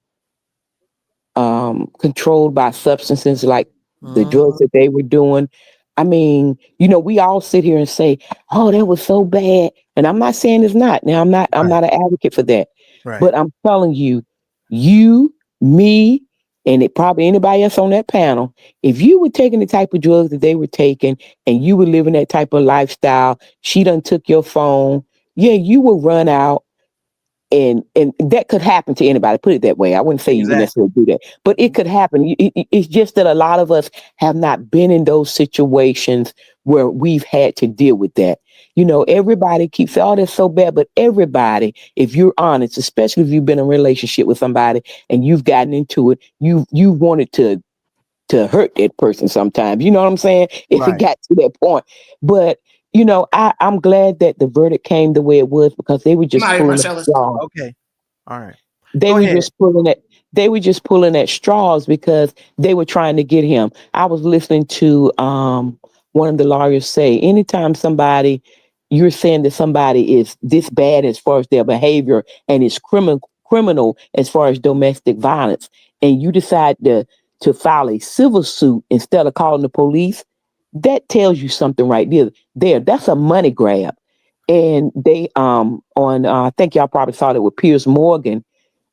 controlled by substances like the drugs Mhm. that they were doing. I mean, we all sit here and say, "Oh, that was so bad," and I'm not saying it's not. Now, I'm Right. not an advocate for that, Right. but I'm telling you, you, me, and probably anybody else on that panel, if you were taking the type of drugs that they were taking, and you were living that type of lifestyle, she done took your phone. Yeah, you will run out and that could happen to anybody. Put it that way. I wouldn't say you would Exactly. necessarily do that, but it could happen. It's just that a lot of us have not been in those situations where we've had to deal with that. Everybody keeps saying, "Oh, that's so bad," but everybody, if you're honest, especially if you've been in a relationship with somebody and you've gotten into it, you wanted to hurt that person sometimes. You know what I'm saying? If it Right. got to that point. But I'm glad that the verdict came the way it was because they were I'm just out here, pulling at Marcellus. straws. Okay. All right. They Go were ahead. just pulling at straws because they were trying to get him. I was listening to one of the lawyers say, anytime you're saying that somebody is this bad as far as their behavior and is criminal as far as domestic violence, and you decide to file a civil suit instead of calling the police, that tells you something right there. That's a money grab. And they on I think y'all probably saw that with Piers Morgan.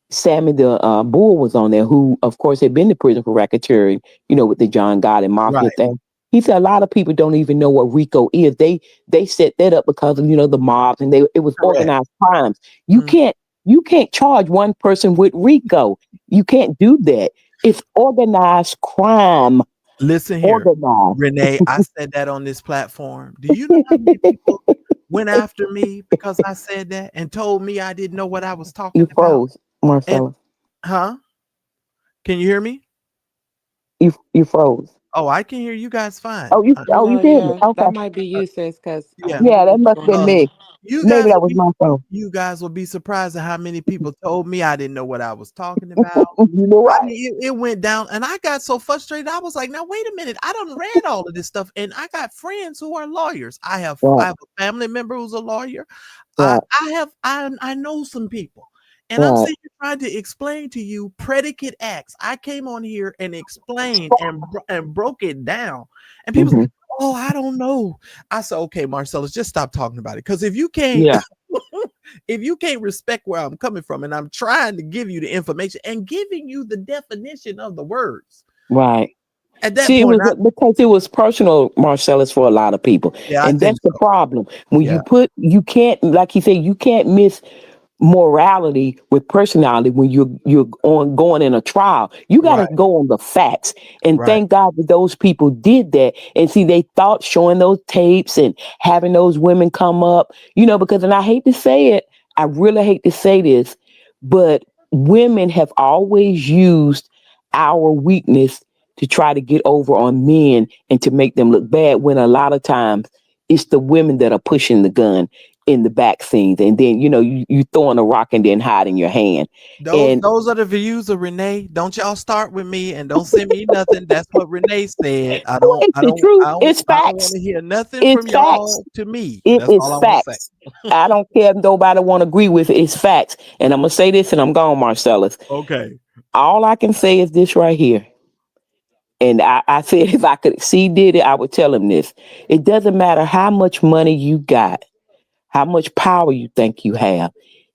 Sammy the Bull was on there, who of course had been to prison for racketeering, with the John Gotti mafia Right. thing. He said a lot of people don't even know what RICO is. They set that up because of the mobs, and it was Correct. organized crimes. You Mhm. can't you can't charge one person with RICO. You can't do that. It's organized crime. Listen here, Organized. Renee. I said that on this platform. Do you know how many people went after me because I said that and told me I didn't know what I was talking You about? froze, And Marcella. huh? Can you hear me? You froze. Oh, I can hear you guys fine. Oh, you No, can hear me. yeah, Okay. that might be Uh, you, sis, because yeah. Yeah, that it's must have going been in. Uh, me. you Maybe guys that will was be my phone. you guys will be surprised at how many people told me I didn't know what I was talking about. You know I right. mean, it went down, and I got so frustrated. I was like, "Now wait a minute! I done read all of this stuff, and I got friends who are lawyers. I Right, have a family member who's a lawyer. right, I know some people, and I'm right. sitting here trying to explain to you predicate acts. I came on here and explained and broke it down, and people say, Hmm. "Oh, I don't know." I said, "Okay, Marcellus, just stop talking about it, because if you can't." Yeah, If you can't respect where I'm coming from, and I'm trying to give you the information and giving you the definition of the words, right. at that See, it point, was because it was personal, Marcellus, for a lot of people, yeah, I and think that's the so. problem. When Yeah, you can't, like he said, you can't miss morality with personality when you're on going in a trial. You got to right, go on the facts, and right, thank God that those people did that. And see, they thought showing those tapes and having those women come up, because, and I hate to say it, I really hate to say this, but women have always used our weakness to try to get over on men and to make them look bad, when a lot of times It's the women that are pushing the gun in the back scenes, and then you throwing a rock and then hiding your hand. And Those are the views of Renee. Don't y'all start with me and don't send me nothing. That's what Renee said. I well, don't it's I the don't truth. I don't It's I don't want facts. to hear nothing It's from facts. y'all to me. It That's all is I want to say. facts. I don't care if nobody want to agree with it. It's facts. And I'm gonna say this, and I'm gone, Marcellus. Okay. All I can say is this right here. And I said if I could see Diddy, I would tell him this. It doesn't matter how much money you got, how much power you think you have.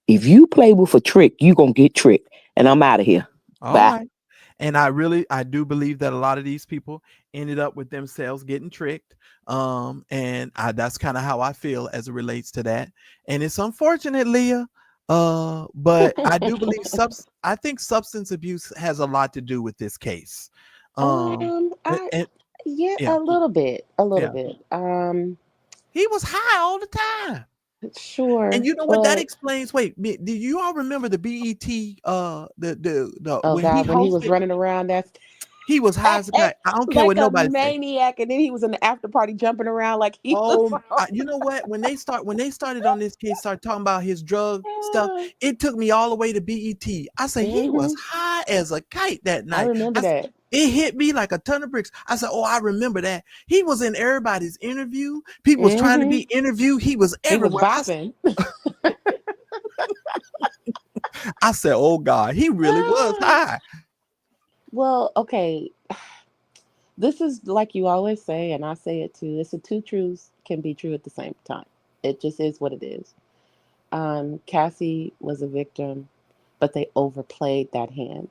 If you play with a trick, you gonna get tricked. And I'm out of here. All Bye. right. And I do believe that a lot of these people ended up with themselves getting tricked. That's kind of how I feel as it relates to that. And it's unfortunate, Leah. But I do believe I think substance abuse has a lot to do with this case. I And Yeah, yeah, a little bit, a little yeah. bit. He was high all the time. And Sure, you know what? That but explains. Wait, do you all remember the BET? The oh when he God, when he was hosted, running around, that's he was high as a kite. I don't care like what a nobody say. maniac, and then he was in the after party jumping around like he was. Oh, you know what? When they started on this case, started talking about his drug stuff, it took me all the way to BET. I said he was Hmm. high as a kite that I night. remember that. It hit me like a ton of bricks. I said, "Oh, I remember that." He was in everybody's interview. People was trying to Hmm. be interviewed. He was He was everywhere. bopping. I said, "Oh God, he really was high." Well, okay. This is like you always say, and I say it too. It's a two truths can be true at the same time. It just is what it is. Cassie was a victim, but they overplayed that hand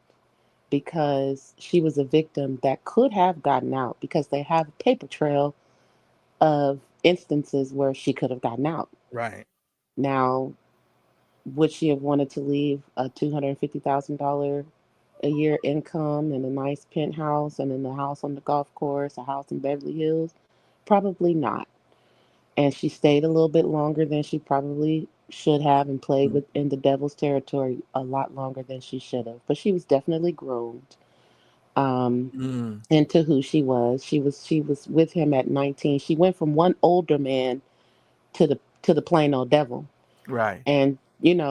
because she was a victim that could have gotten out because they have a paper trail of instances where she could have gotten out. Right. Now, would she have wanted to leave a $250,000 a year income and a nice penthouse and then a house on the golf course, a house in Beverly Hills? Probably not. And she stayed a little bit longer than she probably should have and played within the devil's territory a lot longer than she should have. But she was definitely groomed Mm, into who she was. She was with him at 19. She went from one older man to the plain old devil. right. And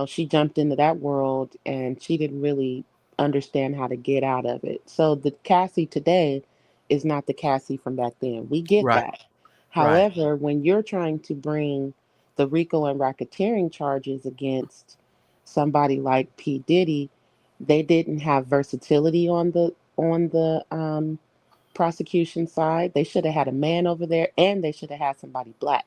she jumped into that world and she didn't really understand how to get out of it. So the Cassie today is not the Cassie from back then. We get Right. that. Right. However, when you're trying to bring the RICO and racketeering charges against somebody like P Diddy, they didn't have versatility on the prosecution side. They should have had a man over there and they should have had somebody black.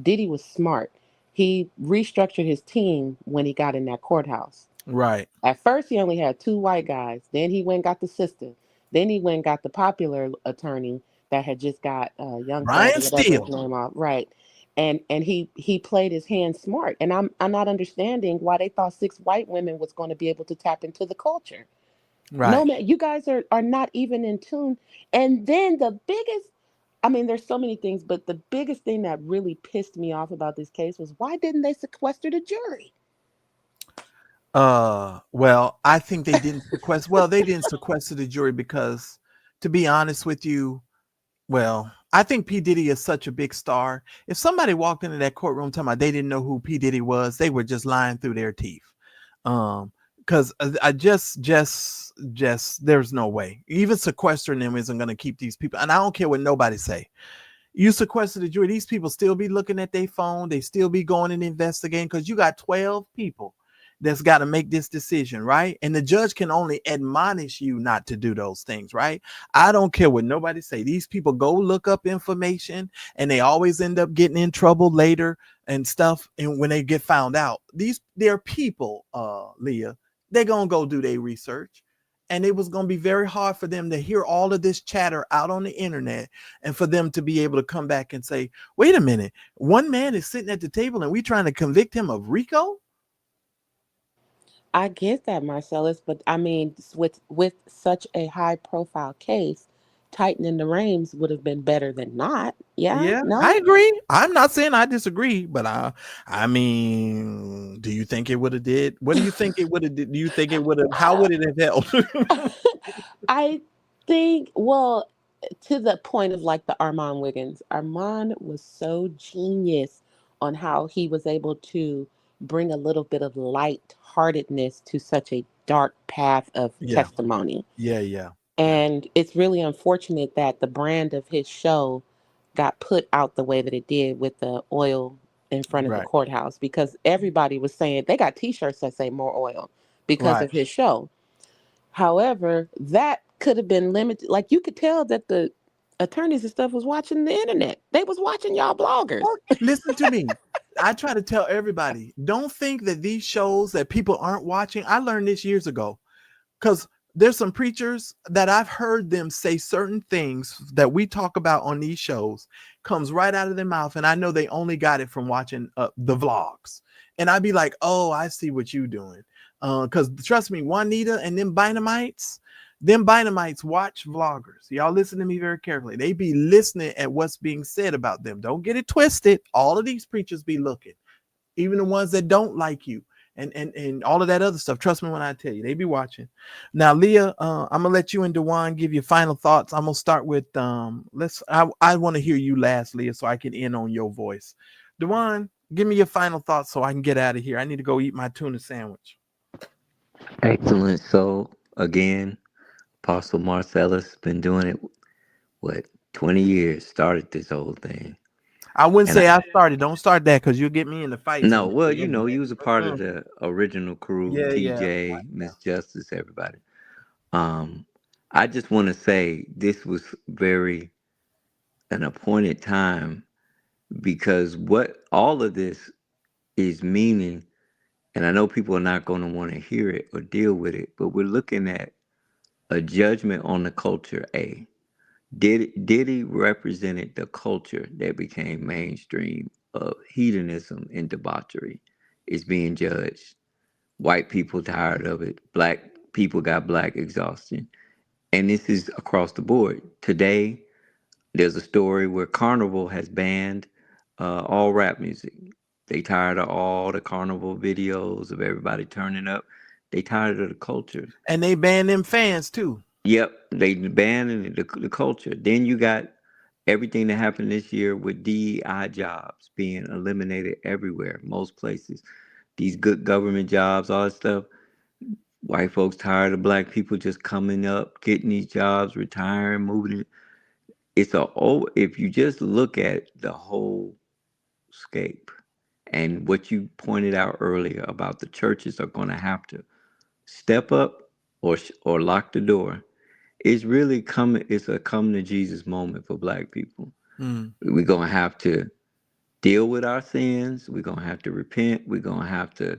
Diddy was smart. He restructured his team when he got in that courthouse. Right. At first, he only had two white guys. Then he went and got the sister. Then he went and got the popular attorney that had just got Young Thug Ryan or whatever his Steele. name off. Right. And he played his hand smart. And I'm not understanding why they thought six white women was going to be able to tap into the culture. No Right. man, you guys are not even in tune. And then the biggest, I mean, there's so many things, but the biggest thing that really pissed me off about this case was why didn't they sequester the jury? Well, I think they didn't sequester the jury because, to be honest with you, well, I think P. Diddy is such a big star. If somebody walked into that courtroom talking about they didn't know who P. Diddy was, they were just lying through their teeth. Because I just there's no way. Even sequestering them isn't going to keep these people. And I don't care what nobody say. You sequester the jury, these people still be looking at their phone. They still be going and investigating because you got 12 people that's got to make this decision, right? And the judge can only admonish you not to do those things, right? I don't care what nobody say. These people go look up information and they always end up getting in trouble later and stuff. And when they get found out, they're people, Leah, they're going to go do their research. And it was going to be very hard for them to hear all of this chatter out on the internet and for them to be able to come back and say, wait a minute, one man is sitting at the table and we trying to convict him of RICO? I get that, Marcellus, but I mean, with such a high profile case, tightening the reins would have been better than not. Yeah, Yeah, I no. agree. I'm not saying I disagree, but I mean, do you think it would have did? What do you think it would have did? Do you think it would have, how would it have helped? I think, well, to the point of like the Armand Wiggins. Armand was so genius on how he was able to bring a little bit of light-heartedness to such a dark path of Yeah. testimony. Yeah. Yeah. Yeah. And it's really unfortunate that the brand of his show got put out the way that it did with the oil in front of the Right. courthouse, because everybody was saying they got t-shirts that say more oil because Right. of his show. However, that could have been limited. Like, you could tell that the attorneys and stuff was watching the internet. They was watching y'all bloggers. Well, listen to me. I try to tell everybody, don't think that these shows that people aren't watching. I learned this years ago, because there's some preachers that I've heard them say certain things that we talk about on these shows comes right out of their mouth, and I know they only got it from watching the vlogs. And I'd be like, oh, I see what you doing. Because trust me, Juanita and them Bynamites watch vloggers. Y'all listen to me very carefully. They be listening at what's being said about them. Don't get it twisted. All of these preachers be looking, even the ones that don't like you, and all of that other stuff. Trust me when I tell you, they be watching. Now, Leah, I'm gonna let you and Dewan give your final thoughts. I'm gonna start with I want to hear you last, Leah, so I can end on your voice. Dewan, give me your final thoughts so I can get out of here. I need to go eat my tuna sandwich. Excellent. So again, Apostle Marcellus been doing it, what, 20 years, started this whole thing. I wouldn't And say I started. Don't start that, because you'll get me into fights. no, And well, you was a part of the original crew, yeah, yeah, TJ, Miss Justice, everybody. Um, I just want to say this was very an appointed time, because what all of this is meaning, and I know people are not going to want to hear it or deal with it, but we're looking at a judgment on the culture. Diddy represented the culture that became mainstream of hedonism and debauchery. Is being judged. White people tired of it. Black people got black exhaustion. And this is across the board. Today, there's a story where Carnival has banned all rap music. They tired of all the Carnival videos of everybody turning up. They tired of the culture. and they ban them fans too. Yep, they banning the culture. Then you got everything that happened this year with DEI jobs being eliminated everywhere, most places. These good government jobs, all that stuff. White folks tired of black people just coming up, getting these jobs, retiring, moving. It's a if you just look at the whole scape and what you pointed out earlier about the churches are going to have to step up or lock the door. It's really coming. It's a come to Jesus moment for black people. Mm. We're gonna have to deal with our sins. We're gonna have to repent. We're gonna have to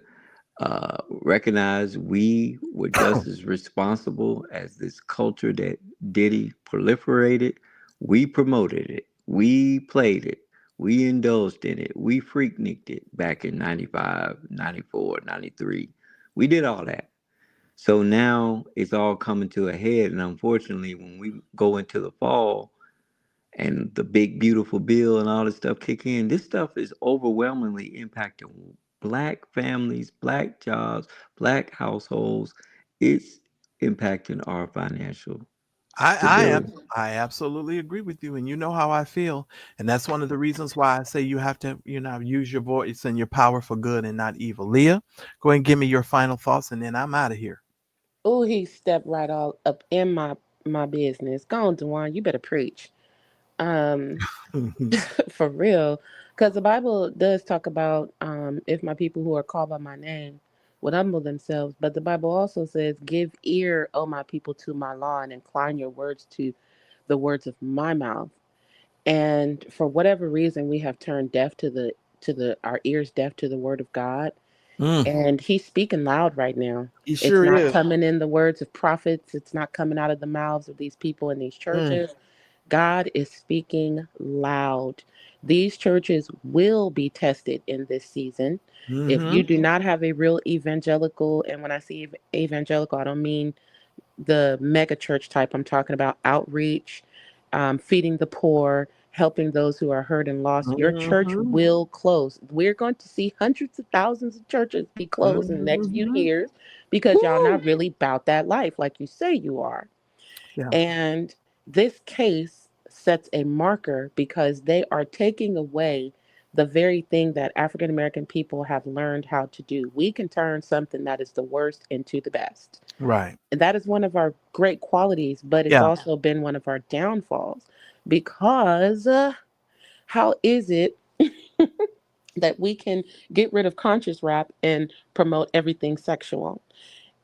recognize we were just as responsible as this culture that Diddy proliferated. We promoted it. We played it. We indulged in it. We freakniked it back in 95, 94, 93. We did all that. So now it's all coming to a head. And unfortunately, when we go into the fall and the big, beautiful bill and all this stuff kick in, this stuff is overwhelmingly impacting black families, black jobs, black households. It's impacting our financial I I ab- stability. I absolutely agree with you, and you know how I feel, and that's one of the reasons why I say you have to, use your voice and your power for good and not evil. Leah, go ahead and give me your final thoughts, and then I'm out of here. Oh, he stepped right all up in my business. Go on, Dewan, you better preach. Um, for real, because the Bible does talk about if my people who are called by my name would humble themselves. But the Bible also says, "Give ear, O my people, to my law, and incline your words to the words of my mouth." And for whatever reason, we have turned deaf to the our ears deaf to the word of God. Mm, And he's speaking loud right now. he It's sure not is. coming in the words of prophets. It's not coming out of the mouths of these people in these Mm, churches. God is speaking loud. These churches will be tested in this season. If mm-hmm. you do not have a real evangelical, and when I say evangelical, I don't mean the mega church type. I'm talking about outreach, feeding the poor, helping those who are hurt and lost. Your church Mm-hmm. will close. We're going to see hundreds of thousands of churches be closed in the next few Mm-hmm. years because y'all Woo! not really about that life like you say you are. Yeah. And This case sets a marker because they are taking away the very thing that African American people have learned how to do. We can turn something that is the worst into the best. Right. And that is one of our great qualities, but it's Yeah. also been one of our downfalls because how is it that we can get rid of conscious rap and promote everything sexual?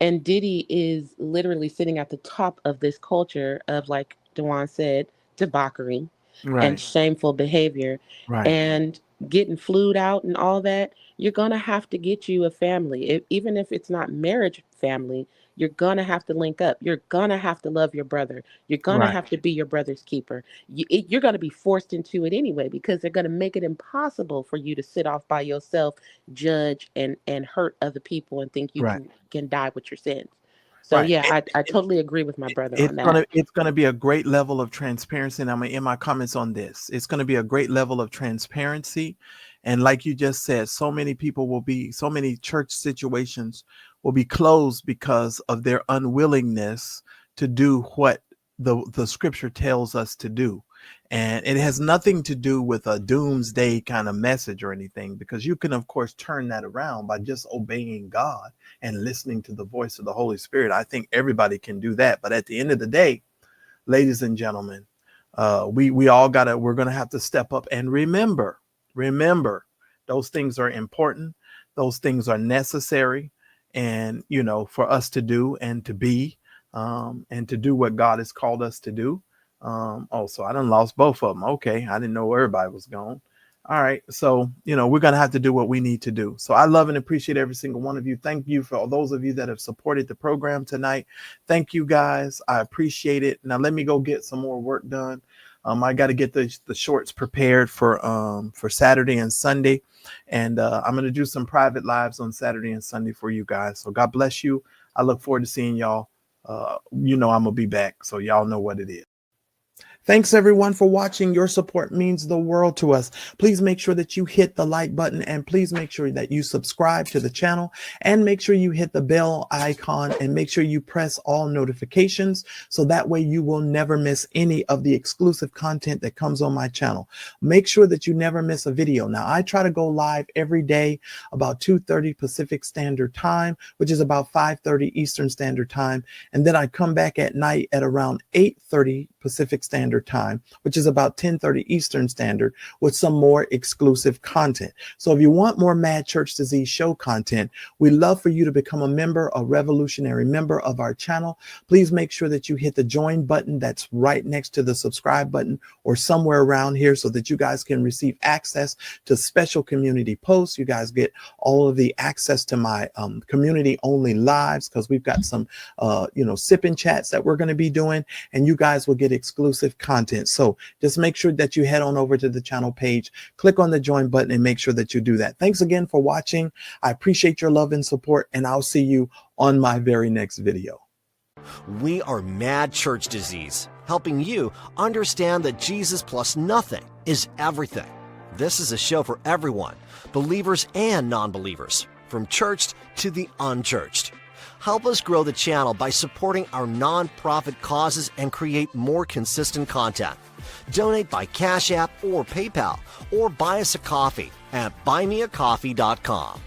And Diddy is literally sitting at the top of this culture of, like Dewan said, debauchery and Right. shameful behavior Right. and getting flued out and all that. You're going to have to get you a family. Even if it's not marriage family, you're going to have to link up. You're going to have to love your brother. You're going to Right. have to be your brother's keeper. You're going to be forced into it anyway because they're going to make it impossible for you to sit off by yourself, judge and hurt other people and think you Right. can die with your sins. So Right. yeah, I totally agree with my brother on It's that. gonna be a great level of transparency, and I'm gonna end my comments on this. It's gonna be a great level of transparency, and like you just said, so many church situations will be closed because of their unwillingness to do what the scripture tells us to do. And it has nothing to do with a doomsday kind of message or anything, because you can of course turn that around by just obeying God and listening to the voice of the Holy Spirit. I think everybody can do that. But at the end of the day, ladies and gentlemen, we're gonna have to step up and remember, those things are important, those things are necessary, and for us to do and to be, and to do what God has called us to do. So I done lost both of them. Okay, I didn't know where everybody was gone. All right, so we're gonna have to do what we need to do. So I love and appreciate every single one of you. Thank you for all those of you that have supported the program tonight. Thank you guys. I appreciate it. Now let me go get some more work done. I got to get the shorts prepared for Saturday and Sunday, and I'm gonna do some private lives on Saturday and Sunday for you guys. So God bless you. I look forward to seeing y'all. I'm gonna be back, so y'all know what it is. Thanks everyone for watching. Your support means the world to us. Please make sure that you hit the like button, and please make sure that you subscribe to the channel, and make sure you hit the bell icon, and make sure you press all notifications so that way you will never miss any of the exclusive content that comes on my channel. Make sure that you never miss a video. Now I try to go live every day about 2:30 Pacific Standard Time, which is about 5:30 Eastern Standard Time, and then I come back at night at around 8:30 Pacific Standard Time, which is about 10:30 Eastern Standard, with some more exclusive content. So if you want more Mad Church Disease show content, we love for you to become a revolutionary member of our channel. Please make sure that you hit the join button that's right next to the subscribe button or somewhere around here, so that you guys can receive access to special community posts. You guys get all of the access to my community only lives, because we've got some sipping chats that we're going to be doing, and you guys will get exclusive content. So just make sure that you head on over to the channel page, click on the join button, and make sure that you do that. Thanks again for watching. I appreciate your love and support, and I'll see you on my very next video. We are Mad Church Disease, helping you understand that Jesus plus nothing is everything. This is a show for everyone, believers and non-believers, from churched to the unchurched. Help us grow the channel by supporting our non-profit causes and create more consistent content. Donate by Cash App or PayPal, or buy us a coffee at buymeacoffee.com.